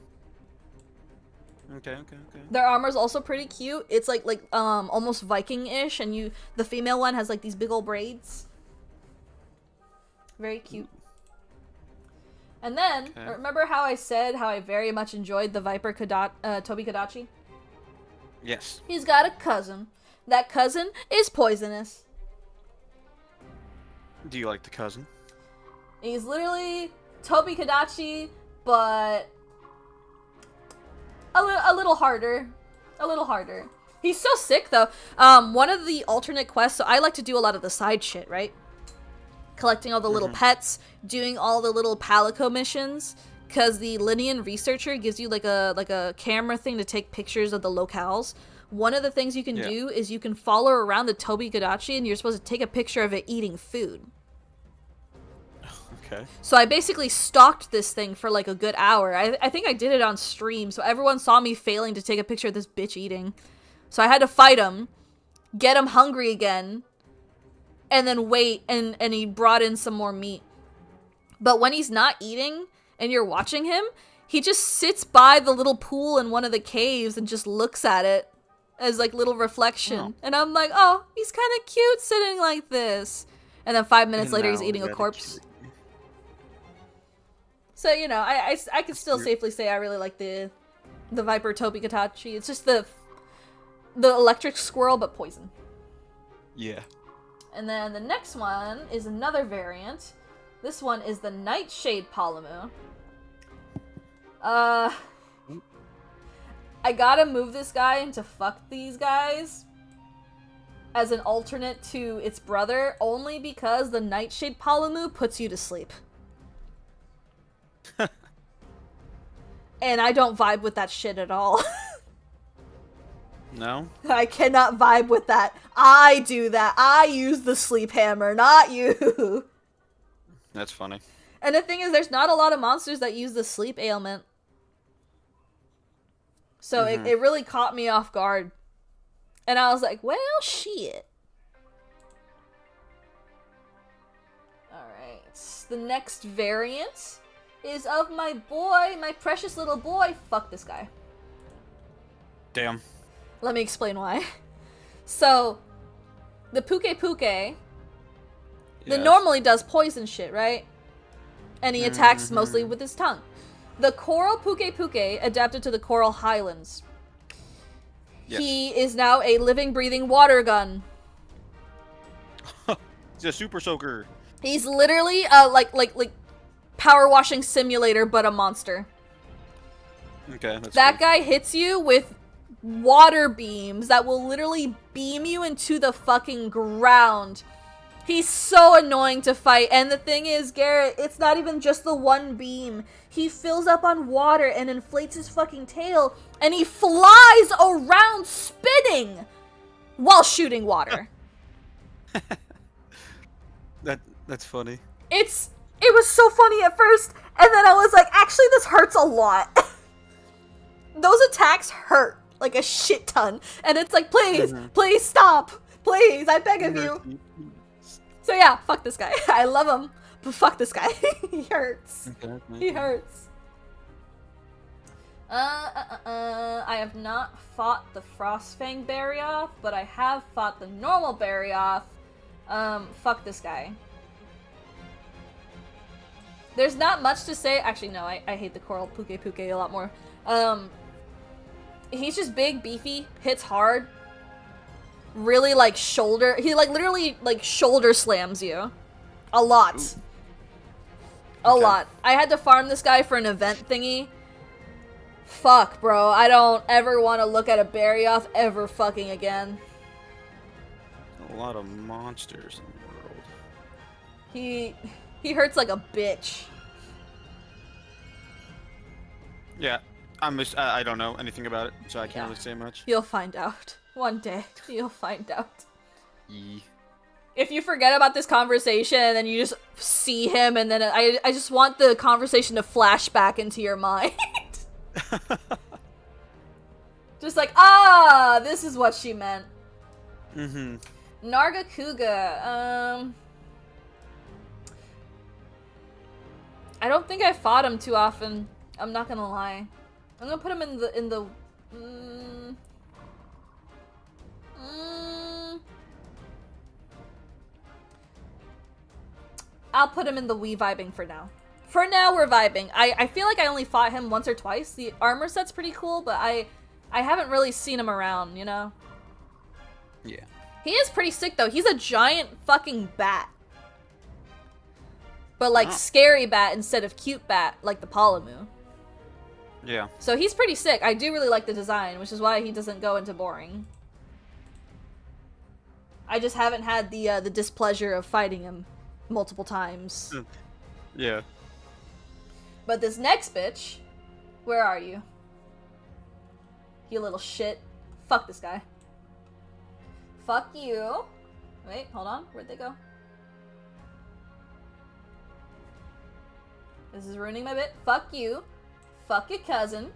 Okay. Their armor's also pretty cute. It's like almost Viking-ish, and the female one has like these big old braids. Very cute. And then, remember how I said how I very much enjoyed the Viper Tobi Kadachi? Yes. He's got a cousin. That cousin is poisonous. Do you like the cousin? He's literally Tobi Kadachi, but a little harder. A little harder. He's so sick, though. One of the alternate quests, so I like to do a lot of the side shit, right? Collecting all the little pets, doing all the little Palico missions, because the Linian researcher gives you like a camera thing to take pictures of the locales. One of the things you can do is you can follow around the Tobi Kadachi, and you're supposed to take a picture of it eating food. Okay. So I basically stalked this thing for like a good hour. I think I did it on stream, so everyone saw me failing to take a picture of this bitch eating. So I had to fight him, get him hungry again, and then wait, and he brought in some more meat. But when he's not eating, and you're watching him, he just sits by the little pool in one of the caves and just looks at it as like little reflection. Oh. And I'm like, oh, he's kind of cute sitting like this. And then 5 minutes later, he's eating a corpse. So, you know, I can still safely say I really like the Viper Tobi Kadachi. It's just the electric squirrel, but poison. Yeah. And then the next one is another variant. This one is the Nightshade Palamu. I gotta move this guy into fuck these guys as an alternate to its brother, only because the Nightshade Palamu puts you to sleep. And I don't vibe with that shit at all. No? I cannot vibe with that. I do that. I use the sleep hammer, not you. That's funny. And the thing is, there's not a lot of monsters that use the sleep ailment. So it really caught me off guard. And I was like, well, shit. Alright. The next variant is of my boy, my precious little boy. Fuck this guy. Damn. Let me explain why. So, the Puke that normally does poison shit, right? And he attacks mostly with his tongue. The Coral Puke adapted to the Coral Highlands. Yes. He is now a living, breathing water gun. He's a super soaker. He's literally like power washing simulator, but a monster. Okay, that's that cool. Guy hits you with water beams that will literally beam you into the fucking ground. He's so annoying to fight. And the thing is, Garrett, it's not even just the one beam. He fills up on water and inflates his fucking tail, and he flies around spinning while shooting water. That's funny. It was so funny at first, and then I was like, actually, this hurts a lot. Those attacks hurt like a shit ton, and it's like, please, please stop, please, I beg of you. So yeah, fuck this guy. I love him, but fuck this guy. He hurts. Okay. He hurts. I have not fought the Frostfang Barioth, but I have fought the normal Barioth. Fuck this guy. There's not much to say. Actually, no, I hate the Coral Puke Puke a lot more. He's just big, beefy, hits hard. Really, like, shoulder... He, like, literally, like, shoulder slams you. A lot. Ooh. A Okay. lot. I had to farm this guy for an event thingy. Fuck, bro. I don't ever want to look at a Barioth ever fucking again. A lot of monsters in the world. He hurts like a bitch. Yeah, I don't know anything about it, so I can't Yeah. really say much. You'll find out. One day. You'll find out. Yee. If you forget about this conversation and then you just see him and then I just want the conversation to flash back into your mind. Just like, ah, this is what she meant. Mm-hmm. Narga Kuga, I don't think I fought him too often. I'm not gonna lie. I'm gonna put him in the I'll put him in the Wii vibing for now. For now, we're vibing. I feel like I only fought him once or twice. The armor set's pretty cool, but I haven't really seen him around, you know? Yeah. He is pretty sick, though. He's a giant fucking bat. But, like, Oh. scary bat instead of cute bat, like the Palamu. Yeah. So he's pretty sick. I do really like the design, which is why he doesn't go into boring. I just haven't had the displeasure of fighting him multiple times. Yeah. But this next bitch, where are you? You little shit. Fuck this guy. Fuck you. Wait, hold on. Where'd they go? This is ruining my bit. Fuck you. Fuck your cousin.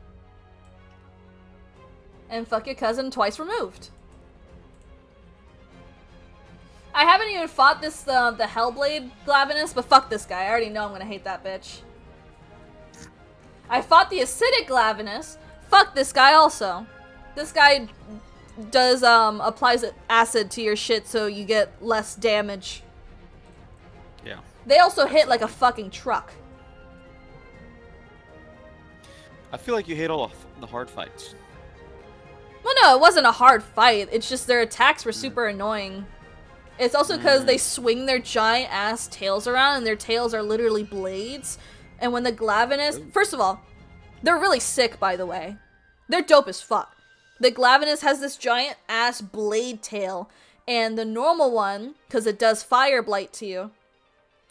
And fuck your cousin twice removed. I haven't even fought this, the Hellblade Glavenus, but fuck this guy. I already know I'm gonna hate that bitch. I fought the Acidic Glavenus. Fuck this guy also. This guy does, applies acid to your shit so you get less damage. Yeah. They also hit like a fucking truck. I feel like you hate all the hard fights. Well, no, it wasn't a hard fight. It's just their attacks were super annoying. It's also because they swing their giant ass tails around and their tails are literally blades. And when the Glavenus... First of all, they're really sick, by the way. They're dope as fuck. The Glavenus has this giant ass blade tail. And the normal one, because it does fire blight to you,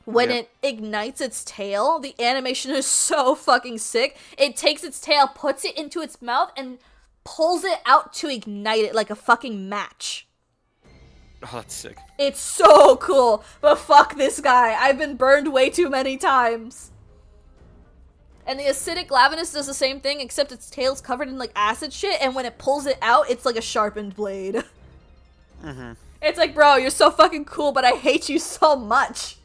when it ignites its tail, the animation is so fucking sick. It takes its tail, puts it into its mouth, and pulls it out to ignite it like a fucking match. Oh, that's sick. It's so cool, but fuck this guy. I've been burned way too many times. And the Acidic Glavenus does the same thing, except its tail's covered in, like, acid shit, and when it pulls it out, it's like a sharpened blade. Mm-hmm. It's like, bro, you're so fucking cool, but I hate you so much.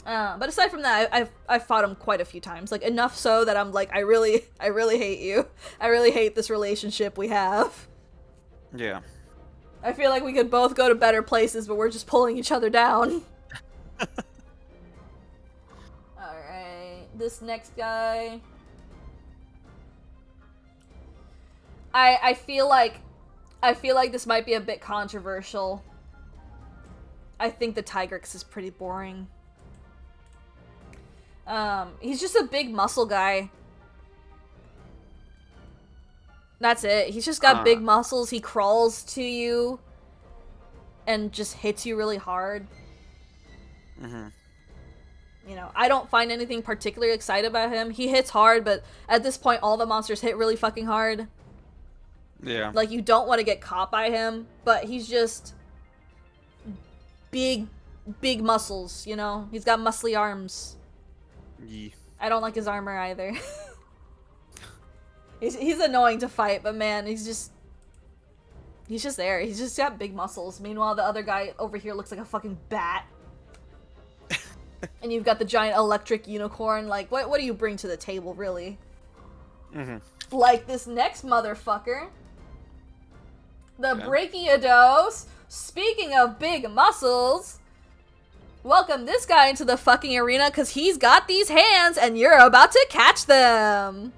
But aside from that, I've fought him quite a few times. Like, enough so that I'm like, I really hate you. I really hate this relationship we have. Yeah. I feel like we could both go to better places, but we're just pulling each other down. Alright, this next guy... I feel like this might be a bit controversial. I think the Tigrex is pretty boring. He's just a big muscle guy. That's it. He's just got big muscles. He crawls to you and just hits you really hard. Mm-hmm. You know, I don't find anything particularly excited about him. He hits hard, but at this point, all the monsters hit really fucking hard. Yeah. Like, you don't want to get caught by him, but he's just big muscles, you know? He's got muscly arms. Yee. I don't like his armor either. He's annoying to fight, but man, he's He's just there. He's just got big muscles. Meanwhile, the other guy over here looks like a fucking bat. And you've got the giant electric unicorn. Like, what do you bring to the table, really? Mm-hmm. Like this next motherfucker. The Brachiodos. Speaking of big muscles, welcome this guy into the fucking arena because he's got these hands and you're about to catch them.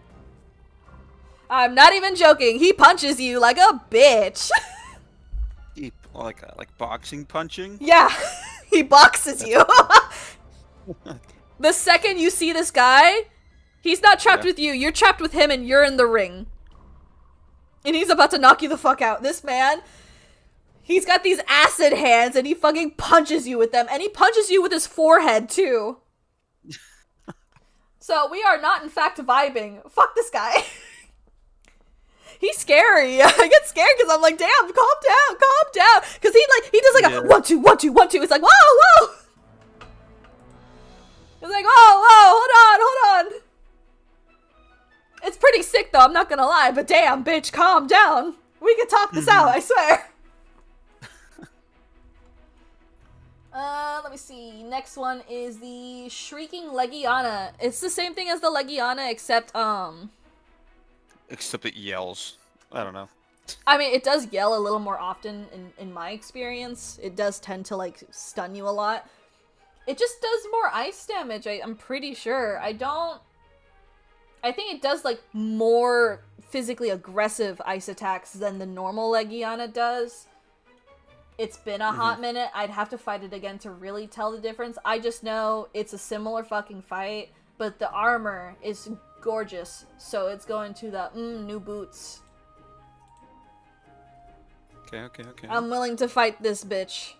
I'm not even joking. He punches you like a bitch. Like boxing punching? Yeah, he boxes you. The second you see this guy, he's not trapped with you. You're trapped with him and you're in the ring. And he's about to knock you the fuck out. This man, he's got these acid hands and he fucking punches you with them. And he punches you with his forehead, too. So we are not, in fact, vibing. Fuck this guy. He's scary. I get scared because I'm like, damn, calm down. Because he does like a 1, 2, 1, 2, 1, 2. It's like, whoa. It's like, hold on. It's pretty sick, though, I'm not gonna lie, but damn, bitch, calm down. We can talk this out, I swear. Let me see. Next one is the Shrieking Legiana. It's the same thing as the Legiana, except it yells. I don't know. I mean, it does yell a little more often in my experience. It does tend to, like, stun you a lot. It just does more ice damage, I'm pretty sure. I think it does, like, more physically aggressive ice attacks than the normal Legiana does. It's been a hot minute. I'd have to fight it again to really tell the difference. I just know it's a similar fucking fight, but the armor is gorgeous. So it's going to the, new boots. Okay. I'm willing to fight this bitch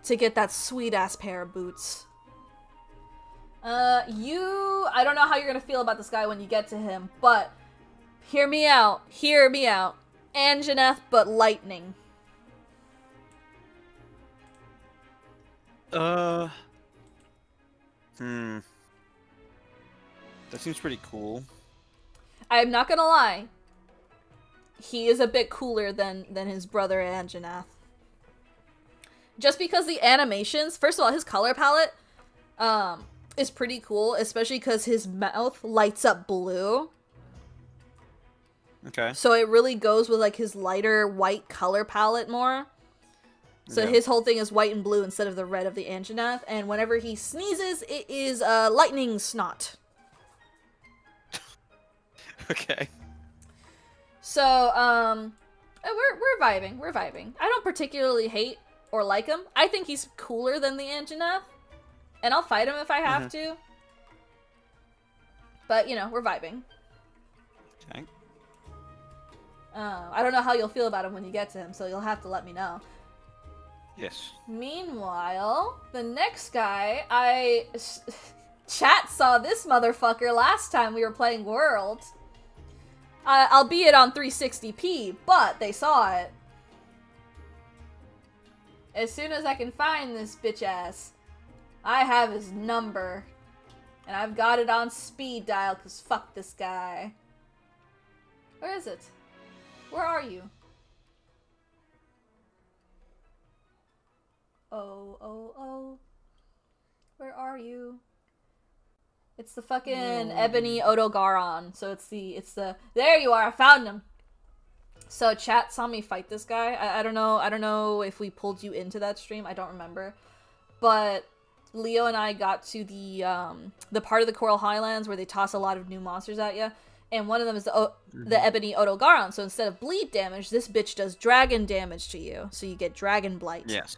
to get that sweet-ass pair of boots. I don't know how you're gonna feel about this guy when you get to him, but hear me out. Anjanath, but lightning. That seems pretty cool. I'm not gonna lie. He is a bit cooler than his brother Anjanath. Just because the animations, first of all, his color palette, is pretty cool, especially because his mouth lights up blue. Okay. So it really goes with, like, his lighter white color palette more. So his whole thing is white and blue instead of the red of the Anjanath. And whenever he sneezes, it is lightning snot. Okay. So, we're vibing. I don't particularly hate or like him. I think he's cooler than the Anjanath. And I'll fight him if I have to. But, we're vibing. Okay. I don't know how you'll feel about him when you get to him, so you'll have to let me know. Yes. Meanwhile, the next guy, Chat saw this motherfucker last time we were playing World. Albeit on 360p, but they saw it. As soon as I can find this bitch ass, I have his number. And I've got it on speed dial, cause fuck this guy. Where is it? Where are you? Oh. Where are you? It's the fucking Ebony Odogaron. So it's the there you are, I found him. So chat saw me fight this guy. I don't know if we pulled you into that stream, I don't remember. But Leo and I got to the part of the Coral Highlands where they toss a lot of new monsters at you. And one of them is the Ebony Odogaron. So instead of bleed damage, this bitch does dragon damage to you. So you get dragon blight. Yes.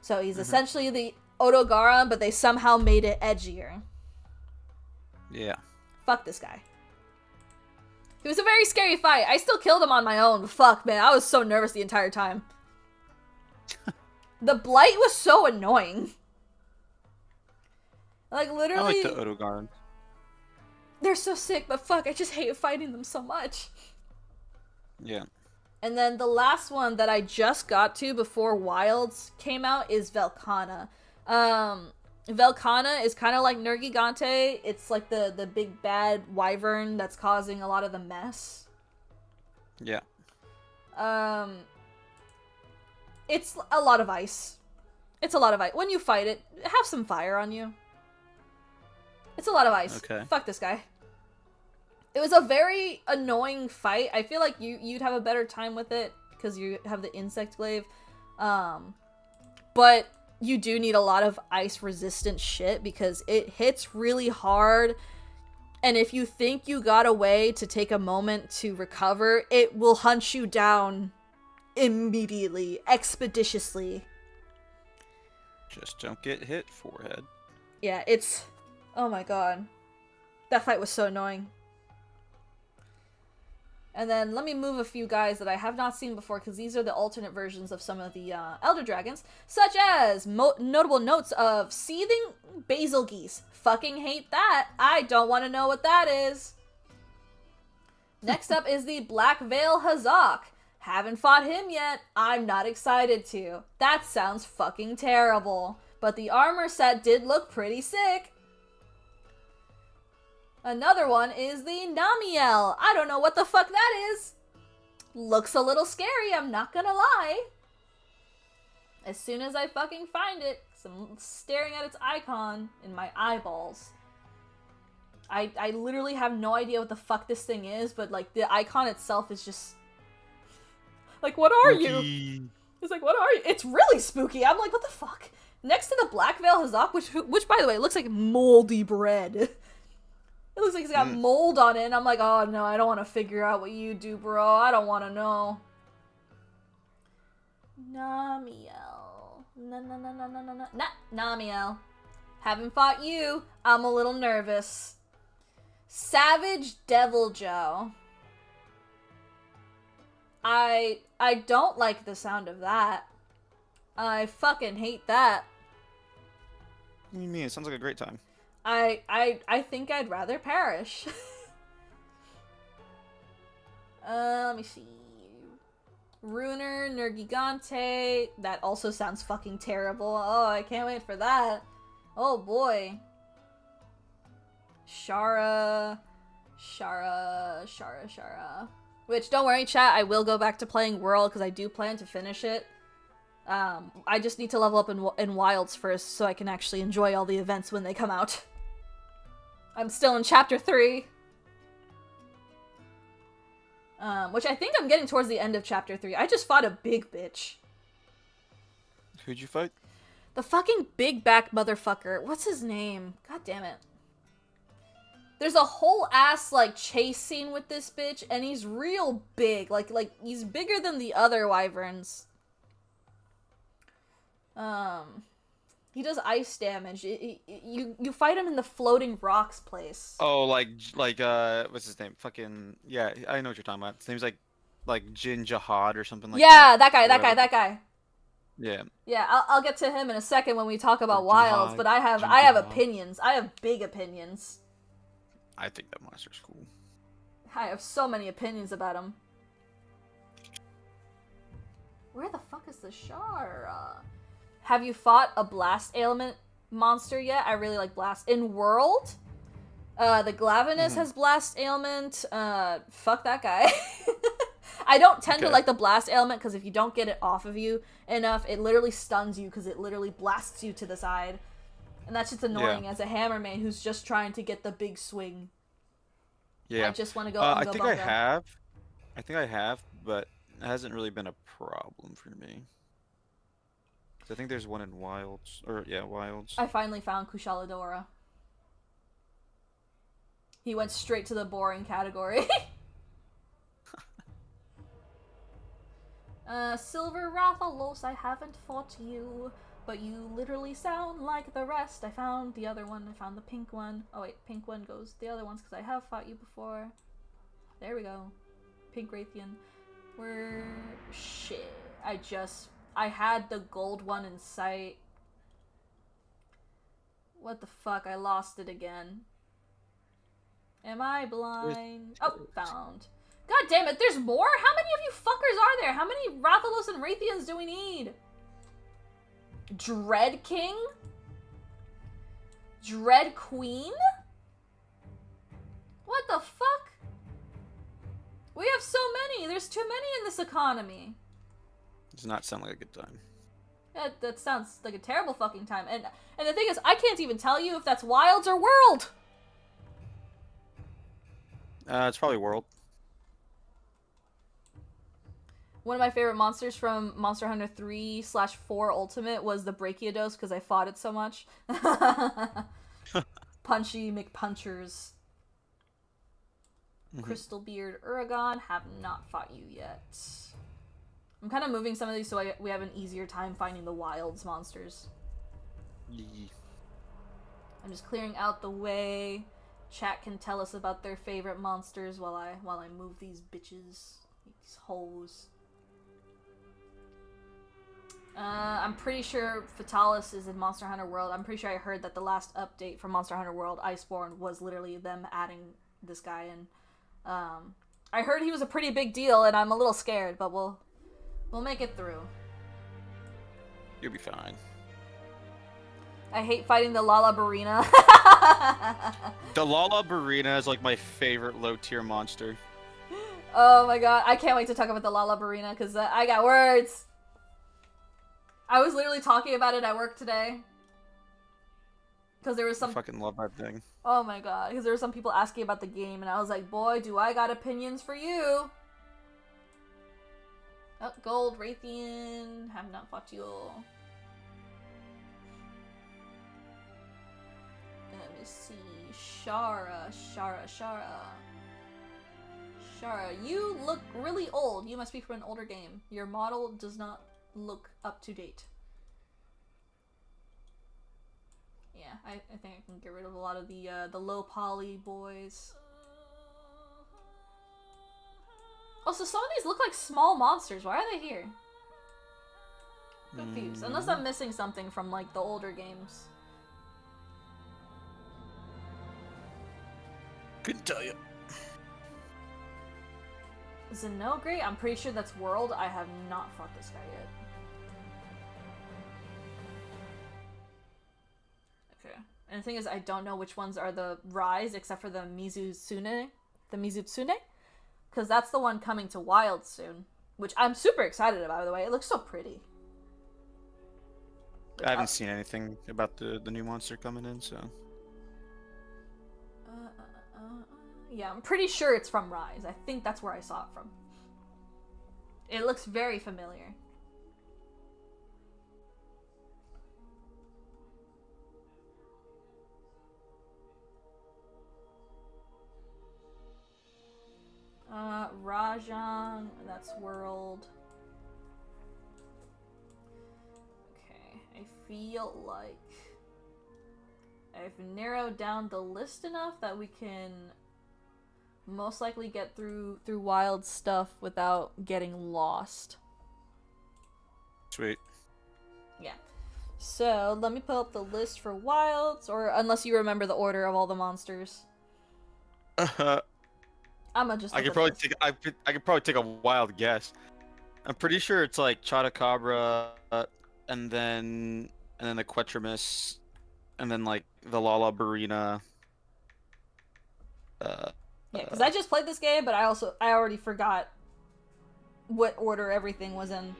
So he's essentially the Odogaron, but they somehow made it edgier. Yeah. Fuck this guy. It was a very scary fight. I still killed him on my own. Fuck, man. I was so nervous the entire time. The blight was so annoying. Like, literally... I like the Odogaron. They're so sick, but fuck, I just hate fighting them so much. Yeah. And then the last one that I just got to before Wilds came out is Velkhana. Velkhana is kind of like Nergigante. It's like the big bad wyvern that's causing a lot of the mess. Yeah. It's a lot of ice. It's a lot of ice. When you fight it, have some fire on you. It's a lot of ice. Okay. Fuck this guy. It was a very annoying fight. I feel like you'd have a better time with it because you have the insect glaive. But you do need a lot of ice resistant shit because it hits really hard. And if you think you got away to take a moment to recover, it will hunt you down immediately, expeditiously. Just don't get hit, forehead. Yeah, it's... Oh my god. That fight was so annoying. And then let me move a few guys that I have not seen before, because these are the alternate versions of some of the Elder Dragons, such as notable notes of Seething Basil Geese. Fucking hate that. I don't want to know what that is. Next up is the Black Veil Hazak. Haven't fought him yet. I'm not excited to. That sounds fucking terrible. But the armor set did look pretty sick. Another one is the Namiel. I don't know what the fuck that is. Looks a little scary, I'm not gonna lie. As soon as I fucking find it, 'cause I'm staring at its icon in my eyeballs. I literally have no idea what the fuck this thing is, but like the icon itself is just... Like, what are you? It's like, what are you? It's really spooky. I'm like, what the fuck? Next to the Black Veil Hazak, which by the way, looks like moldy bread. It looks like it's got mold on it, and I'm like, oh no, I don't want to figure out what you do, bro. I don't want to know. Namiel. Namiel. Haven't fought you. I'm a little nervous. Savage Devil Joe. I don't like the sound of that. I fucking hate that. What do you mean? It sounds like a great time. I think I'd rather perish. Let me see. Runer, Nergigante. That also sounds fucking terrible. Oh, I can't wait for that. Oh boy. Shara. Which, don't worry, chat, I will go back to playing World because I do plan to finish it. I just need to level up in Wilds first so I can actually enjoy all the events when they come out. I'm still in Chapter 3. Which I think I'm getting towards the end of Chapter 3. I just fought a big bitch. Who'd you fight? The fucking big back motherfucker. What's his name? God damn it. There's a whole ass, like, chase scene with this bitch, and he's real big. Like, he's bigger than the other wyverns. He does ice damage. You fight him in the floating rocks place. Oh, like, what's his name? Fucking, yeah, I know what you're talking about. His name's like Jin Jihad or something like that. Yeah, that guy. Yeah. Yeah, I'll get to him in a second when we talk about Wilds, but I have opinions. I have big opinions. I think that monster's cool. I have so many opinions about him. Where the fuck is the Shara? Have you fought a Blast Ailment monster yet? I really like Blast. In World, the Glavinus has Blast Ailment. Fuck that guy. I don't tend to like the Blast Ailment because if you don't get it off of you enough, it literally stuns you because it literally blasts you to the side. And that's just annoying as a hammer main who's just trying to get the big swing. Yeah. I just want to go I think I have, but it hasn't really been a problem for me. I think there's one in Wilds. Wilds. I finally found Kushaladora. He went straight to the boring category. Silver Rathalos, I haven't fought you. But you literally sound like the rest. I found the other one. I found the pink one. Oh wait, pink one goes the other ones because I have fought you before. There we go. Pink Raytheon. Shit. I had the gold one in sight. What the fuck? I lost it again. Am I blind? Oh, found. God damn it, there's more? How many of you fuckers are there? How many Rathalos and Raytheons do we need? Dread King? Dread Queen? What the fuck? We have so many. There's too many in this economy. Does not sound like a good time. That sounds like a terrible fucking time. And the thing is, I can't even tell you if that's Wilds or World. It's probably World. One of my favorite monsters from Monster Hunter 3/4 Ultimate was the Brachiodos because I fought it so much. Punchy McPunchers. Crystal Beard Uragon, have not fought you yet. I'm kind of moving some of these so we have an easier time finding the Wilds monsters. Yeah. I'm just clearing out the way. Chat can tell us about their favorite monsters while I move these bitches, these hoes. I'm pretty sure Fatalis is in Monster Hunter World. I'm pretty sure I heard that the last update from Monster Hunter World, Iceborne, was literally them adding this guy in. I heard he was a pretty big deal, and I'm a little scared, but we'll make it through. You'll be fine. I hate fighting the Lalabarina. The Lalabarina is like my favorite low-tier monster. Oh my god, I can't wait to talk about the Lalabarina, because I got words. I was literally talking about it at work today. Because there was some... I fucking love that thing. Oh my god, because there were some people asking about the game, and I was like, boy, do I got opinions for you. Oh, Gold, Raytheon, have not fought you. Let me see. Shara, you look really old. You must be from an older game. Your model does not look up to date. Yeah, I think I can get rid of a lot of the low poly boys. Also, some of these look like small monsters. Why are they here? Confused. Unless I'm missing something from like the older games. Couldn't tell you. Zenogre? I'm pretty sure that's World. I have not fought this guy yet. Okay. And the thing is, I don't know which ones are the Rise, except for the Mizutsune. The Mizutsune? Because that's the one coming to Wild soon. Which I'm super excited about, by the way. It looks so pretty. I haven't seen anything about the new monster coming in, so... Yeah, I'm pretty sure it's from Rise. I think that's where I saw it from. It looks very familiar. Rajang, that's World. Okay, I feel like I've narrowed down the list enough that we can most likely get through Wild stuff without getting lost. Sweet. Yeah. So, let me pull up the list for Wilds, or unless you remember the order of all the monsters. I'm gonna just. I could probably take a wild guess. I'm pretty sure it's like Chotacabra, and then the Quetrimus, and then like the Lalabarina. Yeah, because I just played this game, but I already forgot what order everything was in.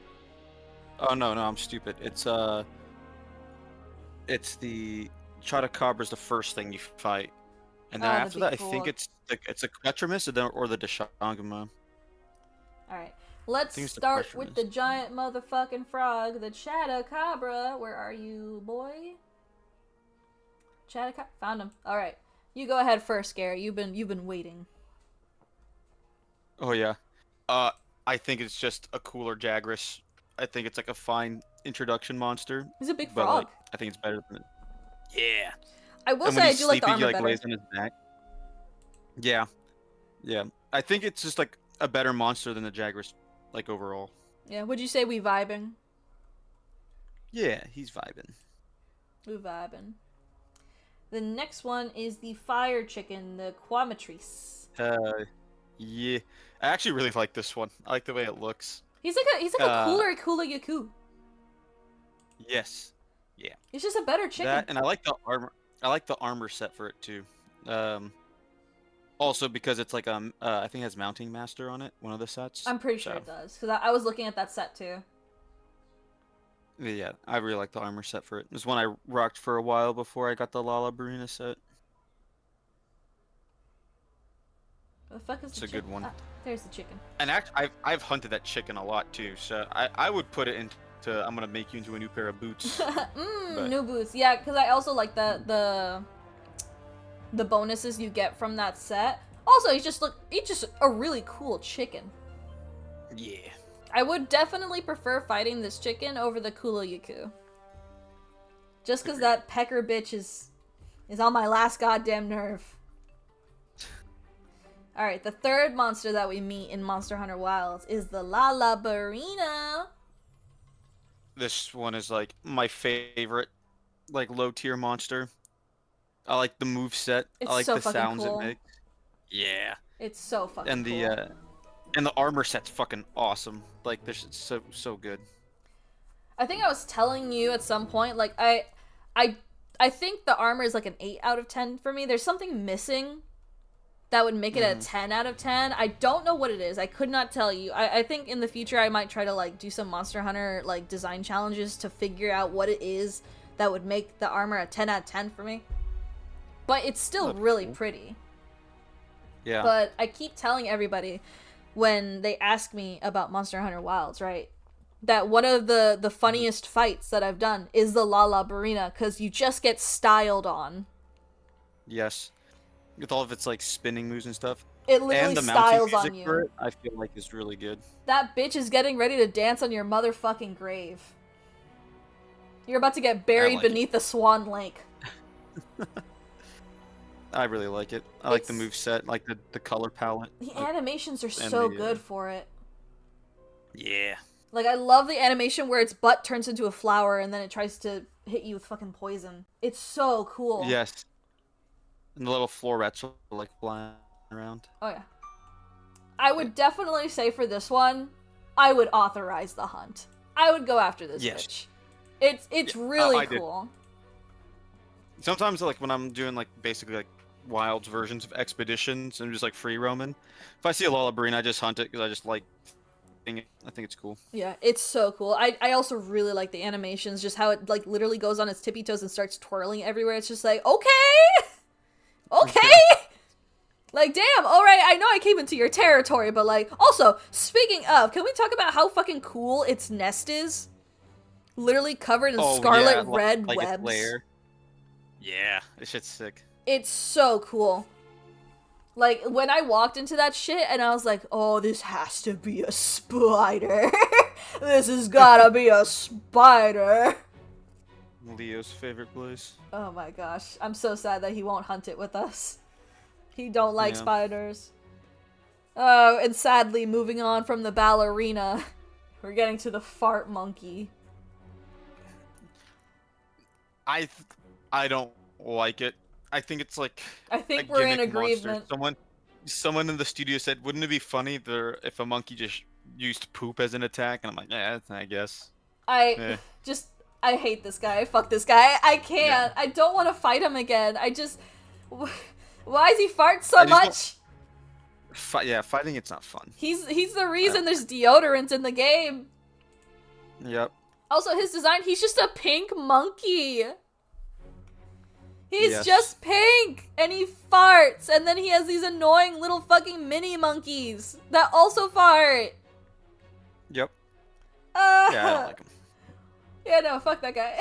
Oh no, I'm stupid. It's the Chotacabra's the first thing you fight, and then after that, I think it's a Quetrimus or the Deshangama. Alright, let's start with the giant motherfucking frog, the Chatacabra. Where are you, boy? Chatacabra, found him. Alright, you go ahead first, Gary. You've been waiting. Oh yeah, I think it's just a cooler Jagras. I think it's like a fine introduction monster. He's a big but, frog. Like, I think it's better than it. Yeah. I will say I do like the armor better. Lays on his back. Yeah. I think it's just like a better monster than the Jagras, like overall. Yeah. Would you say we vibing? Yeah, he's vibing. We vibing. The next one is the fire chicken, the Quamatrice. Yeah. I actually really like this one. I like the way it looks. He's like a cooler Yaku. Yes. Yeah. He's just a better chicken. That, and I like the armor. I like the armor set for it too. Also because it's like I think it has Mounting Master on it. One of the sets. I'm pretty sure it does because I was looking at that set too. Yeah, I really like the armor set for it. It was one I rocked for a while before I got the Lala Barina set. Where the fuck is the It's a good chicken? one. Ah, there's the chicken. And actually, I've hunted that chicken a lot too, so I would put it into I'm gonna make you into a new pair of boots. But New boots. Yeah, because I also like the bonuses you get from that set. Also, he's just a really cool chicken. yeah, I would definitely prefer fighting this chicken over the Kuloyaku. Just because agreed. that pecker bitch is on my last goddamn nerve. Alright, the third monster that we meet in Monster Hunter Wilds is the Lalabarina. This one is like my favorite, like low tier monster. I like the move set. I It's like so the fucking sounds it cool. makes. Yeah, It's so fucking and cool. the armor set's fucking awesome. Like this is so good. I think I was telling you at some point, like I I think the armor is like an 8 out of 10 for me. There's something missing that would make it a Hmm. 10 out of 10. I don't know what it is. I could not tell you. I think in the future I might try to like do some Monster Hunter like design challenges to figure out what it is that would make the armor a 10 out of 10 for me. But it's still That'd be really cool. pretty. Yeah. But I keep telling everybody when they ask me about Monster Hunter Wilds, right? That one of the Mhm. funniest fights that I've done is the Lalabarina, because you just get styled on. Yes. With all of its like spinning moves and stuff, It and literally the mounting styles music on for you. it, I feel like is really good. That bitch is getting ready to dance on your motherfucking grave. You're about to get I buried like it. beneath the Swan Lake. I really like it. I like the It's move set, like the color palette, the like animations are and so the good for it. yeah. Like I love the animation where its butt turns into a flower and then it tries to hit you with fucking poison. It's so cool. Yes. And the little florets are like flying around. Oh yeah. I Yeah. would definitely say for this one, I would authorize the hunt. I would go after this Yes. bitch. It's Yeah. really I did. cool. Sometimes like when I'm doing like basically like wilds versions of expeditions and just like free roaming, if I see a Lullabrine, I just hunt it because I just like it. I think it's cool. Yeah, it's so cool. I also really like the animations, just how it like literally goes on its tippy toes and starts twirling everywhere. It's just like, okay, Yeah. okay. Like, damn, alright, I know I came into your territory, but like, also, speaking of, can we talk about how fucking cool its nest is? Literally covered in Oh scarlet yeah, red like its webs. lair. Yeah, this shit's sick. It's so cool. Like, when I walked into that shit and I was like, oh, this has to be a spider. This has gotta be a spider. Leo's favorite place. Oh my gosh. I'm so sad that he won't hunt it with us. He don't like Yeah. spiders. Oh, and sadly, moving on from the ballerina, we're getting to the fart monkey. I I don't like it. I think it's like I a think we're in gimmick monster. agreement. Someone in the studio said, "Wouldn't it be funny there if a monkey just used poop as an attack?" And I'm like, "Yeah, I guess." I Eh, just, I hate this guy. Fuck this guy. I yeah. can't. I don't want to fight him again. I just, why does he fart so I just don't. much? Yeah, fighting it's not fun. He's the I reason don't like. there's deodorant in the game. Yep. Also, his design, he's just a pink monkey. He's Yes. just pink, and he farts, and then he has these annoying little fucking mini monkeys that also fart. Yep. Uh, Yeah, I don't like him. Yeah, no, fuck that guy.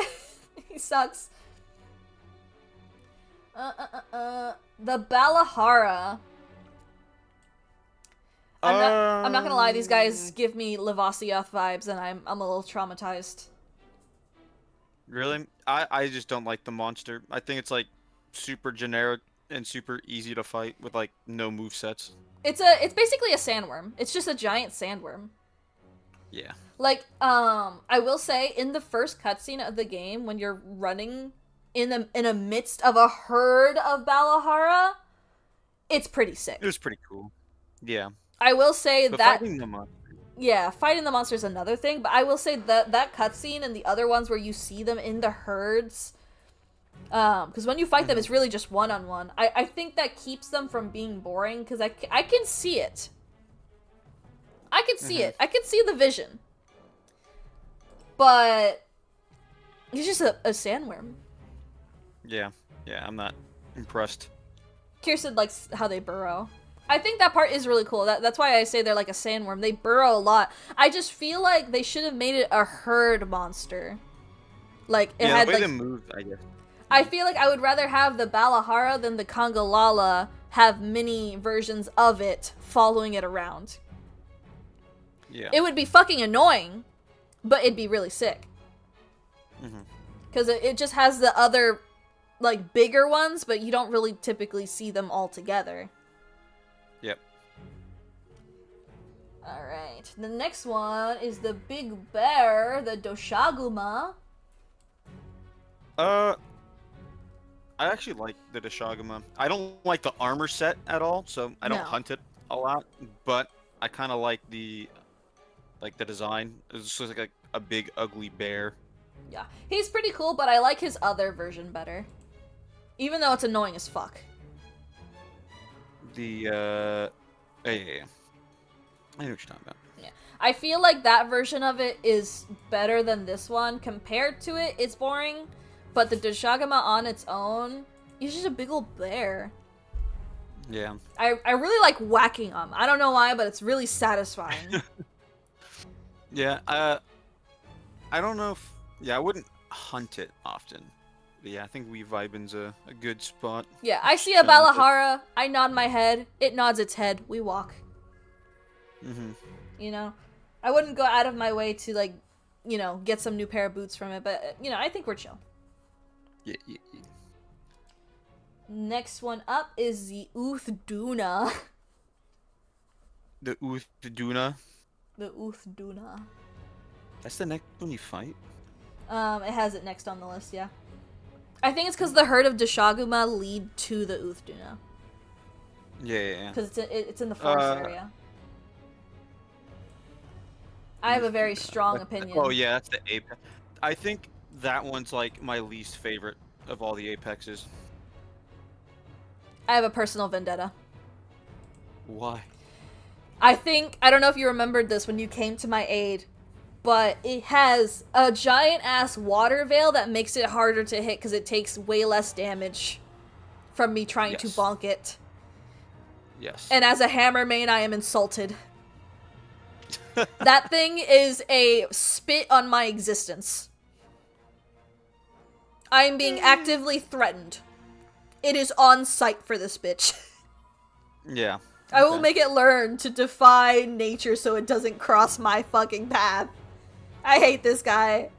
He sucks. The Balahara. I'm not gonna lie, these guys give me Lavasioth vibes, and I'm a little traumatized. Really? I just don't like the monster. I think it's like super generic and super easy to fight with like no move sets. It's basically a sandworm. It's just a giant sandworm. Yeah. Like, I will say, in the first cutscene of the game, when you're running in a midst of a herd of Balahara, it's pretty sick. It was pretty cool. Yeah. I will say But that, fighting them up. yeah, fighting the monster is another thing, but I will say that cutscene and the other ones where you see them in the herds, because when you fight them, it's really just one-on-one. I think that keeps them from being boring, because I can see it. I can see it. I can see the vision. But He's just a sandworm. Yeah, yeah, I'm not impressed. Kirsten likes how they burrow. I think that part is really cool. That's why I say they're like a sandworm. They burrow a lot. I just feel like they should have made it a herd monster. Like it Yeah, had the way like. they move, I guess. I feel like I would rather have the Balahara than the Congalala have mini versions of it following it around. Yeah. It would be fucking annoying, but it'd be really sick. Because it just has the other, like, bigger ones, but you don't really typically see them all together. Yep. Alright, the next one is the big bear, the Doshaguma. I actually like the Deshaguma. I don't like the armor set at all, so I don't No. hunt it a lot. But I kind of like the design. It's just like a big ugly bear. Yeah, he's pretty cool, but I like his other version better. Even though it's annoying as fuck. Yeah. I know what you're talking about. Yeah, I feel like that version of it is better than this one. Compared to it, it's boring. But the Doshagama on its own, he's just a big old bear. Yeah. I really like whacking him. I don't know why, but it's really satisfying. Yeah. I don't know if. Yeah, I wouldn't hunt it often. But yeah, I think Weavibin's a good spot. Yeah, I see a Balahara, I nod my head, it nods its head, we walk. You know? I wouldn't go out of my way to, like, you know, get some new pair of boots from it, but, you know, I think we're chill. Yeah. Next one up is the Uthduna. The Uthduna. The Uthduna. That's the next one you fight? It has it next on the list, yeah. I think it's because the herd of Doshaguma lead to the Uthduna. Yeah. Because it's in the forest area. I have a very strong opinion. Oh yeah, that's the apex. I think that one's like my least favorite of all the apexes. I have a personal vendetta. Why? I don't know if you remembered this when you came to my aid, but it has a giant ass water veil that makes it harder to hit because it takes way less damage from me trying to bonk it. Yes. And as a hammer main, I am insulted. That thing is a spit on my existence. I am being actively threatened. It is on sight for this bitch. Yeah. I will make it learn to defy nature so it doesn't cross my fucking path. I hate this guy.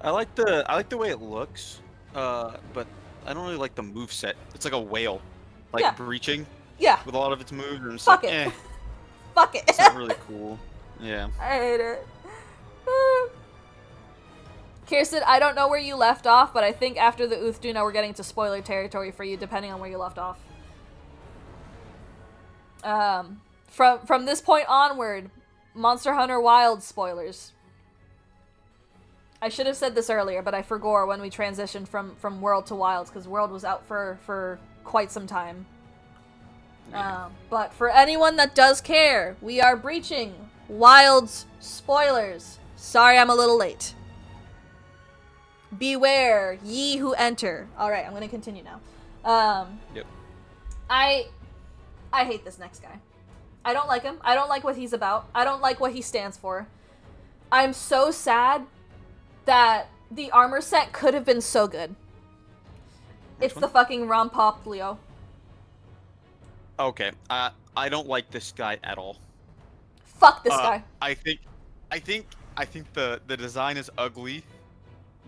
I like the way it looks, but I don't really like the moveset. It's like a whale, like breaching. Yeah. With a lot of its moves, and it's Fuck like, it. Fuck it. It's not really cool. Yeah. I hate it. Kirsten, I don't know where you left off, but I think after the Uthduna we're getting to spoiler territory for you, depending on where you left off. From this point onward, Monster Hunter Wilds spoilers. I should have said this earlier, but I forgot when we transitioned from World to Wilds, because World was out for quite some time. But for anyone that does care, we are breaching Wilds spoilers. Sorry I'm a little late. Beware, ye who enter. Alright, I'm gonna continue now. Yep. I hate this next guy. I don't like him. I don't like what he's about. I don't like what he stands for. I'm so sad that the armor set could have been so good. It's the fucking Rompoplio. Okay. I don't like this guy at all. Fuck this guy. I think the design is ugly.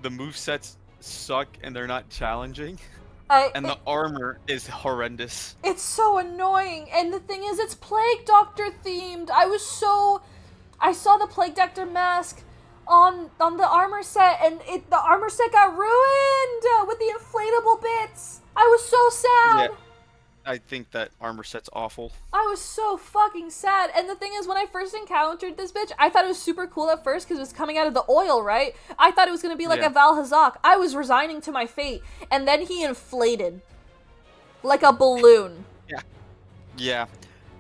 The movesets suck and they're not challenging. And the armor is horrendous. It's so annoying. And the thing is, it's Plague Doctor themed. I saw the Plague Doctor mask on the armor set, and the armor set got ruined with the inflatable bits. I was so sad. Yeah. I think that armor set's awful. I was so fucking sad. And the thing is, when I first encountered this bitch, I thought it was super cool at first because it was coming out of the oil, right? I thought it was going to be like a Valhazak. I was resigning to my fate. And then he inflated. Like a balloon. Yeah.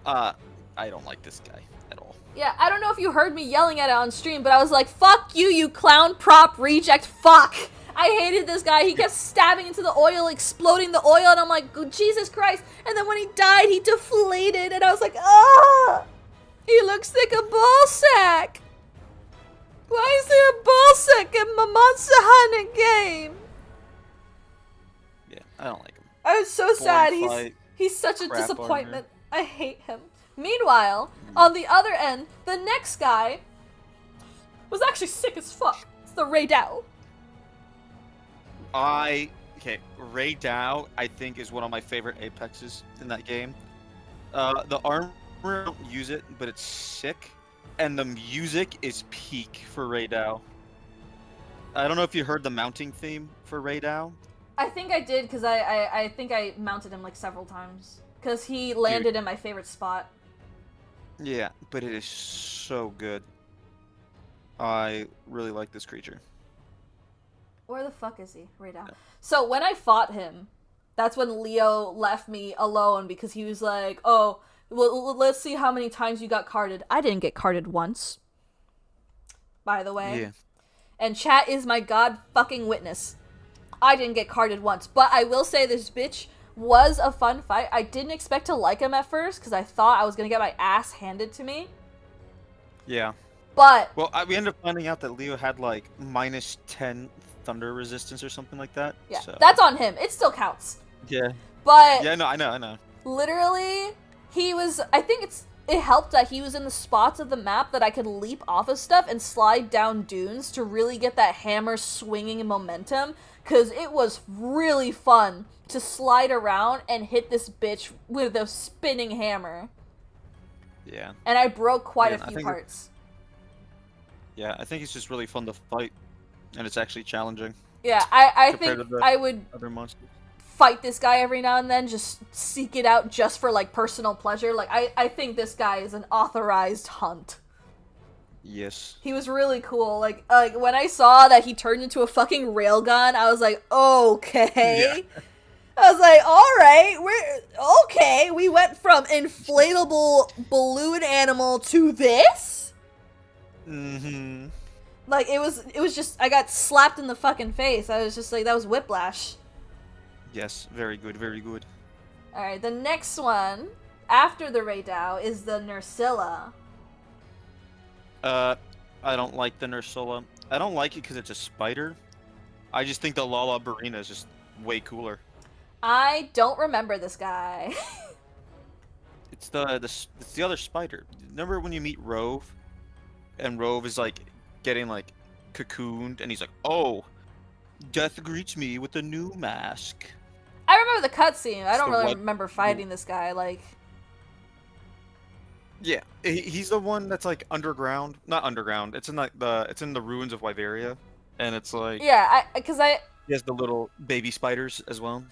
I don't like this guy at all. Yeah, I don't know if you heard me yelling at it on stream, but I was like, fuck you, you clown prop reject, fuck! I hated this guy. He kept stabbing into the oil, exploding the oil, and I'm like, Jesus Christ. And then when he died, he deflated, and I was like, ah! He looks like a ball sack! Why is there a ball sack in my Monster Hunter game? Yeah, I don't like him. I was so sad. He's such a disappointment. Armor. I hate him. Meanwhile, on the other end, the next guy was actually sick as fuck. It's the Ray Dow. Ray Dow, I think, is one of my favorite Apexes in that game. The armor, I don't use it, but it's sick. And the music is peak for Ray Dow. I don't know if you heard the mounting theme for Ray Dow. I think I did, because I think I mounted him like several times. Because he landed in my favorite spot. Yeah, but it is so good. I really like this creature. Where the fuck is he? Right now. So when I fought him, that's when Leo left me alone because he was like, oh, well, let's see how many times you got carded. I didn't get carded once. By the way. Yeah. And chat is my god fucking witness. I didn't get carded once. But I will say this bitch was a fun fight. I didn't expect to like him at first because I thought I was going to get my ass handed to me. Yeah. But... Well, we ended up finding out that Leo had like -10 thunder resistance or something like that. Yeah, so. that's on him. It still counts. Yeah. But... Yeah, no, I know. Literally, he was... I think it helped that he was in the spots of the map that I could leap off of stuff and slide down dunes to really get that hammer swinging momentum. Because it was really fun to slide around and hit this bitch with a spinning hammer. Yeah. And I broke quite a few parts. Yeah, I think it's just really fun to fight. And it's actually challenging. Yeah, I think I would other monsters. Fight this guy every now and then, just seek it out just for like personal pleasure. Like I think this guy is an authorized hunt. Yes. He was really cool. Like when I saw that he turned into a fucking railgun, I was like, okay. Yeah. I was like, alright, we're okay. We went from inflatable balloon animal to this? Mm-hmm. Like it was just I got slapped in the fucking face. I was just like, that was whiplash. Yes, very good, very good. Alright, the next one after the Raydao is the Nursilla. I don't like the Nursilla. I don't like it because it's a spider. I just think the Lala Barina is just way cooler. I don't remember this guy. It's the other spider. Remember when you meet Rove, and Rove is like getting like cocooned, and he's like, "Oh, death greets me with a new mask." I remember the cutscene. I don't really remember fighting this guy. Like. Yeah, he's the one that's like underground. Not underground. It's in like it's in the ruins of Wyveria, and it's like. Yeah, He has the little baby spiders as well.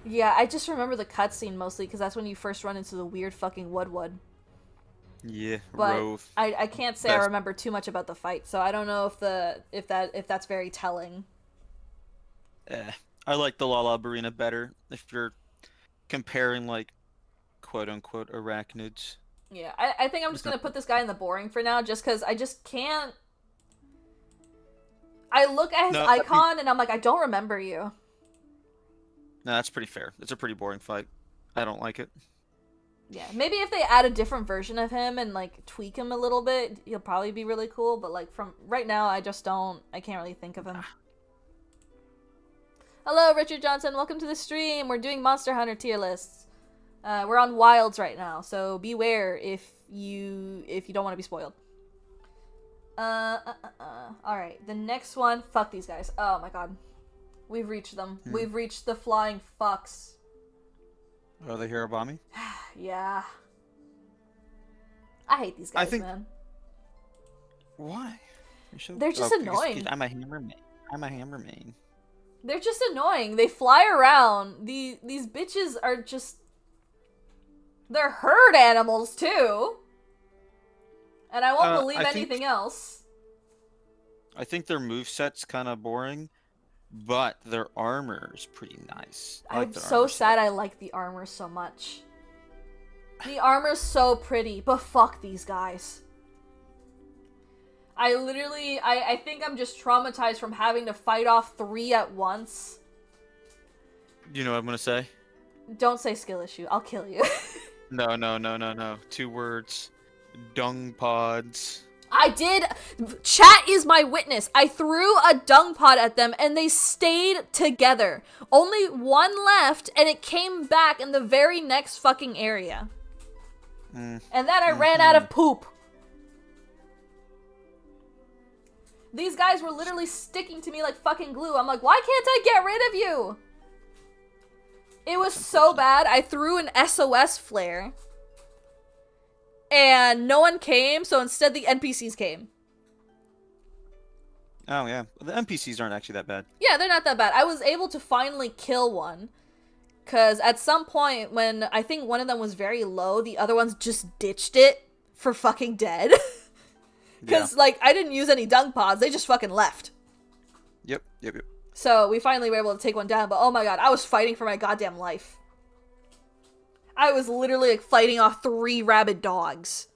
Yeah, I just remember the cutscene mostly because that's when you first run into the weird fucking Woodwood. Yeah, but Rove. I can't say I remember too much about the fight, so I don't know if that's very telling. I like the Lala Barina better if you're comparing like quote unquote arachnids. Yeah, I think I'm just gonna put this guy in the boring for now, just because I just can't. I look at his icon and I'm like, I don't remember you. No, that's pretty fair. It's a pretty boring fight. I don't like it. Yeah, maybe if they add a different version of him and like tweak him a little bit, he'll probably be really cool. But like from right now, I can't really think of him. Hello, Richard Johnson. Welcome to the stream. We're doing Monster Hunter tier lists. We're on Wilds right now, so beware if you don't want to be spoiled. Alright, the next one. Fuck these guys. Oh my god. We've reached them. We've reached the flying fucks. Oh, the Hirobami? Yeah. I hate these guys, man. Why? They're just annoying. I'm a hammer main. They're just annoying. They fly around. These bitches are just... They're herd animals, too. And I won't believe anything else. I think their moveset's kind of boring, but their armor is pretty nice. I'm so sad I like the armor so much. The armor's so pretty, but fuck these guys. I think I'm just traumatized from having to fight off 3 at once. You know what I'm gonna say? Don't say skill issue. I'll kill you. No. 2 words. Dung pods. I did. Chat is my witness. I threw a dung pod at them and they stayed together. Only one left and it came back in the very next fucking area. And then I ran out of poop. These guys were literally sticking to me like fucking glue. I'm like, why can't I get rid of you? It was so bad. I threw an SOS flare. And no one came, so instead the NPCs came. Oh, yeah. The NPCs aren't actually that bad. Yeah, they're not that bad. I was able to finally kill one. Because at some point, when I think one of them was very low, the other ones just ditched it for fucking dead. Because, like, I didn't use any dung pods. They just fucking left. Yep. So we finally were able to take one down. But oh my god, I was fighting for my goddamn life. I was literally, like, fighting off 3 rabid dogs.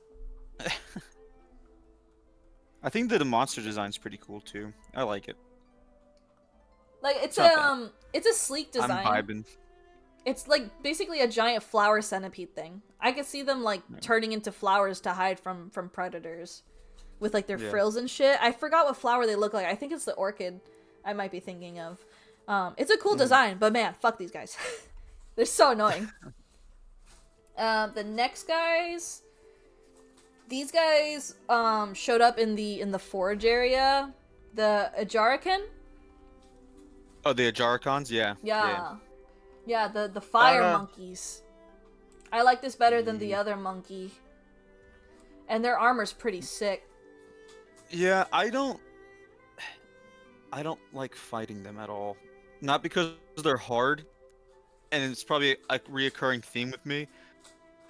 I think that the monster design's pretty cool, too. I like it. Like, it's a sleek design. I'm vibing. It's, like, basically a giant flower centipede thing. I could see them, like, turning into flowers to hide from predators. With, like, their frills and shit. I forgot what flower they look like. I think it's the orchid I might be thinking of. It's a cool design, but man, fuck these guys. They're so annoying. The next guys... These guys, showed up in the forge area. The Ajarakan? Oh, the Ajaracons? Yeah. Yeah, the fire monkeys. I like this better than the other monkey. And their armor's pretty sick. Yeah, I don't like fighting them at all. Not because they're hard, and it's probably a reoccurring theme with me,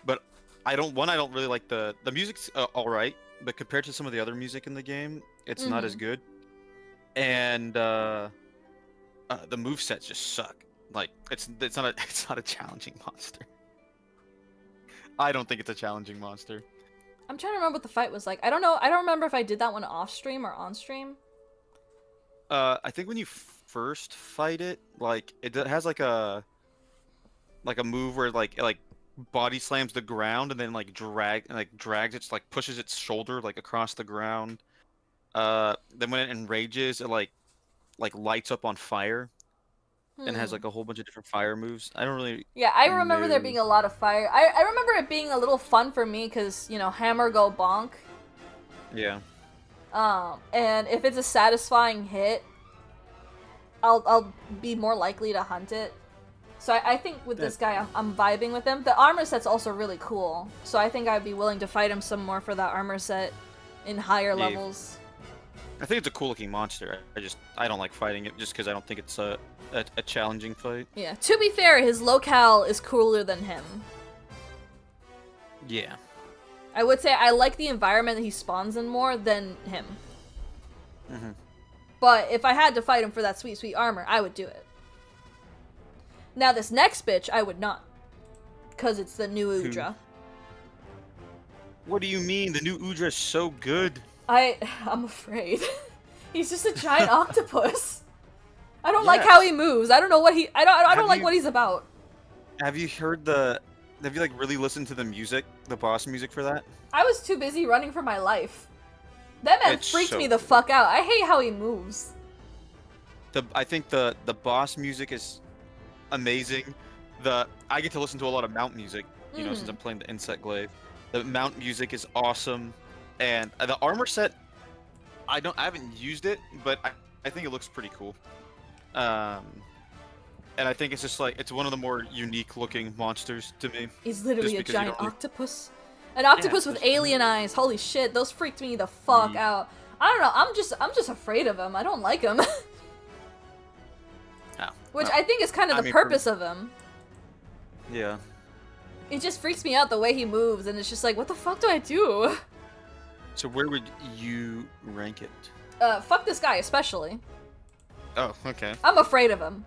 but I don't really like the music's alright, but compared to some of the other music in the game, it's not as good. And the movesets just suck. Like it's not a challenging monster. I don't think it's a challenging monster. I'm trying to remember what the fight was like. I don't know. I don't remember if I did that one off stream or on stream. I think when you first fight it, like it has like a move where it body slams the ground and then drags it, like pushes its shoulder like across the ground. Then when it enrages, it like lights up on fire. And has like a whole bunch of different fire moves. I don't really. Yeah, I remember there being a lot of fire. I remember it being a little fun for me because, you know, hammer go bonk. Yeah. And if it's a satisfying hit, I'll be more likely to hunt it. So I think with this guy, I'm vibing with him. The armor set's also really cool. So I think I'd be willing to fight him some more for that armor set in higher levels. I think it's a cool looking monster. I don't like fighting it just because I don't think it's a challenging fight. Yeah. To be fair, his locale is cooler than him. Yeah. I would say I like the environment that he spawns in more than him. But if I had to fight him for that sweet, sweet armor, I would do it. Now this next bitch, I would not. Because it's the new Udra. What do you mean? The new Udra is so good. I'm afraid. He's just a giant octopus. I don't like how he moves. I don't know what he... I don't like what he's about. Have you like really listened to the music? The boss music for that? I was too busy running for my life. That man freaked me the fuck out. I hate how he moves. I think the boss music is amazing. I get to listen to a lot of mount music, you know, since I'm playing the Insect Glaive. The mount music is awesome. And the armor set, I haven't used it, but I think it looks pretty cool. And I think it's just like, it's one of the more unique looking monsters to me. He's literally a giant octopus. An octopus with alien eyes. Holy shit, those freaked me the fuck out. I don't know, I'm just afraid of him. I don't like him. Which I think is kind of the purpose of him. Yeah. It just freaks me out the way he moves, and it's just like, what the fuck do I do? So where would you rank it? Fuck this guy, especially. Oh, okay. I'm afraid of him.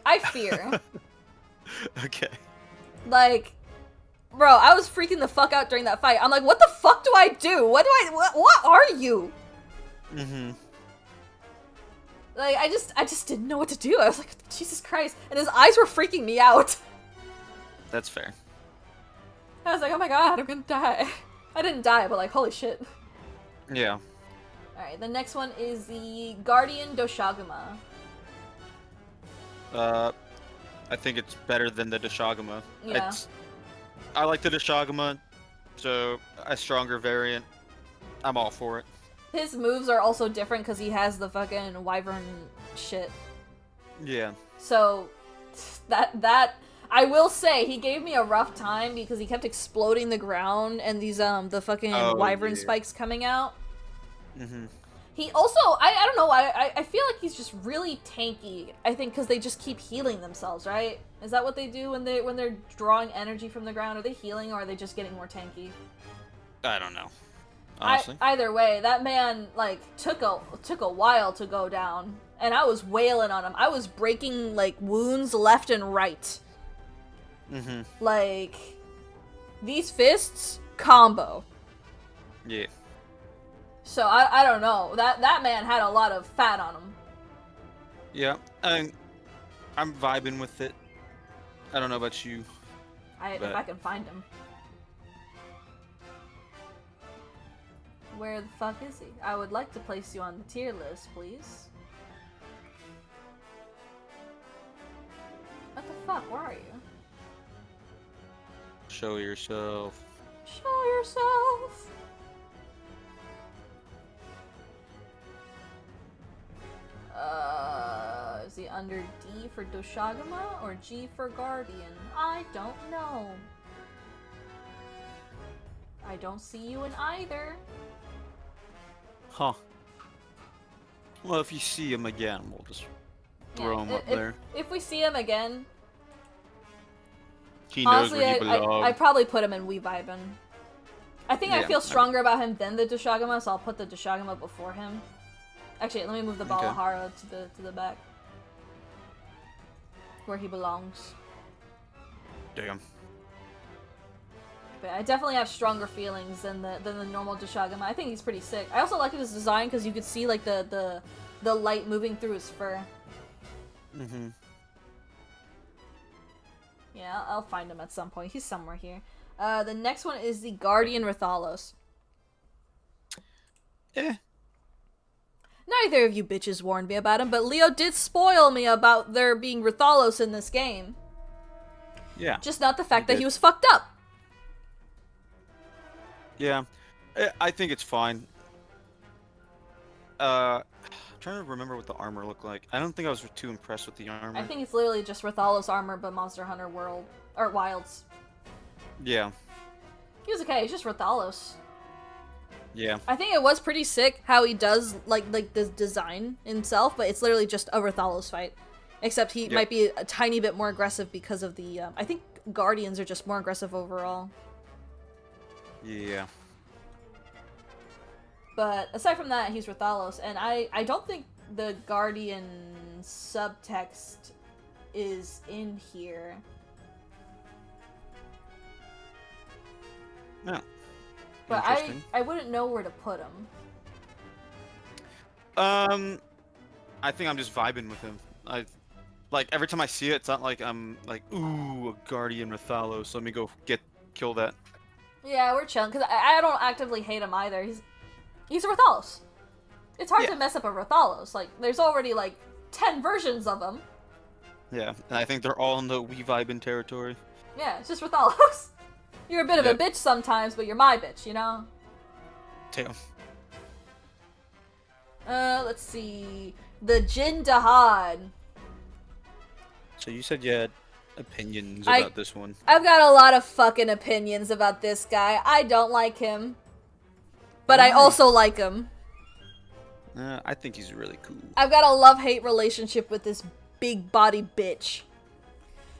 I fear. Okay. Like, Bro, I was freaking the fuck out during that fight. I'm like, what the fuck do I do? What are you? Mm-hmm. Like, I just didn't know what to do. I was like, Jesus Christ. And his eyes were freaking me out. That's fair. I was like, oh my god, I'm gonna die. I didn't die, but like, holy shit. Yeah. Alright, the next one is the Guardian Doshaguma. I think it's better than the Doshaguma. Yeah. I like the Doshaguma, so a stronger variant. I'm all for it. His moves are also different because he has the fucking wyvern shit. Yeah. So, that I will say, he gave me a rough time because he kept exploding the ground and these, the fucking wyvern spikes coming out. Mm-hmm. He also, I don't know, I feel like he's just really tanky, I think, because they just keep healing themselves, right? Is that what they do when they're drawing energy from the ground? Are they healing, or are they just getting more tanky? I don't know. Honestly. Either way, that man, like, took a while to go down, and I was wailing on him. I was breaking, like, wounds left and right. Mm-hmm. Like, these fists, combo. Yeah. So, I don't know. That man had a lot of fat on him. Yeah, I'm vibing with it. I don't know about you. If I can find him. Where the fuck is he? I would like to place you on the tier list, please. What the fuck? Where are you? Show yourself. Show yourself! Is he under D for Doshaguma or G for Guardian? I don't know. I don't see you in either. Huh. Well, if you see him again, we'll just throw him up there. If we see him again, he knows honestly, where he belongs. I'd probably put him in Weavibin. I think I feel stronger about him than the Doshaguma, so I'll put the Doshaguma before him. Actually, let me move the Balahara to the back. Where he belongs. Damn. But I definitely have stronger feelings than the normal Doshaguma. I think he's pretty sick. I also like his design because you could see like the light moving through his fur. Mm-hmm. Yeah, I'll find him at some point. He's somewhere here. The next one is the Guardian Rathalos. Eh. Neither of you bitches warned me about him, but Leo did spoil me about there being Rathalos in this game. Yeah. Just not the fact that he was fucked up. Yeah. I think it's fine. I'm trying to remember what the armor looked like. I don't think I was too impressed with the armor. I think it's literally just Rathalos armor, but Monster Hunter World. Or Wilds. Yeah. He was okay, he's just Rathalos. Yeah. I think it was pretty sick how he does, like the design himself, but it's literally just a Rathalos fight. Except he might be a tiny bit more aggressive because of the, I think Guardians are just more aggressive overall. Yeah. But aside from that, he's Rathalos, and I don't think the Guardian subtext is in here. Yeah. But I wouldn't know where to put him. I think I'm just vibing with him. Like every time I see it, it's not like I'm like, ooh, a Guardian Rathalos. Let me go kill that. Yeah, we're chilling because I don't actively hate him either. He's a Rathalos. It's hard to mess up a Rathalos. Like there's already like 10 versions of him. Yeah, and I think they're all in the we vibing territory. Yeah, it's just Rathalos. You're a bit of a bitch sometimes, but you're my bitch, you know? Damn. Let's see. The Jin Dahad. So you said you had opinions about this one. I've got a lot of fucking opinions about this guy. I don't like him. But I also like him. I think he's really cool. I've got a love-hate relationship with this big body bitch.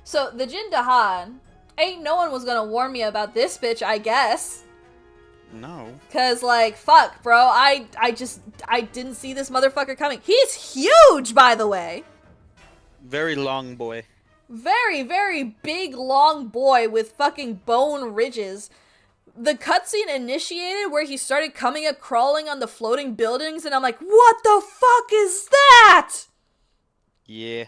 So, the Jin Dahad, ain't no one was gonna warn me about this bitch, I guess. No. Cause, like, fuck, bro, I didn't see this motherfucker coming. He's huge, by the way! Very long boy. very, very big, long boy with fucking bone ridges. The cutscene initiated where he started coming up crawling on the floating buildings, and I'm like, what the fuck is that? Yeah.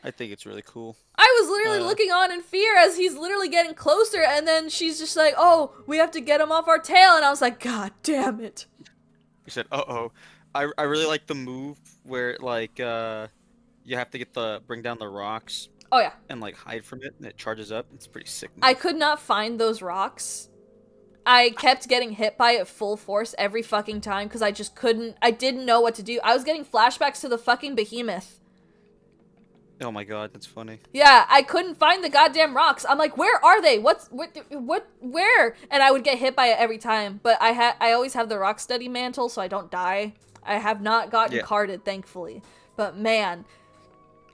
I think it's really cool. I was literally looking on in fear as he's literally getting closer, and then she's just like, oh, we have to get him off our tail, and I was like, god damn it. You said, uh-oh. I really like the move where, like, you have to bring down the rocks. Oh, yeah. And, like, hide from it, and it charges up. It's pretty sick move. I could not find those rocks. I kept getting hit by it full force every fucking time, because I just couldn't, I didn't know what to do. I was getting flashbacks to the fucking behemoth. Oh my god, that's funny. Yeah, I couldn't find the goddamn rocks. I'm like, where are they? Where? And I would get hit by it every time. But I always have the rock study mantle, so I don't die. I have not gotten carded, thankfully. But man,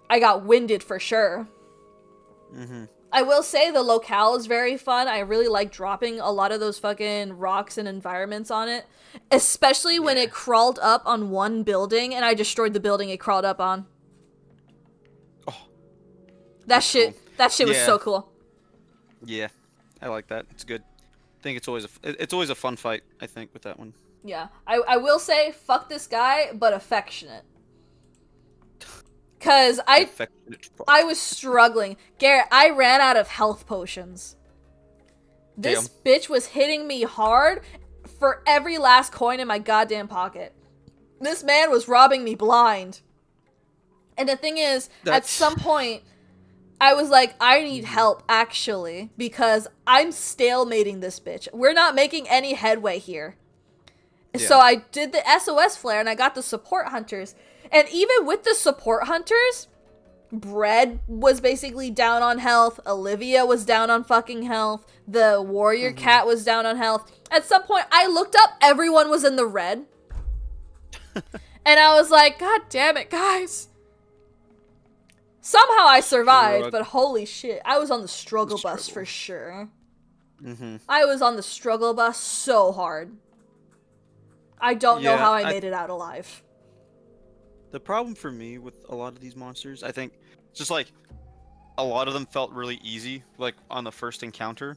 I got winded for sure. Mm-hmm. I will say the locale is very fun. I really like dropping a lot of those fucking rocks and environments on it. Especially when it crawled up on one building and I destroyed the building it crawled up on. That shit was so cool. Yeah, I like that. It's good. I think it's always a fun fight, I think, with that one. Yeah. I will say, fuck this guy, but affectionate. Cause I was struggling. Garrett, I ran out of health potions. This bitch was hitting me hard for every last coin in my goddamn pocket. This man was robbing me blind. And the thing is, at some point, I was like, I need help, actually, because I'm stalemating this bitch. We're not making any headway here. Yeah. So I did the SOS flare, and I got the support hunters. And even with the support hunters, Bread was basically down on health. Olivia was down on fucking health. The warrior cat was down on health. At some point, I looked up, everyone was in the red. And I was like, god damn it, guys. Somehow I survived, but holy shit, I was on the struggle bus for sure. I was on the struggle bus so hard. I don't know how I made it out alive. The problem for me with a lot of these monsters, I think, just like, a lot of them felt really easy, like, on the first encounter.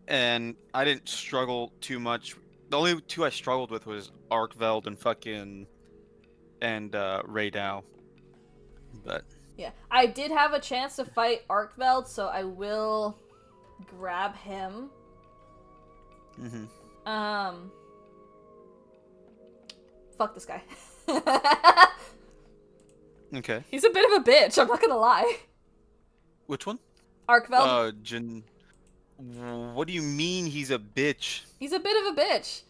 And I didn't struggle too much. The only two I struggled with was Arkveld and Raydao. But... yeah, I did have a chance to fight Arkveld, so I will grab him. Fuck this guy. Okay. He's a bit of a bitch, I'm not gonna lie. Which one? Arkveld. What do you mean he's a bitch? He's a bit of a bitch.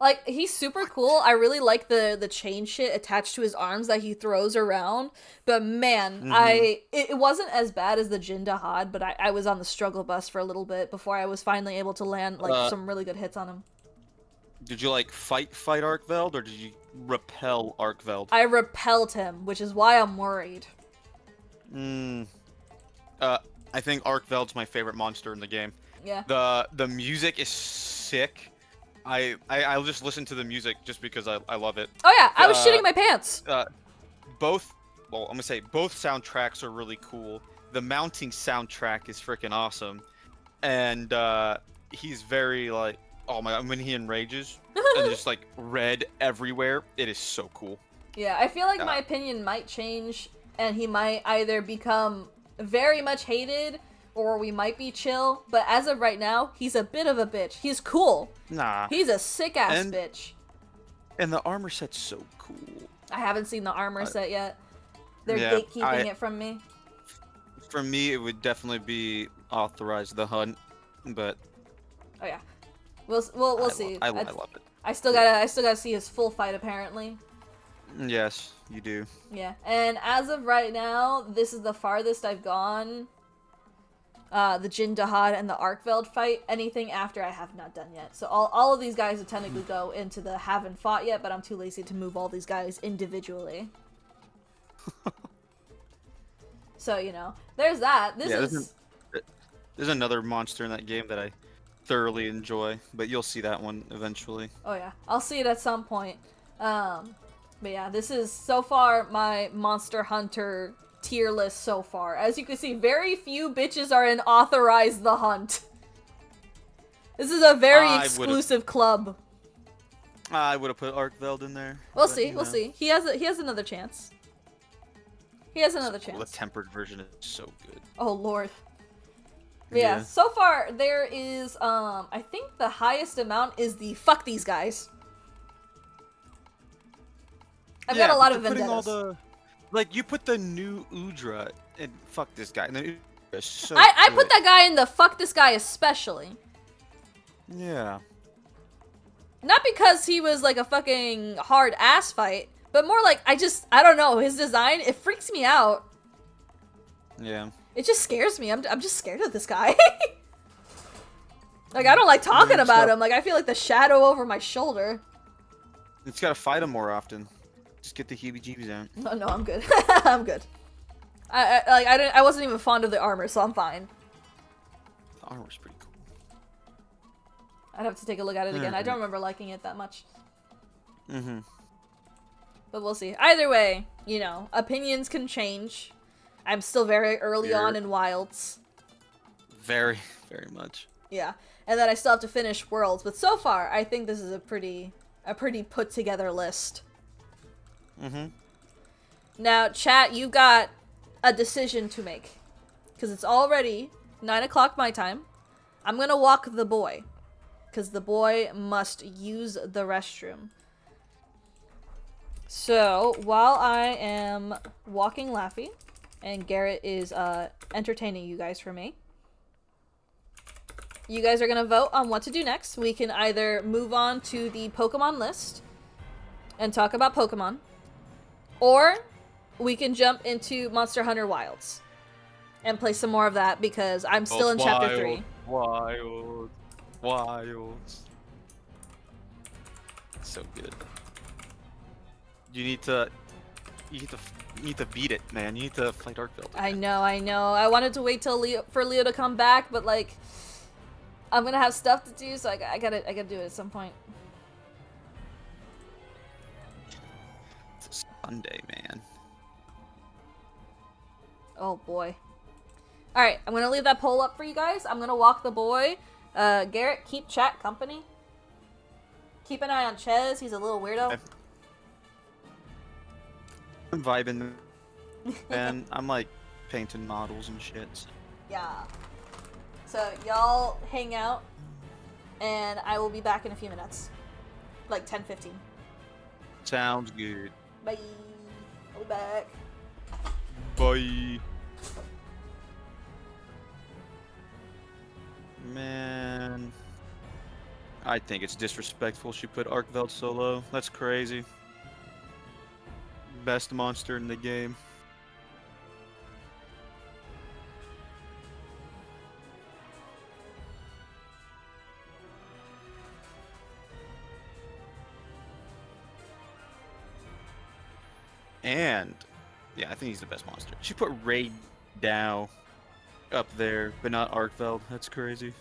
Like, he's super cool. I really like the chain shit attached to his arms that he throws around. But man, it wasn't as bad as the Jindahad, but I was on the struggle bus for a little bit before I was finally able to land like some really good hits on him. Did you like fight Arkveld, or did you repel Arkveld? I repelled him, which is why I'm worried. I think Arkveld's my favorite monster in the game. Yeah. The music is sick. I'll just listen to the music just because I love it. Oh yeah, I was shitting my pants. Both soundtracks are really cool. The mounting soundtrack is freaking awesome, and he's very like, oh my god, when he enrages and just like red everywhere, it is so cool. Yeah, I feel like my opinion might change, and he might either become very much hated, or we might be chill, but as of right now, he's a bit of a bitch. He's cool. Nah. He's a sick-ass bitch. And the armor set's so cool. I haven't seen the armor set yet. They're gatekeeping it from me. For me, it would definitely be Authorize the Hunt, but... oh yeah. We'll see. I love it. I still gotta see his full fight, apparently. Yes, you do. Yeah, and as of right now, this is the farthest I've gone. The Jindahad and the Arkveld fight. Anything after I have not done yet. So all of these guys would technically go into the haven't fought yet, but I'm too lazy to move all these guys individually. So, you know, there's that. There's another monster in that game that I thoroughly enjoy, but you'll see that one eventually. Oh yeah, I'll see it at some point. But yeah, this is so far my Monster Hunter tier list so far. As you can see, very few bitches are in Authorize the Hunt. This is a very exclusive club. I would have put Arkveld in there. We'll see. We'll see. He has another chance. He has another chance. The tempered version is so good. Oh lord. But yeah, so far there is I think the highest amount is the fuck these guys. I've got a lot of vendettas. Like, you put the new Udra and fuck this guy. And then is so I put that guy in the fuck this guy especially. Yeah. Not because he was like a fucking hard ass fight, but more like I don't know, his design, it freaks me out. Yeah. It just scares me. I'm just scared of this guy. Like, I don't like talking about him. Like, I feel like the shadow over my shoulder. It's gotta fight him more often. Just get the heebie-jeebies out. No, I'm good. I'm good. I wasn't even fond of the armor, so I'm fine. The armor's pretty cool. I'd have to take a look at it again. I don't remember liking it that much. Mm-hmm. But we'll see. Either way, you know, opinions can change. I'm still very early on in Wilds. Very, very much. Yeah. And then I still have to finish Worlds. But so far, I think this is a pretty put together list. Mm-hmm. Now, chat, you got a decision to make. Because it's already 9 o'clock my time. I'm gonna walk the boy. Because the boy must use the restroom. So, while I am walking Laffy, and Garrett is entertaining you guys for me, you guys are gonna vote on what to do next. We can either move on to the Pokemon list and talk about Pokemon, or we can jump into Monster Hunter Wilds and play some more of that because I'm still in Chapter 3. Wilds. So good. You need to beat it, man. You need to fight Arkveld. I know. I wanted to wait till for Leo to come back, but like, I'm gonna have stuff to do, so I gotta do it at some point. It's a Sunday, man. Oh boy. All right, I'm gonna leave that poll up for you guys. I'm gonna walk the boy. Garrett, keep chat company. Keep an eye on Ches. He's a little weirdo. I'm vibing, and I'm like painting models and shit. Yeah. So y'all hang out, and I will be back in a few minutes, like 10-15. Sounds good. Bye. I'll be back. Bye. Man, I think it's disrespectful she put Arkveld so low. That's crazy. Best monster in the game. And yeah, I think he's the best monster. She put Raid Dow up there, but not Arkveld. That's crazy.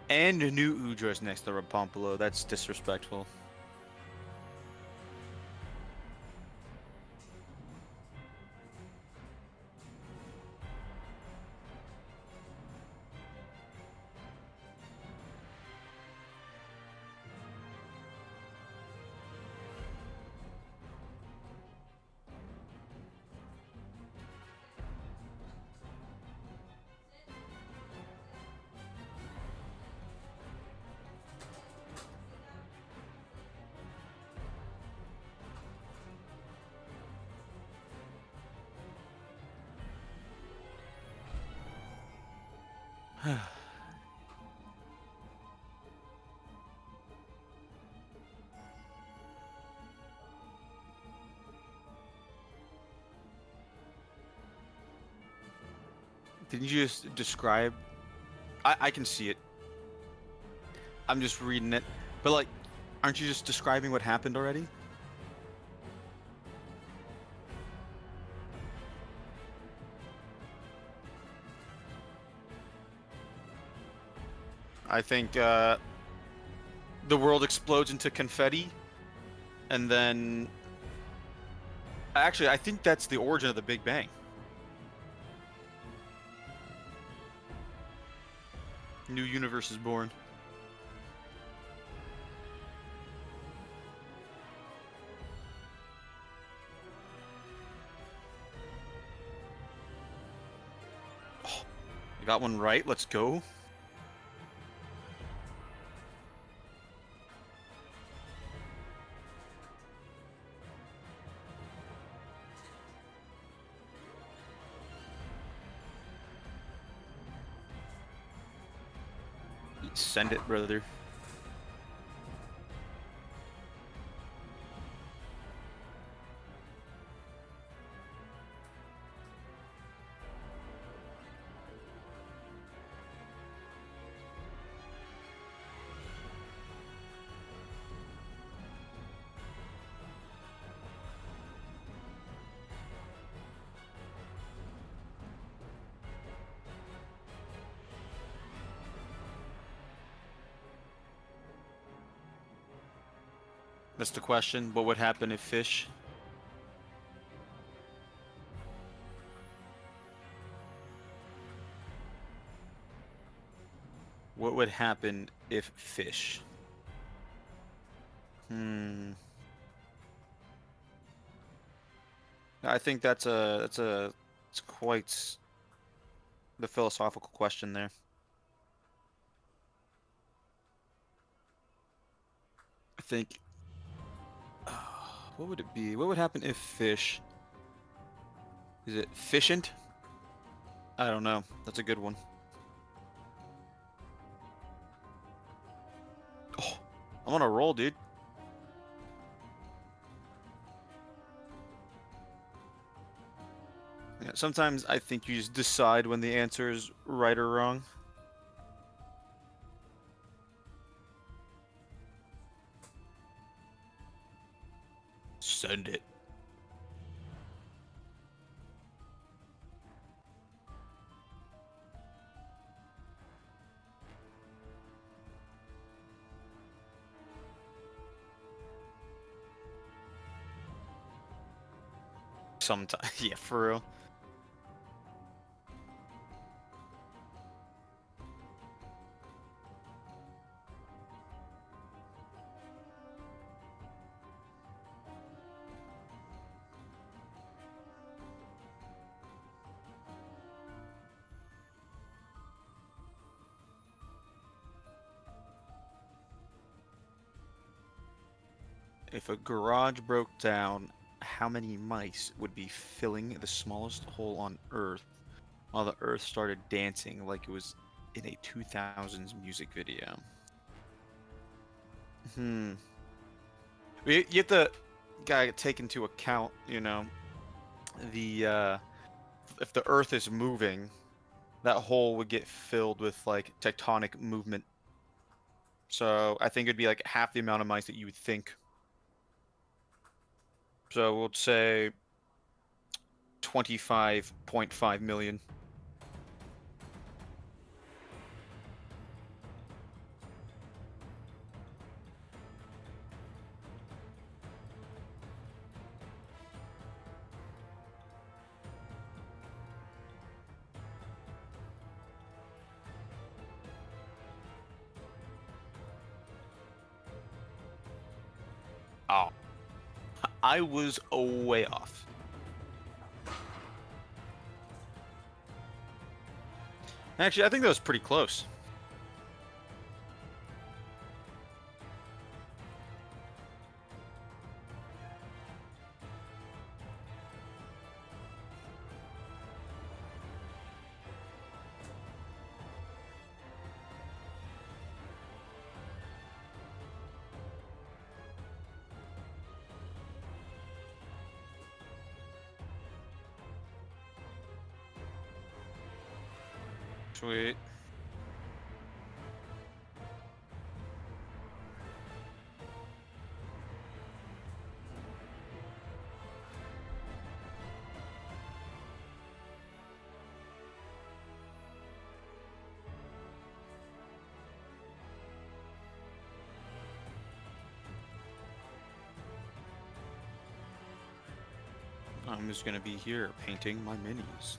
And a new Udras next to Rapunpelo. That's disrespectful. Didn't you just describe? I can see it. I'm just reading it. But like, aren't you just describing what happened already? I think the world explodes into confetti, and then actually, I think that's the origin of the Big Bang. New universe is born. Oh, I got one right. Let's go. Send it, brother. That's the question. What would happen if fish? What would happen if fish? I think it's quite the philosophical question there. I think what would it be? What would happen if fish? Is it efficient? I don't know. That's a good one. Oh, I'm on a roll, dude. Yeah, sometimes I think you just decide when the answer is right or wrong. Send it. Sometimes, yeah, for real. If a garage broke down, how many mice would be filling the smallest hole on Earth while the Earth started dancing like it was in a 2000s music video? Hmm. You have to gotta take into account, the if the Earth is moving, that hole would get filled with like tectonic movement. So I think it'd be like half the amount of mice that you would think. So we'll say 25.5 million. Oh, I was way off. Actually, I think that was pretty close. Sweet. I'm just gonna be here painting my minis.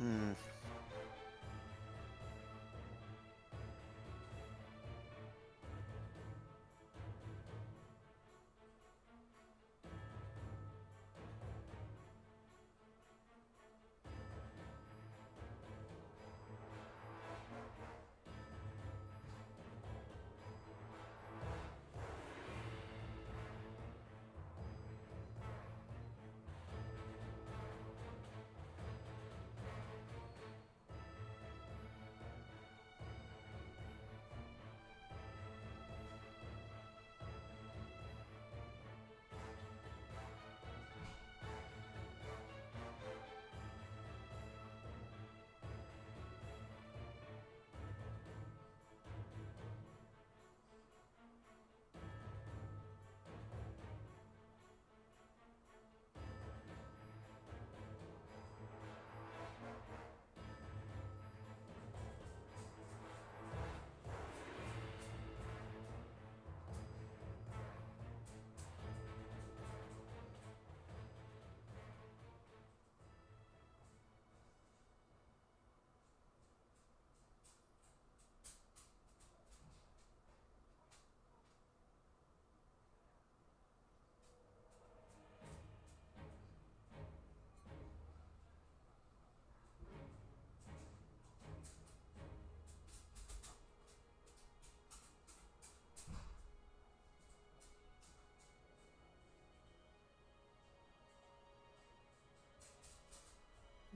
Hmm.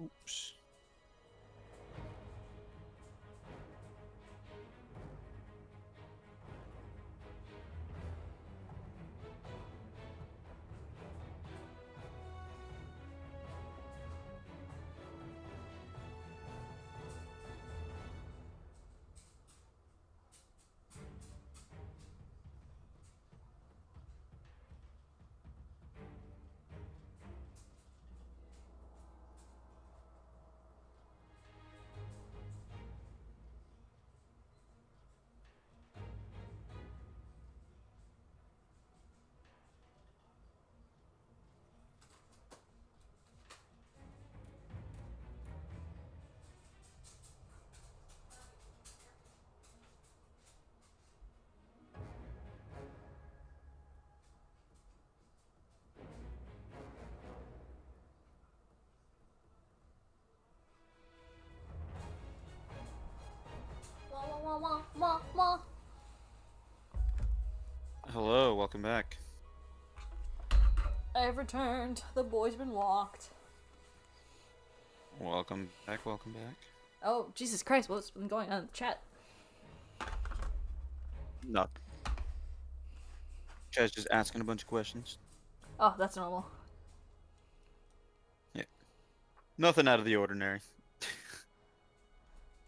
Oops. Wah, wah, wah, wah, wah. Hello, welcome back. I've returned. The boy's been walked. Welcome back, welcome back. Oh, Jesus Christ, what's been going on in the chat? No. Chat's just asking a bunch of questions. Oh, that's normal. Yeah. Nothing out of the ordinary.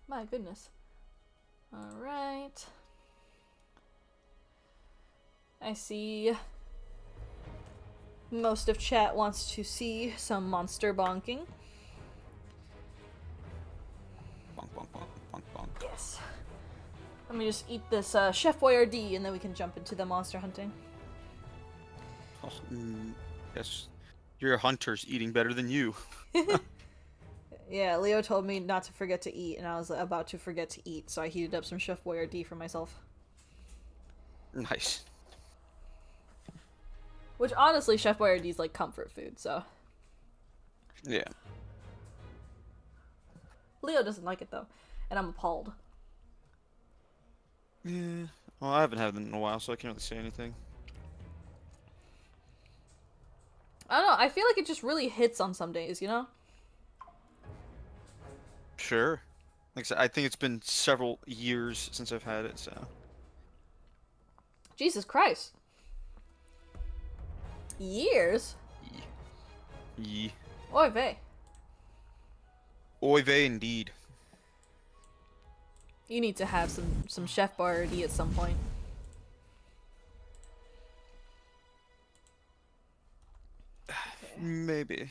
My goodness. Alright. I see most of chat wants to see some monster bonking. Bonk, bonk, bonk, bonk, bonk. Yes. Let me just eat this Chef Boyardee and then we can jump into the monster hunting. Oh, yes. Your hunter's eating better than you. Yeah, Leo told me not to forget to eat, and I was about to forget to eat, so I heated up some Chef Boyardee for myself. Nice. Which, honestly, Chef Boyardee's like comfort food, so... Yeah. Leo doesn't like it, though, and I'm appalled. Yeah. Well, I haven't had it in a while, so I can't really say anything. I don't know, I feel like it just really hits on some days, you know? Sure. Like I said, I think it's been several years since I've had it, so. Jesus Christ. Years? Yee. Oy vey. Oy vey indeed. You need to have some Chef Boyardee at some point. Maybe.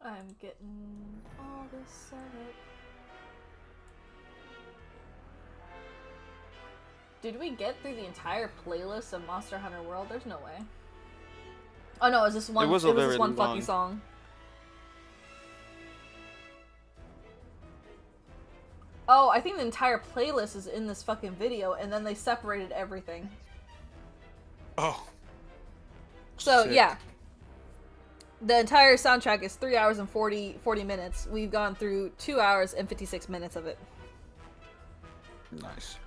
I'm getting all this set up. Did we get through the entire playlist of Monster Hunter World? There's no way. Oh no, it was this one. It was this one long. fucking song. Oh, I think the entire playlist is in this fucking video, and then they separated everything. Oh. So Sick. yeah, the entire soundtrack is 3 hours and 40 minutes. We've gone through 2 hours and 56 minutes of it. Nice.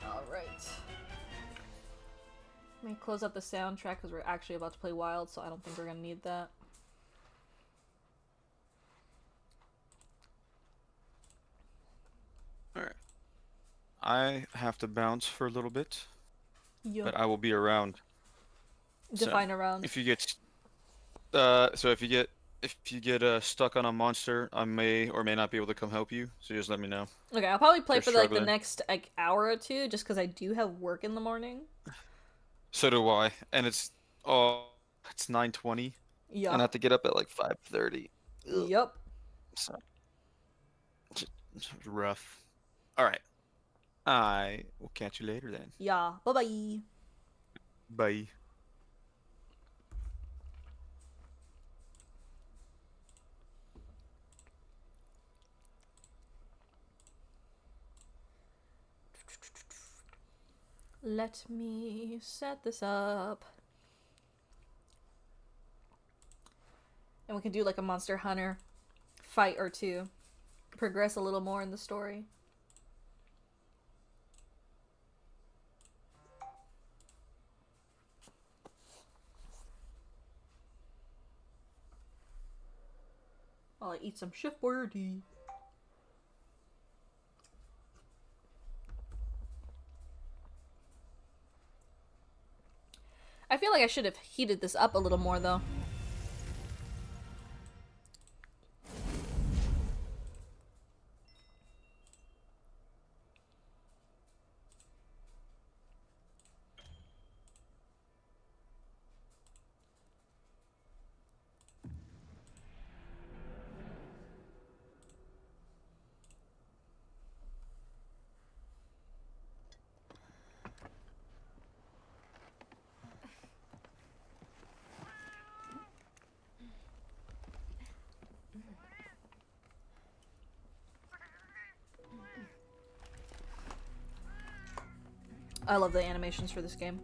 Alright. Let me close out the soundtrack because we're actually about to play Wild, so I don't think we're gonna need that. Alright. I have to bounce for a little bit, Yup. but I will be around. Define around. If you get if you get stuck on a monster, I may or may not be able to come help you, so just let me know. Okay, I'll probably play You're for like the struggling. next like hour or two, just because I do have work in the morning. So do I, and it's 9:20, and I Yup. have to get up at like 5:30. Yup. So it's rough. All right, I will catch you later then. Yeah. Bye bye. Bye. Let me set this up. And we can do like a Monster Hunter fight or two. Progress a little more in the story. while I eat some Chef Boyardee. I feel like I should have heated this up a little more, though. I love the animations for this game.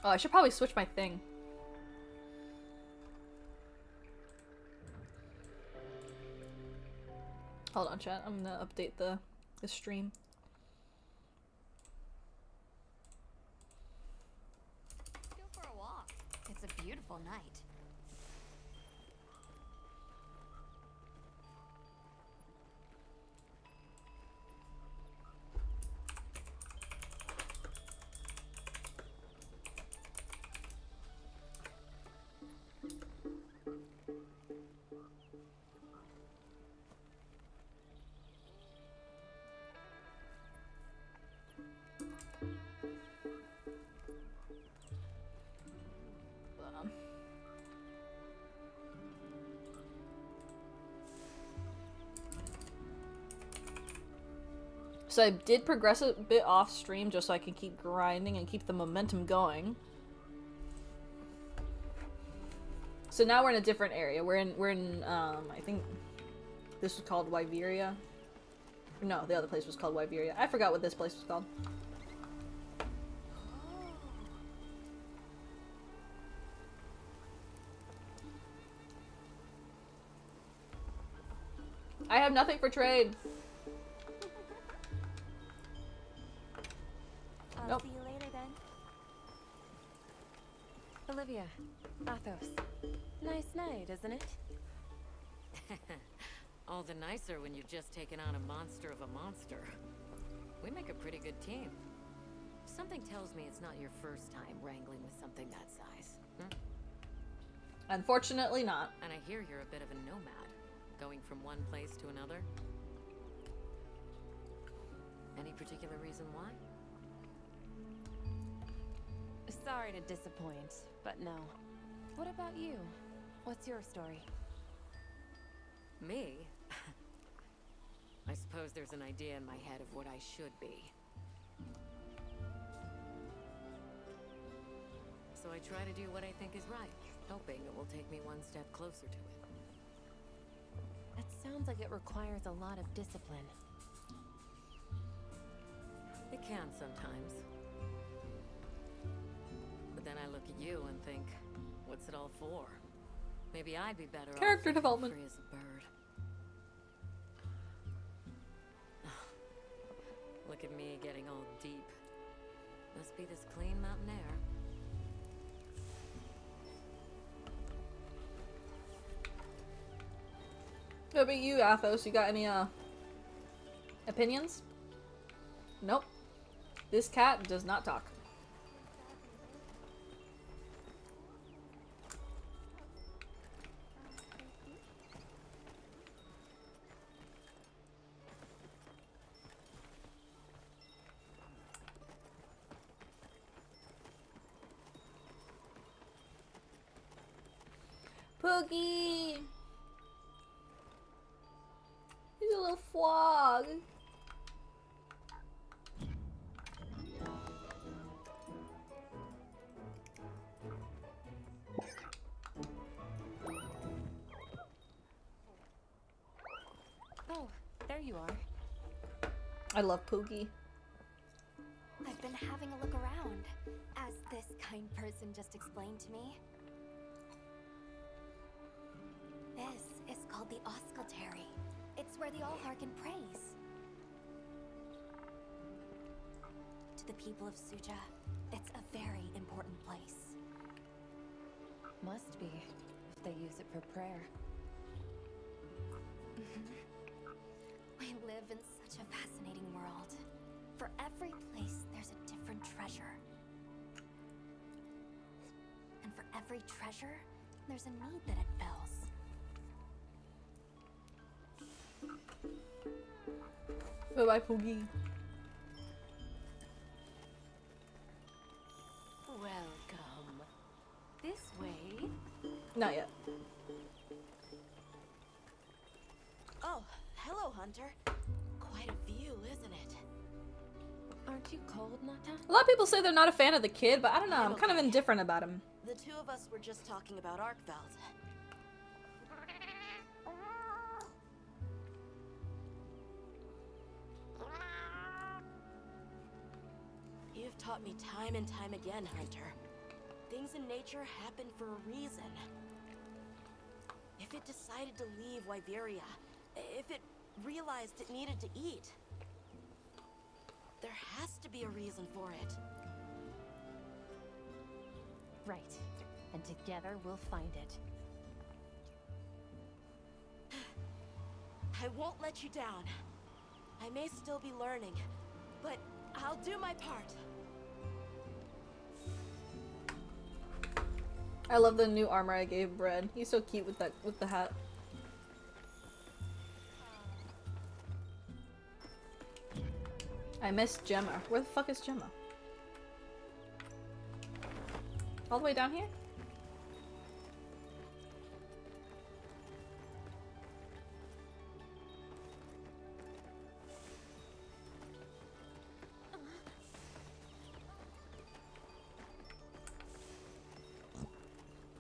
Oh, I should probably switch my thing. Hold on, chat. I'm gonna update the stream. Go for a walk. It's a beautiful night. So I did progress a bit off stream just so I can keep grinding and keep the momentum going. So now we're in a different area. We're in I think this was called Wyveria. No, the other place was called Wyveria. I forgot what this place was called. I have nothing for trade. I'll see you later then. Olivia, Athos. Nice night, isn't it? All the nicer when you've just taken on a monster of a monster. We make a pretty good team. Something tells me it's not your first time wrangling with something that size. Unfortunately not. And I hear you're a bit of a nomad, going from one place to another. Any particular reason why? Sorry to disappoint, but no. What about you? What's your story? Me? I suppose there's an idea in my head of what I should be. So I try to do what I think is right, hoping it will take me one step closer to it. That sounds like it requires a lot of discipline. It can sometimes. But then I look at you and think, what's it all for? Maybe I'd be better Character off development. free as a bird. Look at me getting all deep. Must be this clean mountain air. What about you, Athos? You got any opinions? Nope. This cat does not talk. Poogie! He's a little frog. Oh, there you are. I love Poogie. I've been having a look around, as this kind person just explained to me. This is called the Oscultary. It's where the Allharkin prays. To the people of Suja, it's a very important place. Must be, if they use it for prayer. We live in such a fascinating world. For every place, there's a different treasure. And for every treasure, there's a need that it fills. Bye-bye, Poogie. Welcome. This way. Not yet. Oh, hello, Hunter. Quite a view, isn't it? Aren't you cold, Nata? A lot of people say they're not a fan of the kid, but I don't know. I'm kind of indifferent about him. The two of us were just talking about Arkveld. You've taught me time and time again, Hunter. Things in nature happen for a reason. If it decided to leave Wyveria, if it realized it needed to eat, there has to be a reason for it. Right. And together we'll find it. I won't let you down. I may still be learning, but I'll do my part. I love the new armor I gave Bread. He's so cute with the hat. I miss Gemma. Where the fuck is Gemma? All the way down here?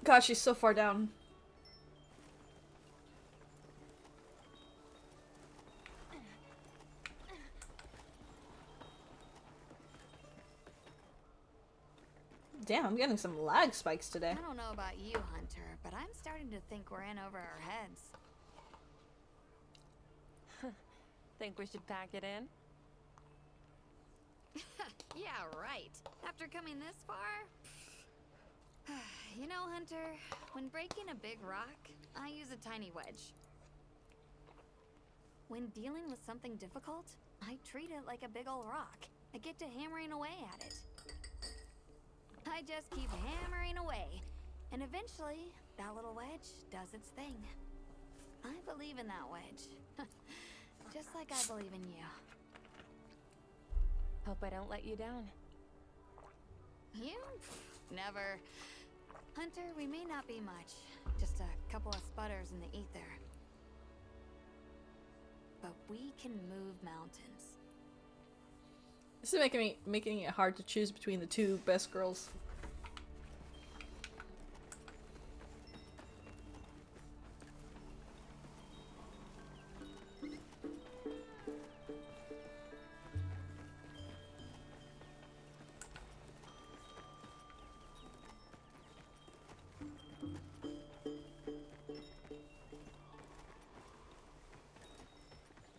God, she's so far down. Damn, I'm getting some lag spikes today. I don't know about you, Hunter, but I'm starting to think we're in over our heads. Think we should pack it in? Yeah, right. After coming this far? You know, Hunter, when breaking a big rock, I use a tiny wedge. When dealing with something difficult, I treat it like a big old rock. I get to hammering away at it. I just keep hammering away, and eventually, that little wedge does its thing. I believe in that wedge. Just like I believe in you. Hope I don't let you down. You? Never. Hunter, we may not be much. Just a couple of sputters in the ether. But we can move mountains. This is making it hard to choose between the two best girls.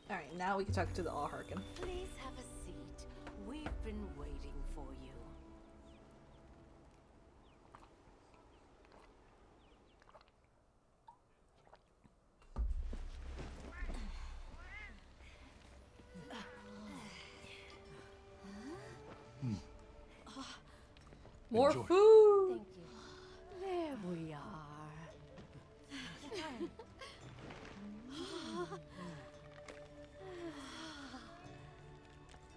Alright, now we can talk to the Allharkin. Please have a seat. We've been waiting for you. More Enjoy. food! Thank you. There we are.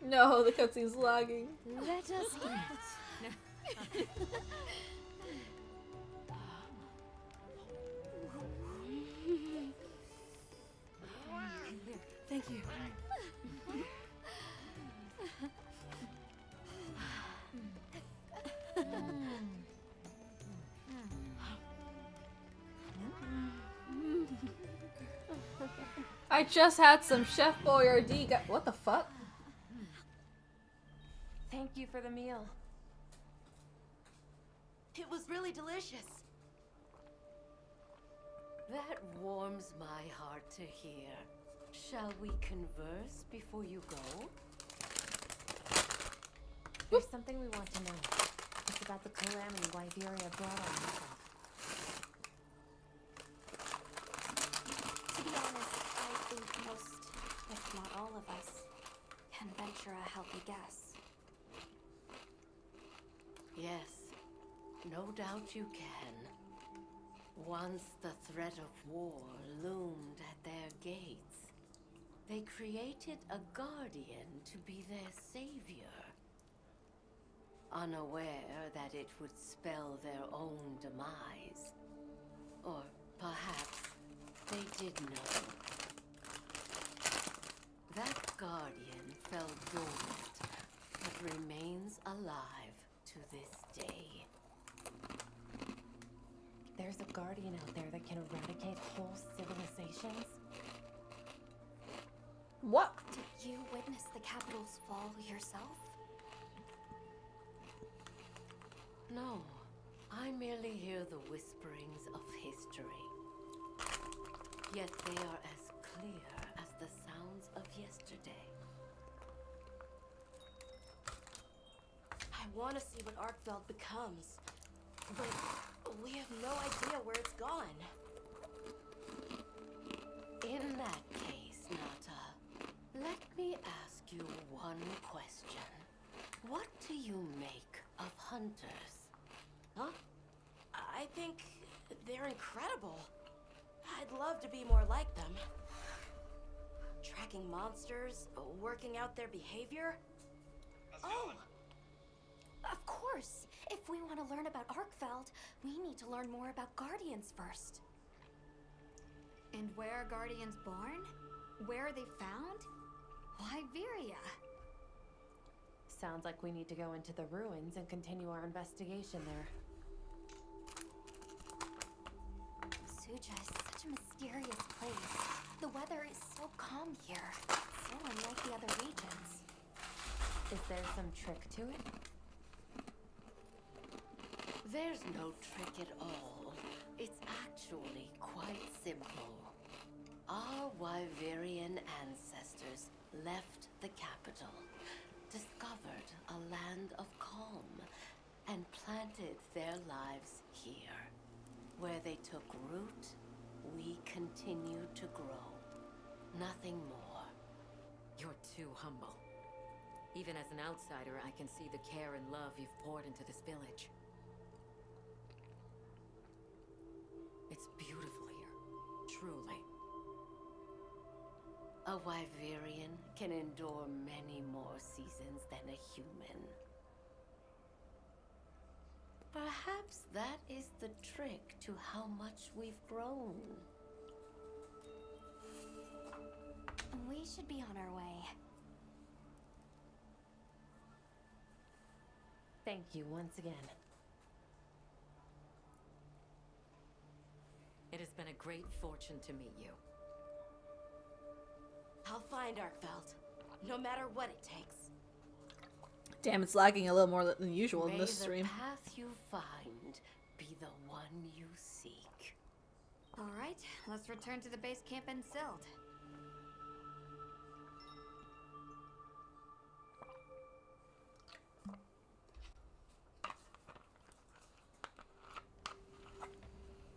No, the cutscene's lagging. Let us eat. Thank you. I just had some Chef Boyardee. What the fuck? Thank you for the meal. It was really delicious. That warms my heart to hear. Shall we converse before you go? There's something we want to know. It's about the calamity Wyveria brought on herself. To be honest, I think most, if not all of us, can venture a healthy guess. Yes, no doubt you can. Once the threat of war loomed at their gates, they created a guardian to be their savior. Unaware that it would spell their own demise. Or perhaps they did know. That guardian fell dormant, but remains alive to this day. There's a guardian out there that can eradicate whole civilizations? What? Did you witness the capital's fall yourself? No, I merely hear the whisperings of history. Yet they are as clear as the sounds of yesterday. I want to see what Arkfeld becomes, but we have no idea where it's gone. In that case, Nata, let me ask you one question. What do you make of hunters? Huh? I think they're incredible. I'd love to be more like them. Tracking monsters, working out their behavior. Oh! Of course! If we want to learn about Arkfeld, we need to learn more about Guardians first. And where are Guardians born? Where are they found? Wyveria. Sounds like we need to go into the ruins and continue our investigation there. Suja is such a mysterious place. The weather is so calm here. So unlike the other regions. Is there some trick to it? There's no trick at all. It's actually quite simple. Our Wyverian ancestors left the capital, discovered a land of calm, and planted their lives here. Where they took root, we continue to grow. Nothing more. You're too humble. Even as an outsider, I can see the care and love you've poured into this village. It's beautiful here, truly. A Wyverian can endure many more seasons than a human. Perhaps that is the trick to how much we've grown. We should be on our way. Thank you once again. It has been a great fortune to meet you. I'll find Arkfeld, no matter what it takes. Damn, it's lagging a little more than usual in May this the stream. path you find be the one you seek. Alright, let's return to the base camp in Silt.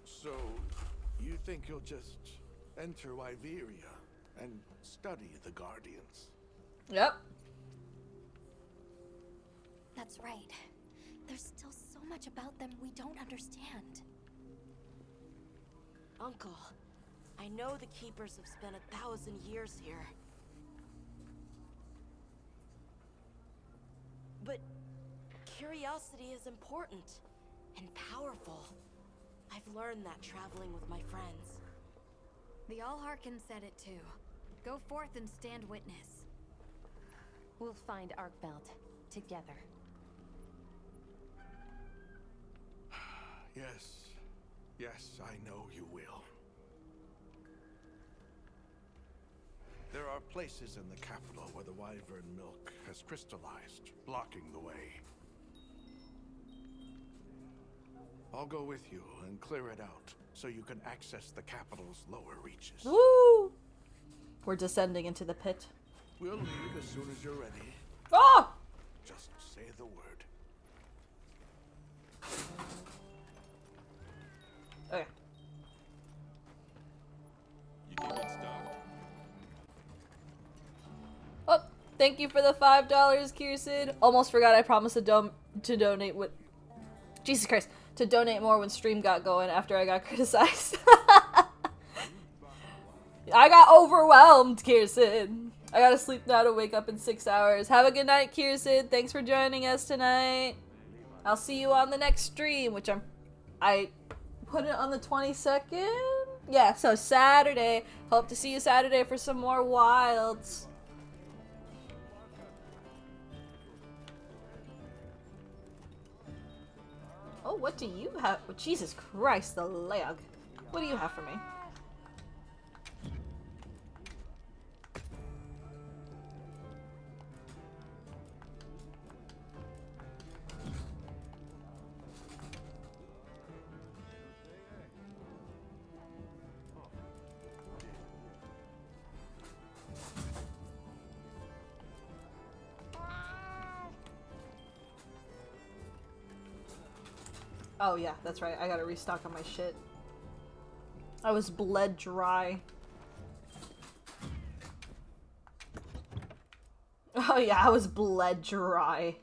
So, you think you'll just enter Wyveria and study the Guardians? Yep. That's right. There's still so much about them we don't understand. Uncle, I know the Keepers have spent 1,000 years here. But curiosity is important and powerful. I've learned that traveling with my friends. The Allharkin said it too. Go forth and stand witness. We'll find Arkfeld together. Yes. Yes, I know you will. There are places in the capital where the wyvern milk has crystallized, blocking the way. I'll go with you and clear it out, so you can access the capital's lower reaches. Woo! We're descending into the pit. We'll leave as soon as you're ready. Oh! Just say the word. Okay. You can get stuck. Oh, thank you for the $5, Kirsten. Almost forgot I promised to donate with... Jesus Christ. To donate more when stream got going after I got criticized. I got overwhelmed, Kirsten. I gotta sleep now to wake up in 6 hours. Have a good night, Kirsten. Thanks for joining us tonight. I'll see you on the next stream, which I put it on the 22nd? Yeah, so Saturday. Hope to see you Saturday for some more wilds. Oh, what do you have? Oh, Jesus Christ, the lag. What do you have for me? Oh yeah, that's right. I gotta restock on my shit. I was bled dry. Oh yeah, I was bled dry.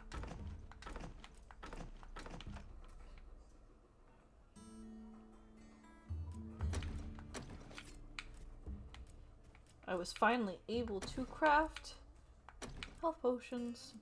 I was finally able to craft health potions.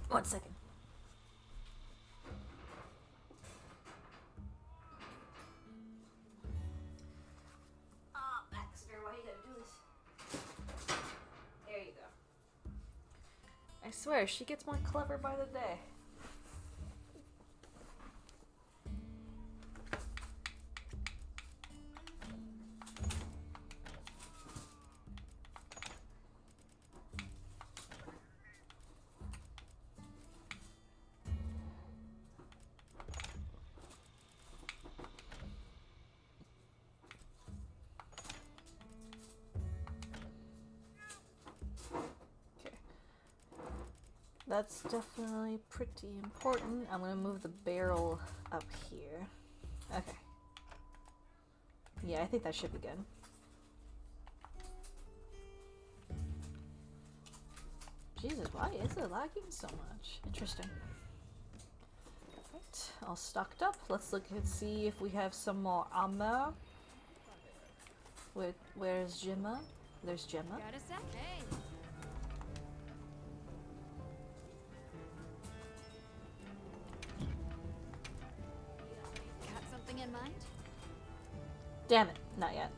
One second. Baxter, why you gotta do this? There you go. I swear, she gets more clever by the day. That's definitely pretty important. I'm gonna move the barrel up here. Okay. Yeah, I think that should be good. Jesus, why is it lagging so much? Interesting. Right, all stocked up. Let's look and see if we have some more ammo. Where's Gemma? There's Gemma. Got a sec? Hey. Got something in mind? Damn it, not yet.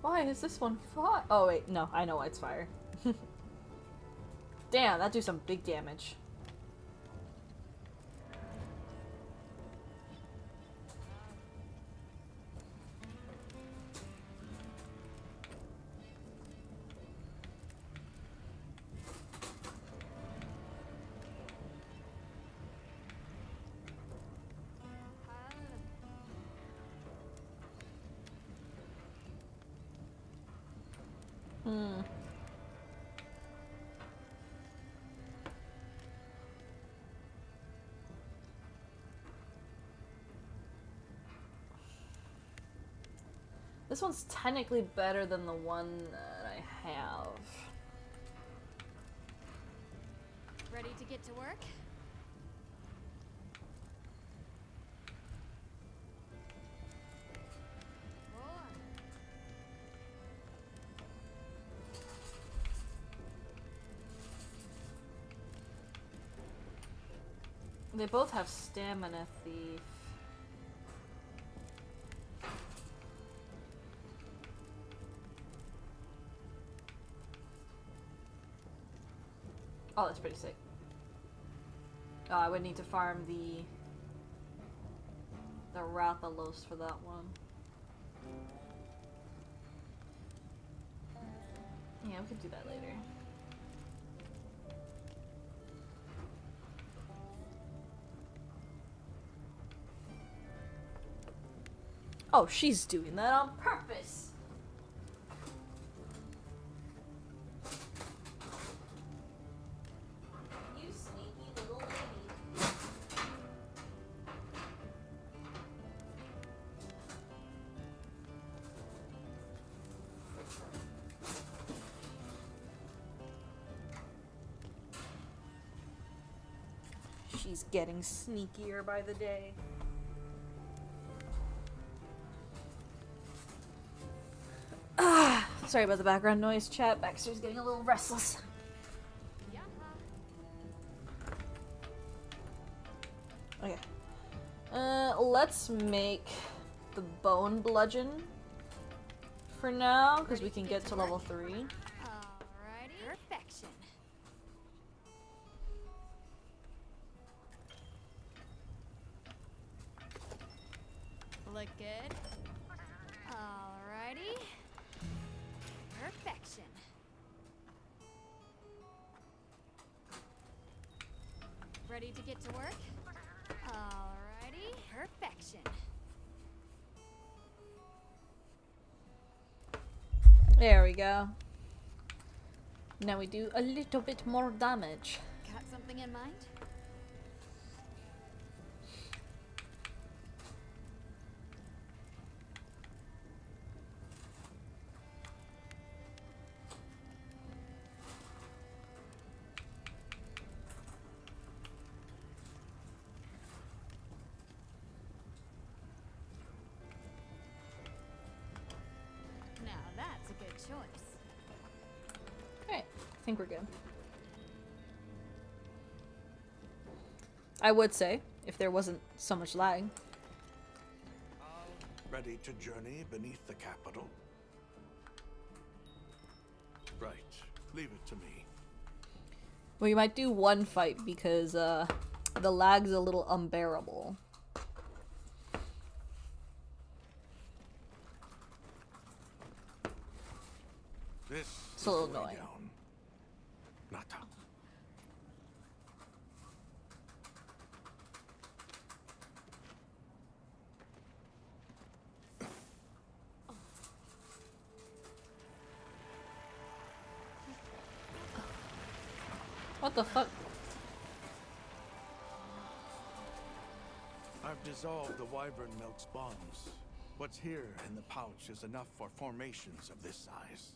Why is this one fire? Oh wait, no, I know why it's fire. Damn, that do some big damage. This one's technically better than the one that I have. Ready to get to work? They both have stamina thief. Oh, that's pretty sick. I would need to farm the Rathalos for that one. Yeah, we could do that later. Oh, she's doing that on purpose. You sneaky little lady. She's getting sneakier by the day. Sorry about the background noise, chat. Baxter's getting a little restless. Okay. Let's make the bone bludgeon for now, because we can get to level 3. Alrighty. Perfection. Look good. Alrighty. Perfection. Ready to get to work? Alrighty. Perfection. There we go. Now we do a little bit more damage. Got something in mind? Now that's a good choice. Alright, I think we're good. I would say, if there wasn't so much lag. Ready to journey beneath the capital? Right. Leave it to me. We might do one fight because the lag's a little unbearable. This It's a little is the way annoying. down. Nata. What the fuck? I've dissolved the wyvern milk's bonds. What's here in the pouch is enough for formations of this size.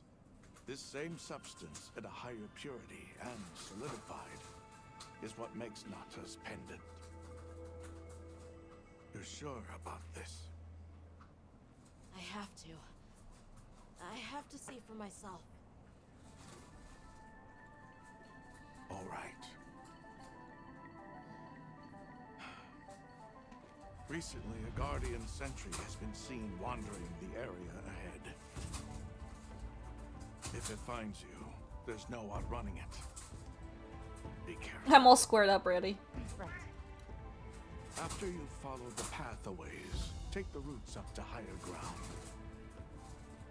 This same substance at a higher purity and solidified is what makes Nata's pendant. You're sure about this? I have to. I have to see for myself. All right. Recently, a guardian sentry has been seen wandering the area ahead. If it finds you, there's no outrunning it. Be careful. I'm all squared up ready. Right. After you follow the path a ways, take the routes up to higher ground.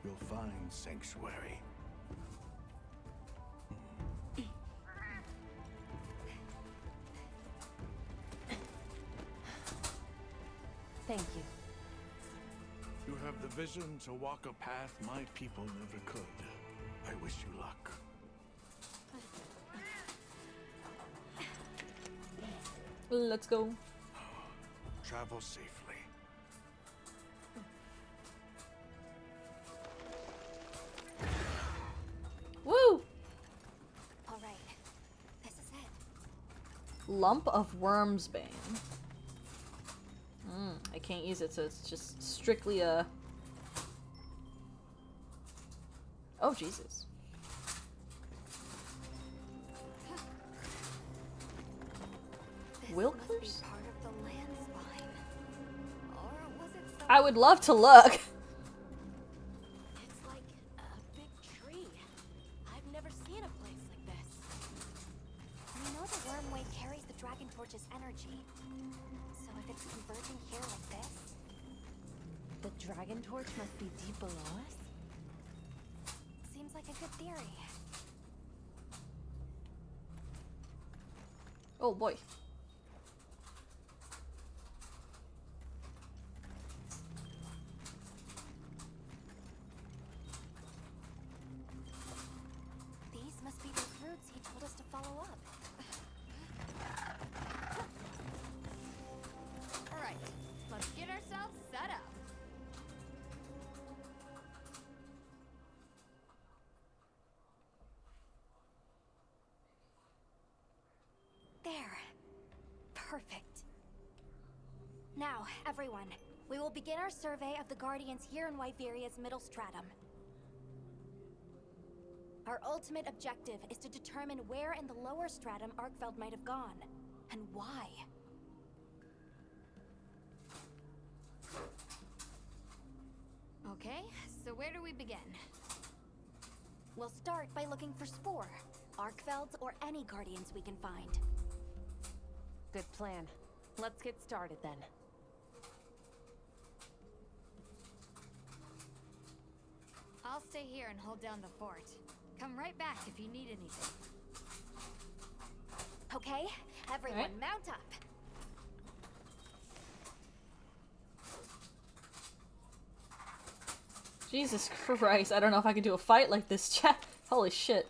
You'll find sanctuary. Thank you. You have the vision to walk a path my people never could. I wish you luck. Let's go. Travel safely. Woo! Alright. This is it. Lump of Worm's Bane. I can't use it, so it's just strictly a... Oh, Jesus. This Wilkers? must be I would love to look. It's like a big tree. I've never seen a place like this. We know the wormway carries the dragon torch's energy. So if it's converging here like this, The dragon torch must be deep below us? seems like a good theory. Oh boy. These must be the roots he told us to follow up. Alright, let's get ourselves set up. There. Perfect. Now, everyone, we will begin our survey of the Guardians here in Wyveria's middle stratum. Our ultimate objective is to determine where in the lower stratum Arkfeld might have gone, and why. Okay, so where do we begin? We'll start by looking for Spore, Arkfelds, or any Guardians we can find. Good plan. Let's get started then. I'll stay here and hold down the fort. Come right back if you need anything. Okay, everyone, Alright. mount up. Jesus Christ, I don't know if I could do a fight like this, chat. Holy shit.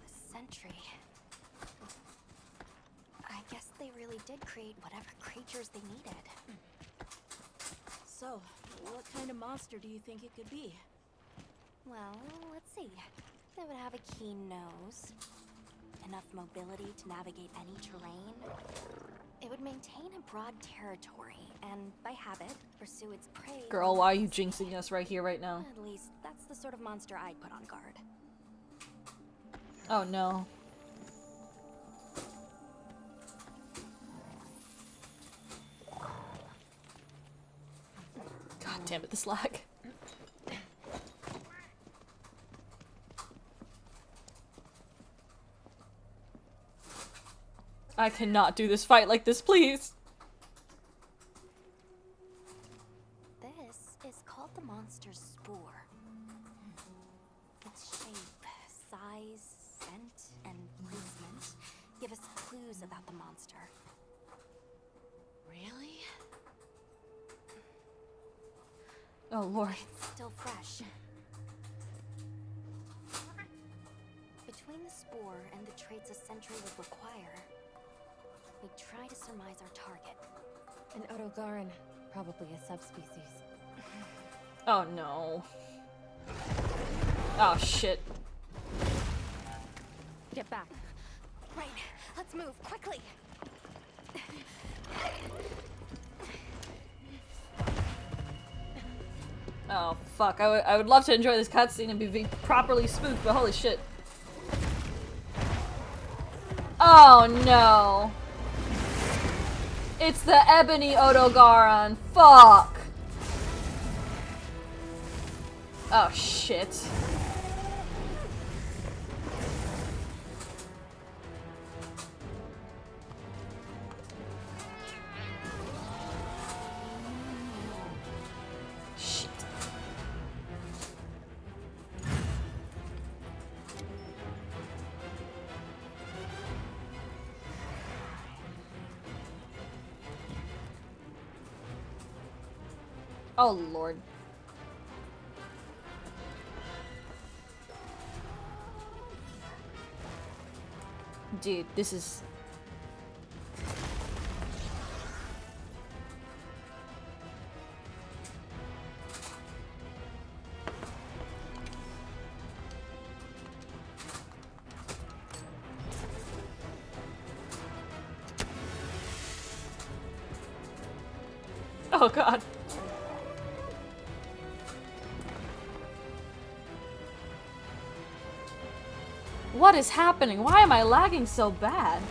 The sentry. I guess they really did create whatever creatures they needed. So, what kind of monster do you think it could be? Well, let's see. They would have a keen nose, enough mobility to navigate any terrain. It would maintain a broad territory, and by habit, pursue its prey. Girl, why are you jinxing us right here, right now? At least, that's the sort of monster I'd put on guard. Oh no. God damn it, this lag. I cannot do this fight like this, please. This is called the monster's spore. Its shape, size, scent, and placement give us clues about the monster. Really? Oh lord. It's still fresh. Between the spore and the traits a sentry would require, we try to surmise our target. An Odogaran, probably a subspecies. Oh no. Oh shit. Get back. Right, let's move quickly. Oh fuck, I would love to enjoy this cutscene and be properly spooked, but holy shit. Oh no. It's the Ebony Odogaron. Fuck. Oh shit. Shit. Oh lord. Dude, this is... Oh god. What is happening? Why am I lagging so bad?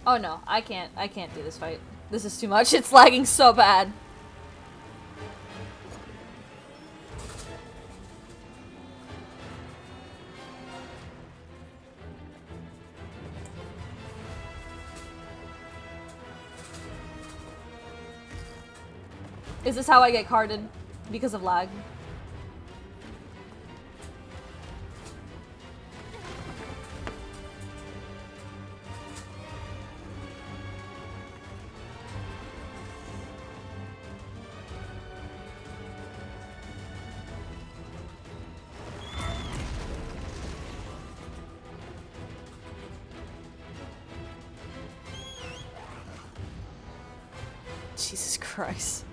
Oh no, I can't do this fight. This is too much. It's lagging so bad. Is this how I get carded? Because of lag? Jesus Christ.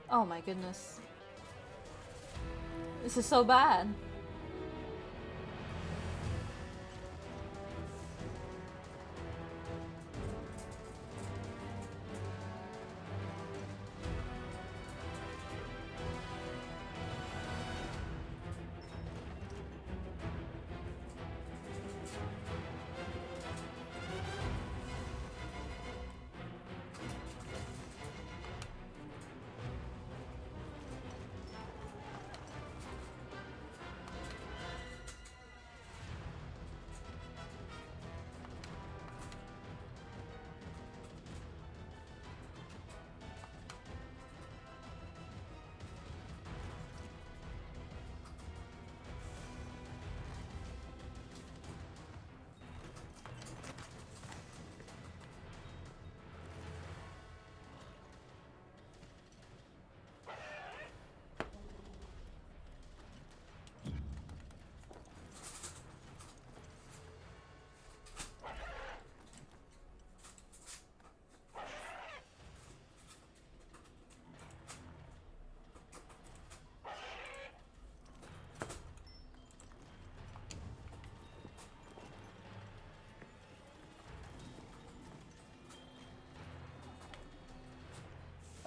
Oh my goodness. This is so bad.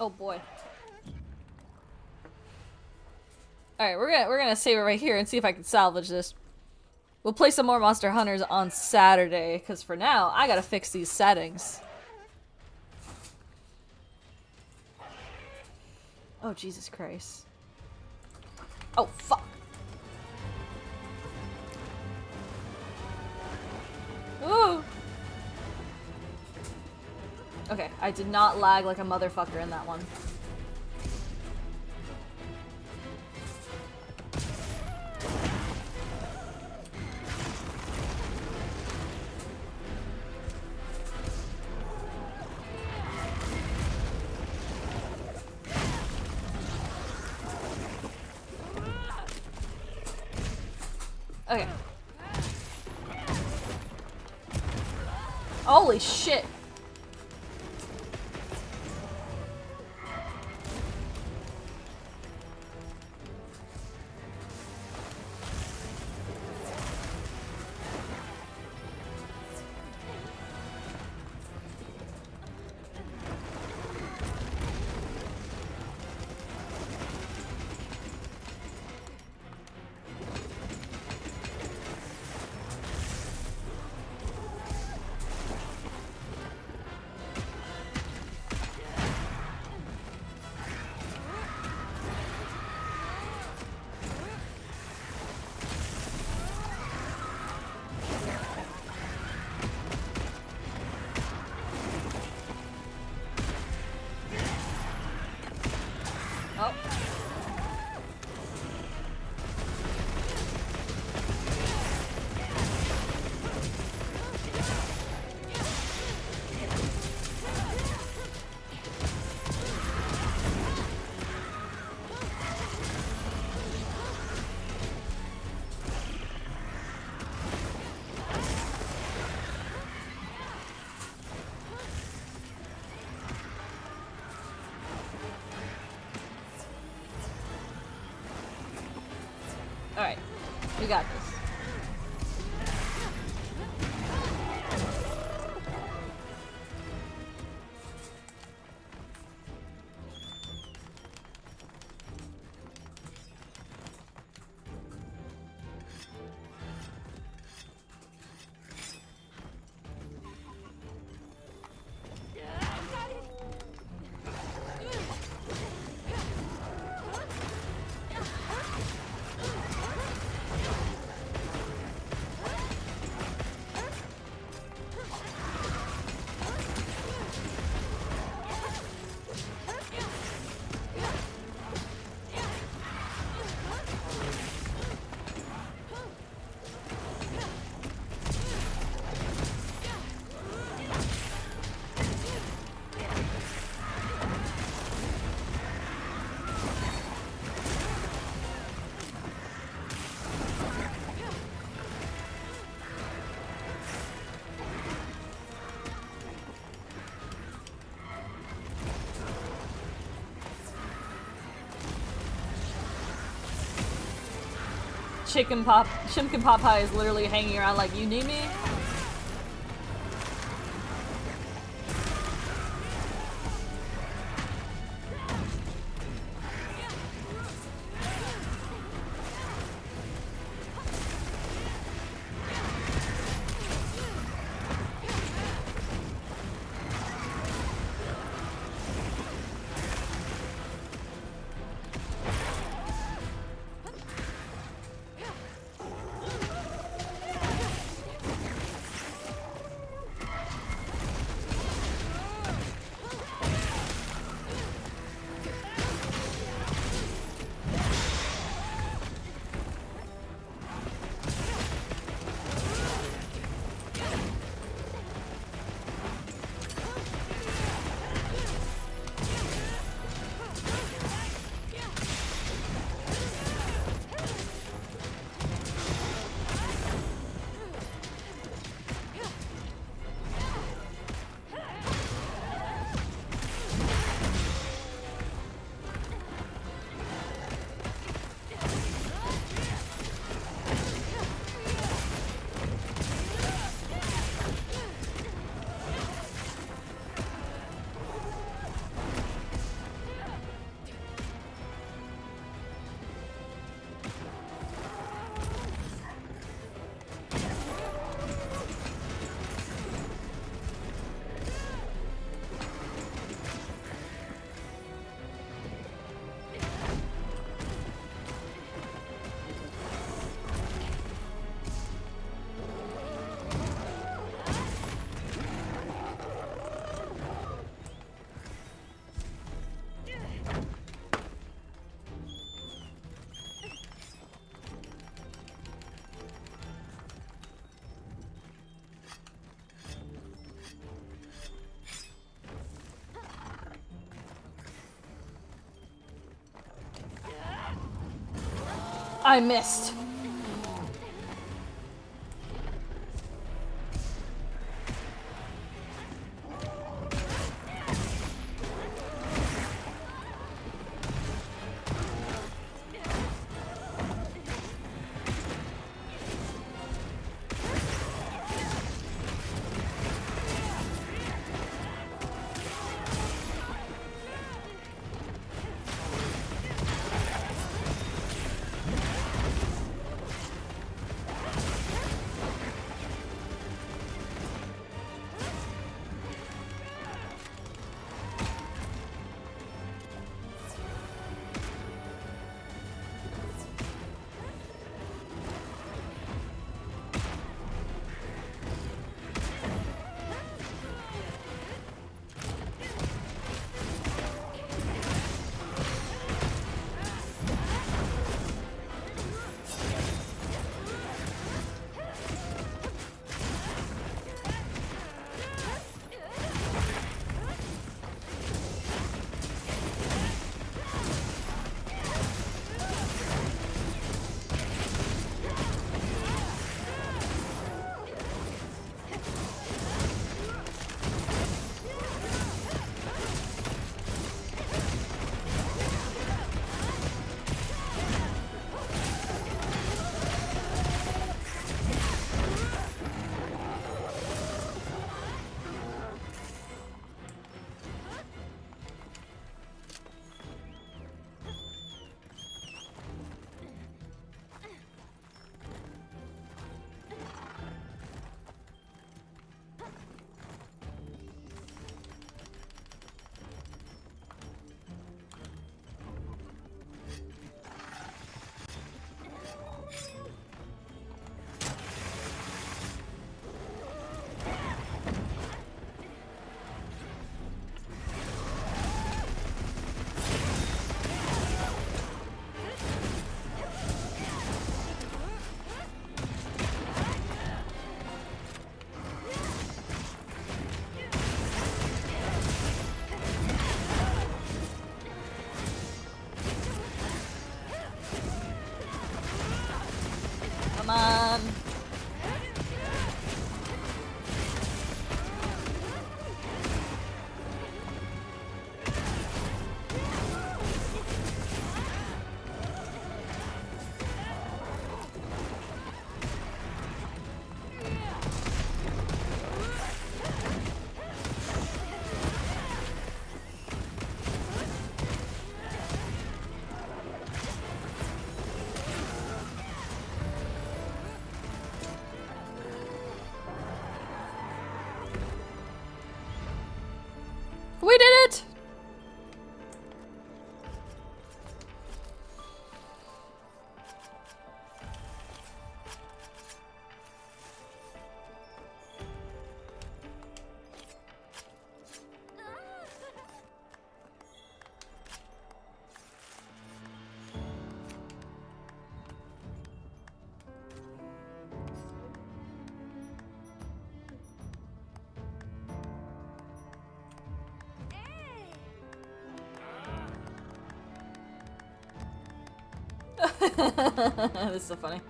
Oh boy. Alright, we're gonna save it right here and see if I can salvage this. We'll play some more Monster Hunters on Saturday, because for now, I gotta fix these settings. Oh, Jesus Christ. Oh, fuck. Ooh! Okay, I did not lag like a motherfucker in that one. Okay. Holy shit. Oh. We got this. Shimkin Popeye is literally hanging around like, you need me? I missed. This is so funny.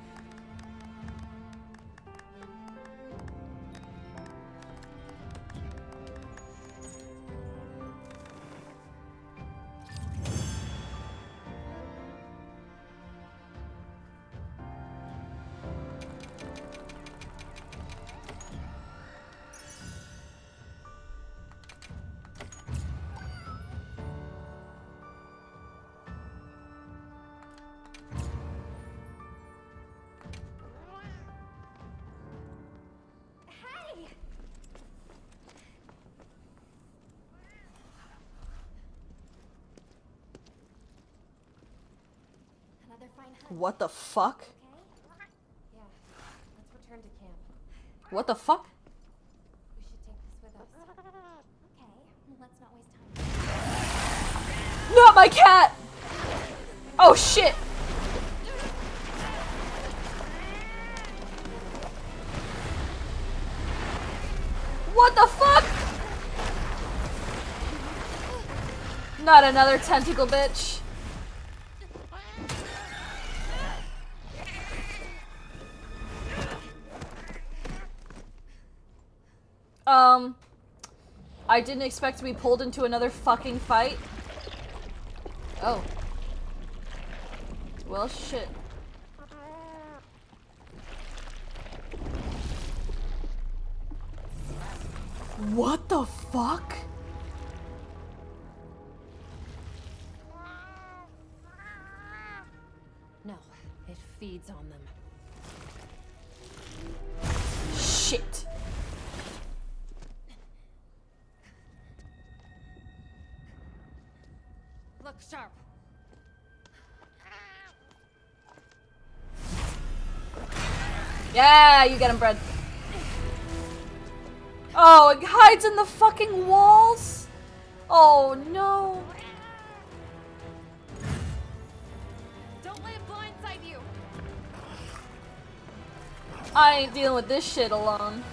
Another fine hunt. What the fuck? Okay? Yeah. Let's return to camp. What the fuck? We should take this with us. Okay. Let's not waste time. Not my cat! Oh shit! What the fuck? Not another tentacle bitch. I didn't expect to be pulled into another fucking fight. Oh. Well, shit. What the fuck? No, it feeds on them. Shit. Look sharp. Yeah, you get him, Bread. Oh, it hides in the fucking walls? Oh, no. Don't let it blindside you. I ain't dealing with this shit alone.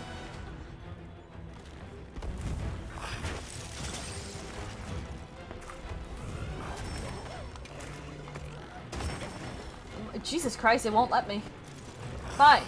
Jesus Christ, it won't let me. Fine.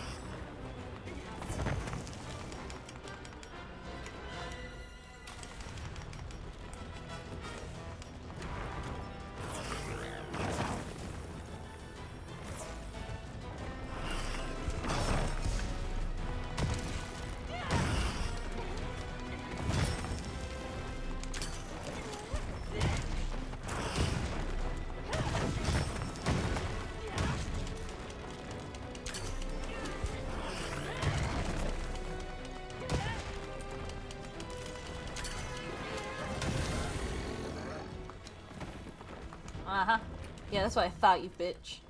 Uh-huh. Yeah, that's what I thought, you bitch.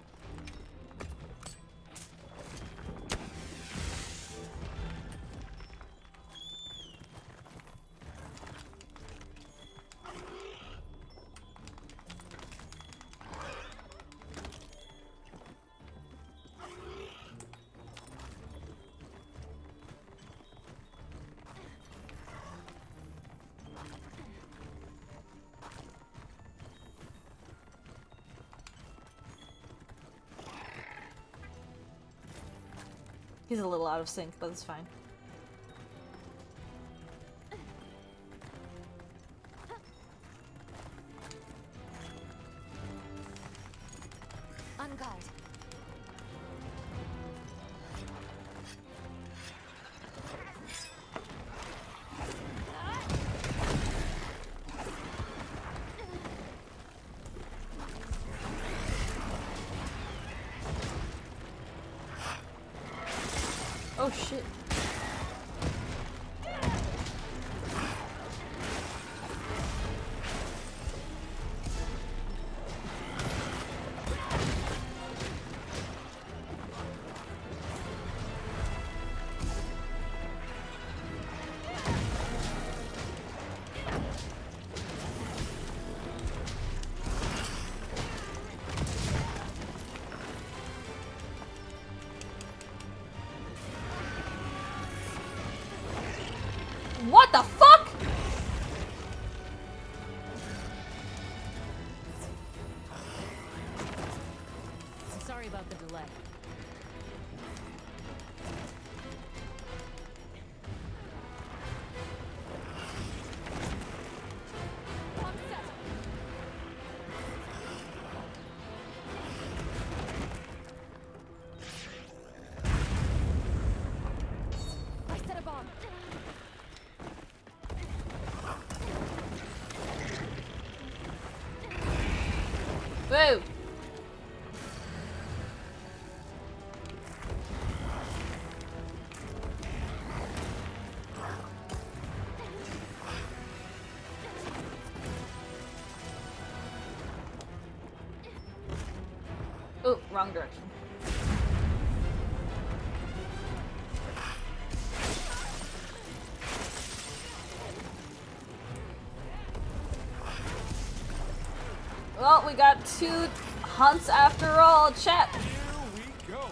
He's a little out of sync, but it's fine. On guard. Oh shit. about the delay. I set a bomb. Whoa! Oh, wrong direction. Well, we got 2 hunts after all, chat. Here we go.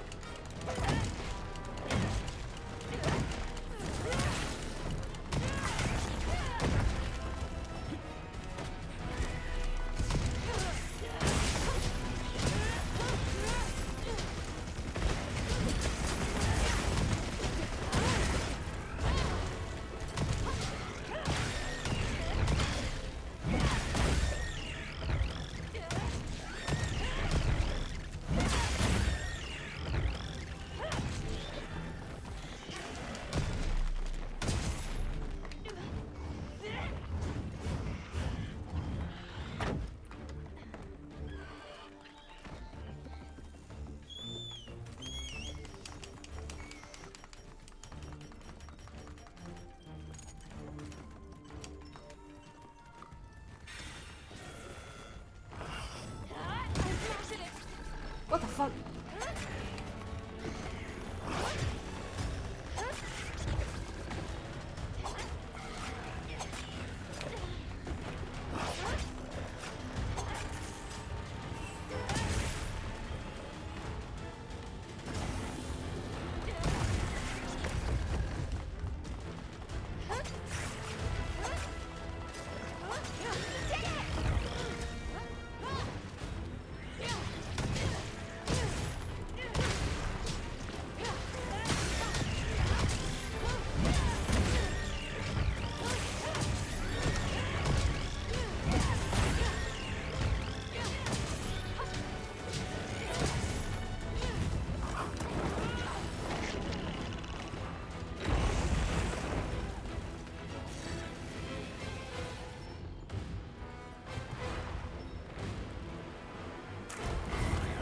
What the fuck?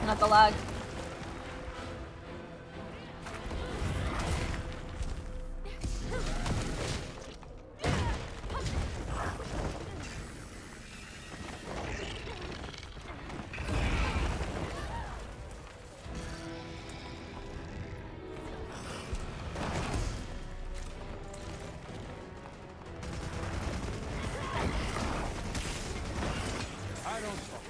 Not the lag. I don't stop.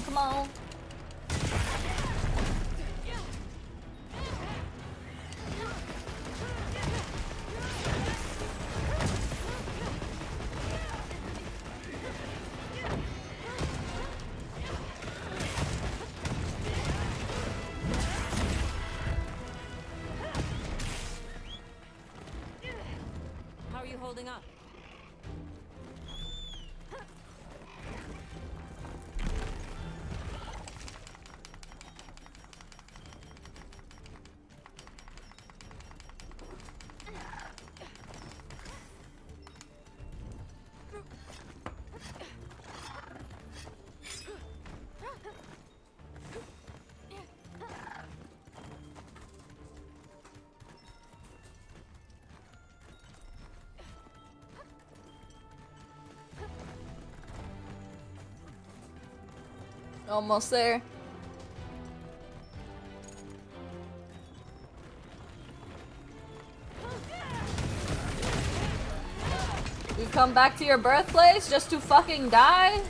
Come on. How are you holding up? Almost there. You've come back to your birthplace just to fucking die?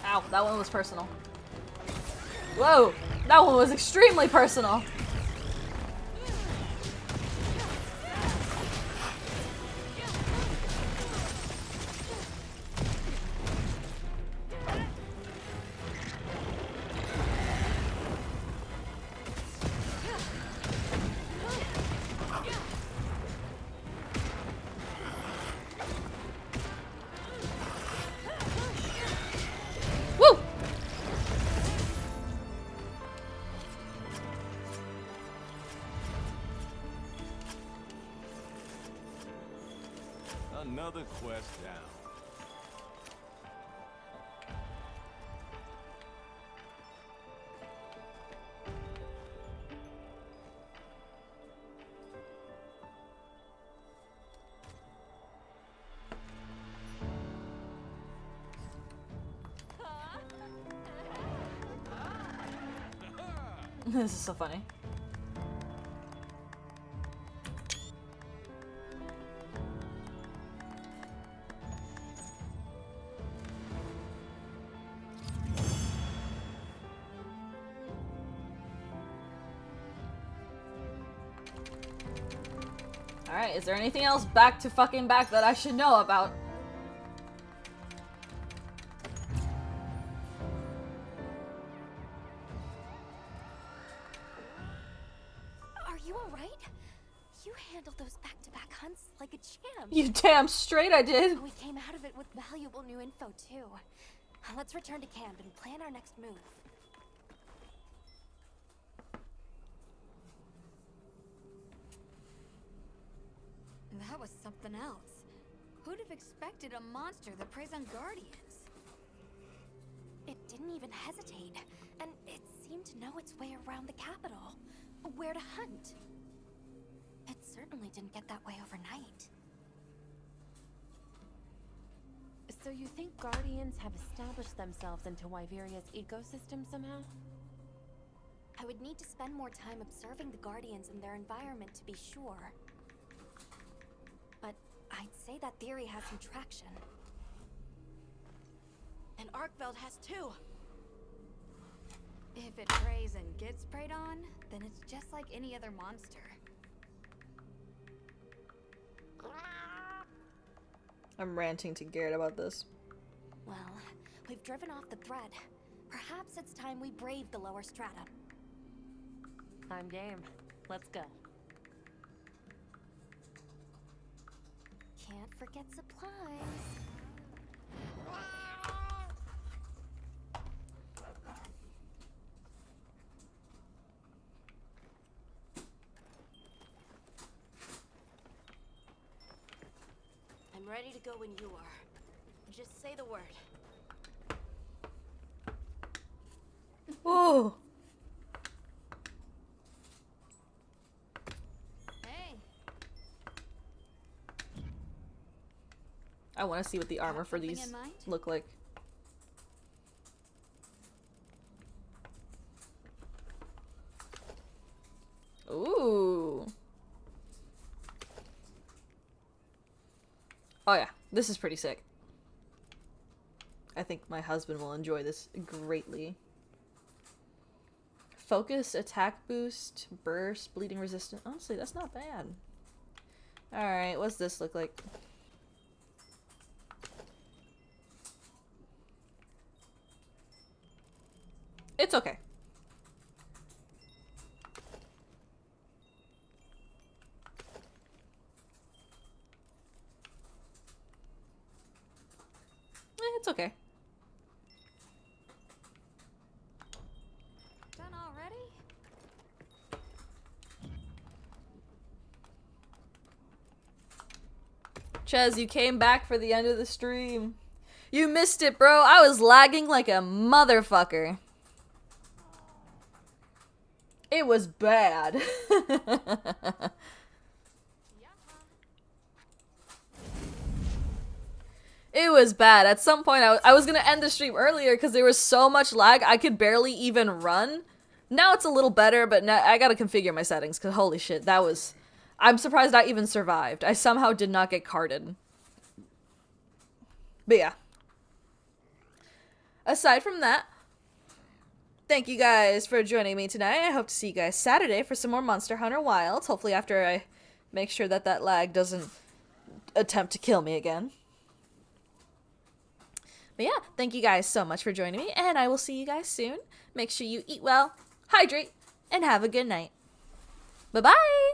Ow, that one was personal. Whoa, that one was extremely personal. Woo! Another quest down. This is so funny. Alright, is there anything else back to fucking back that I should know about? Are you alright? You handled those back-to-back hunts like a champ. You damn straight I did. We came out of it with valuable new info, too. Let's return to camp and plan our next move. That was something else. Who'd have expected a monster that preys on guardians? It didn't even hesitate, and it seemed to know its way around the capital. Where to hunt. It certainly didn't get that way overnight. So you think Guardians have established themselves into Wyveria's ecosystem somehow? I would need to spend more time observing the Guardians and their environment to be sure. But I'd say that theory has some traction. And Arkveld has too. If it preys and gets preyed on, then it's just like any other monster. I'm ranting to Garrett about this. Well, we've driven off the threat. Perhaps it's time we brave the lower strata. I'm game. Let's go. Can't forget supplies. I'm ready to go when you are. Just say the word. Ooh. Hey, I want to see what the armor for something these in mind? look like. Oh yeah, this is pretty sick. I think my husband will enjoy this greatly. Focus, attack boost, burst, bleeding resistant. Honestly, that's not bad. Alright, what's this look like? It's okay. It's okay. Done already? Ches, you came back for the end of the stream. You missed it, bro. I was lagging like a motherfucker. It was bad. It was bad. At some point, I was gonna end the stream earlier because there was so much lag, I could barely even run. Now it's a little better, but now I gotta configure my settings because holy shit, that was... I'm surprised I even survived. I somehow did not get carded. But yeah. Aside from that, thank you guys for joining me tonight. I hope to see you guys Saturday for some more Monster Hunter Wilds. Hopefully after I make sure that that lag doesn't attempt to kill me again. But yeah, thank you guys so much for joining me, and I will see you guys soon. Make sure you eat well, hydrate, and have a good night. Bye-bye!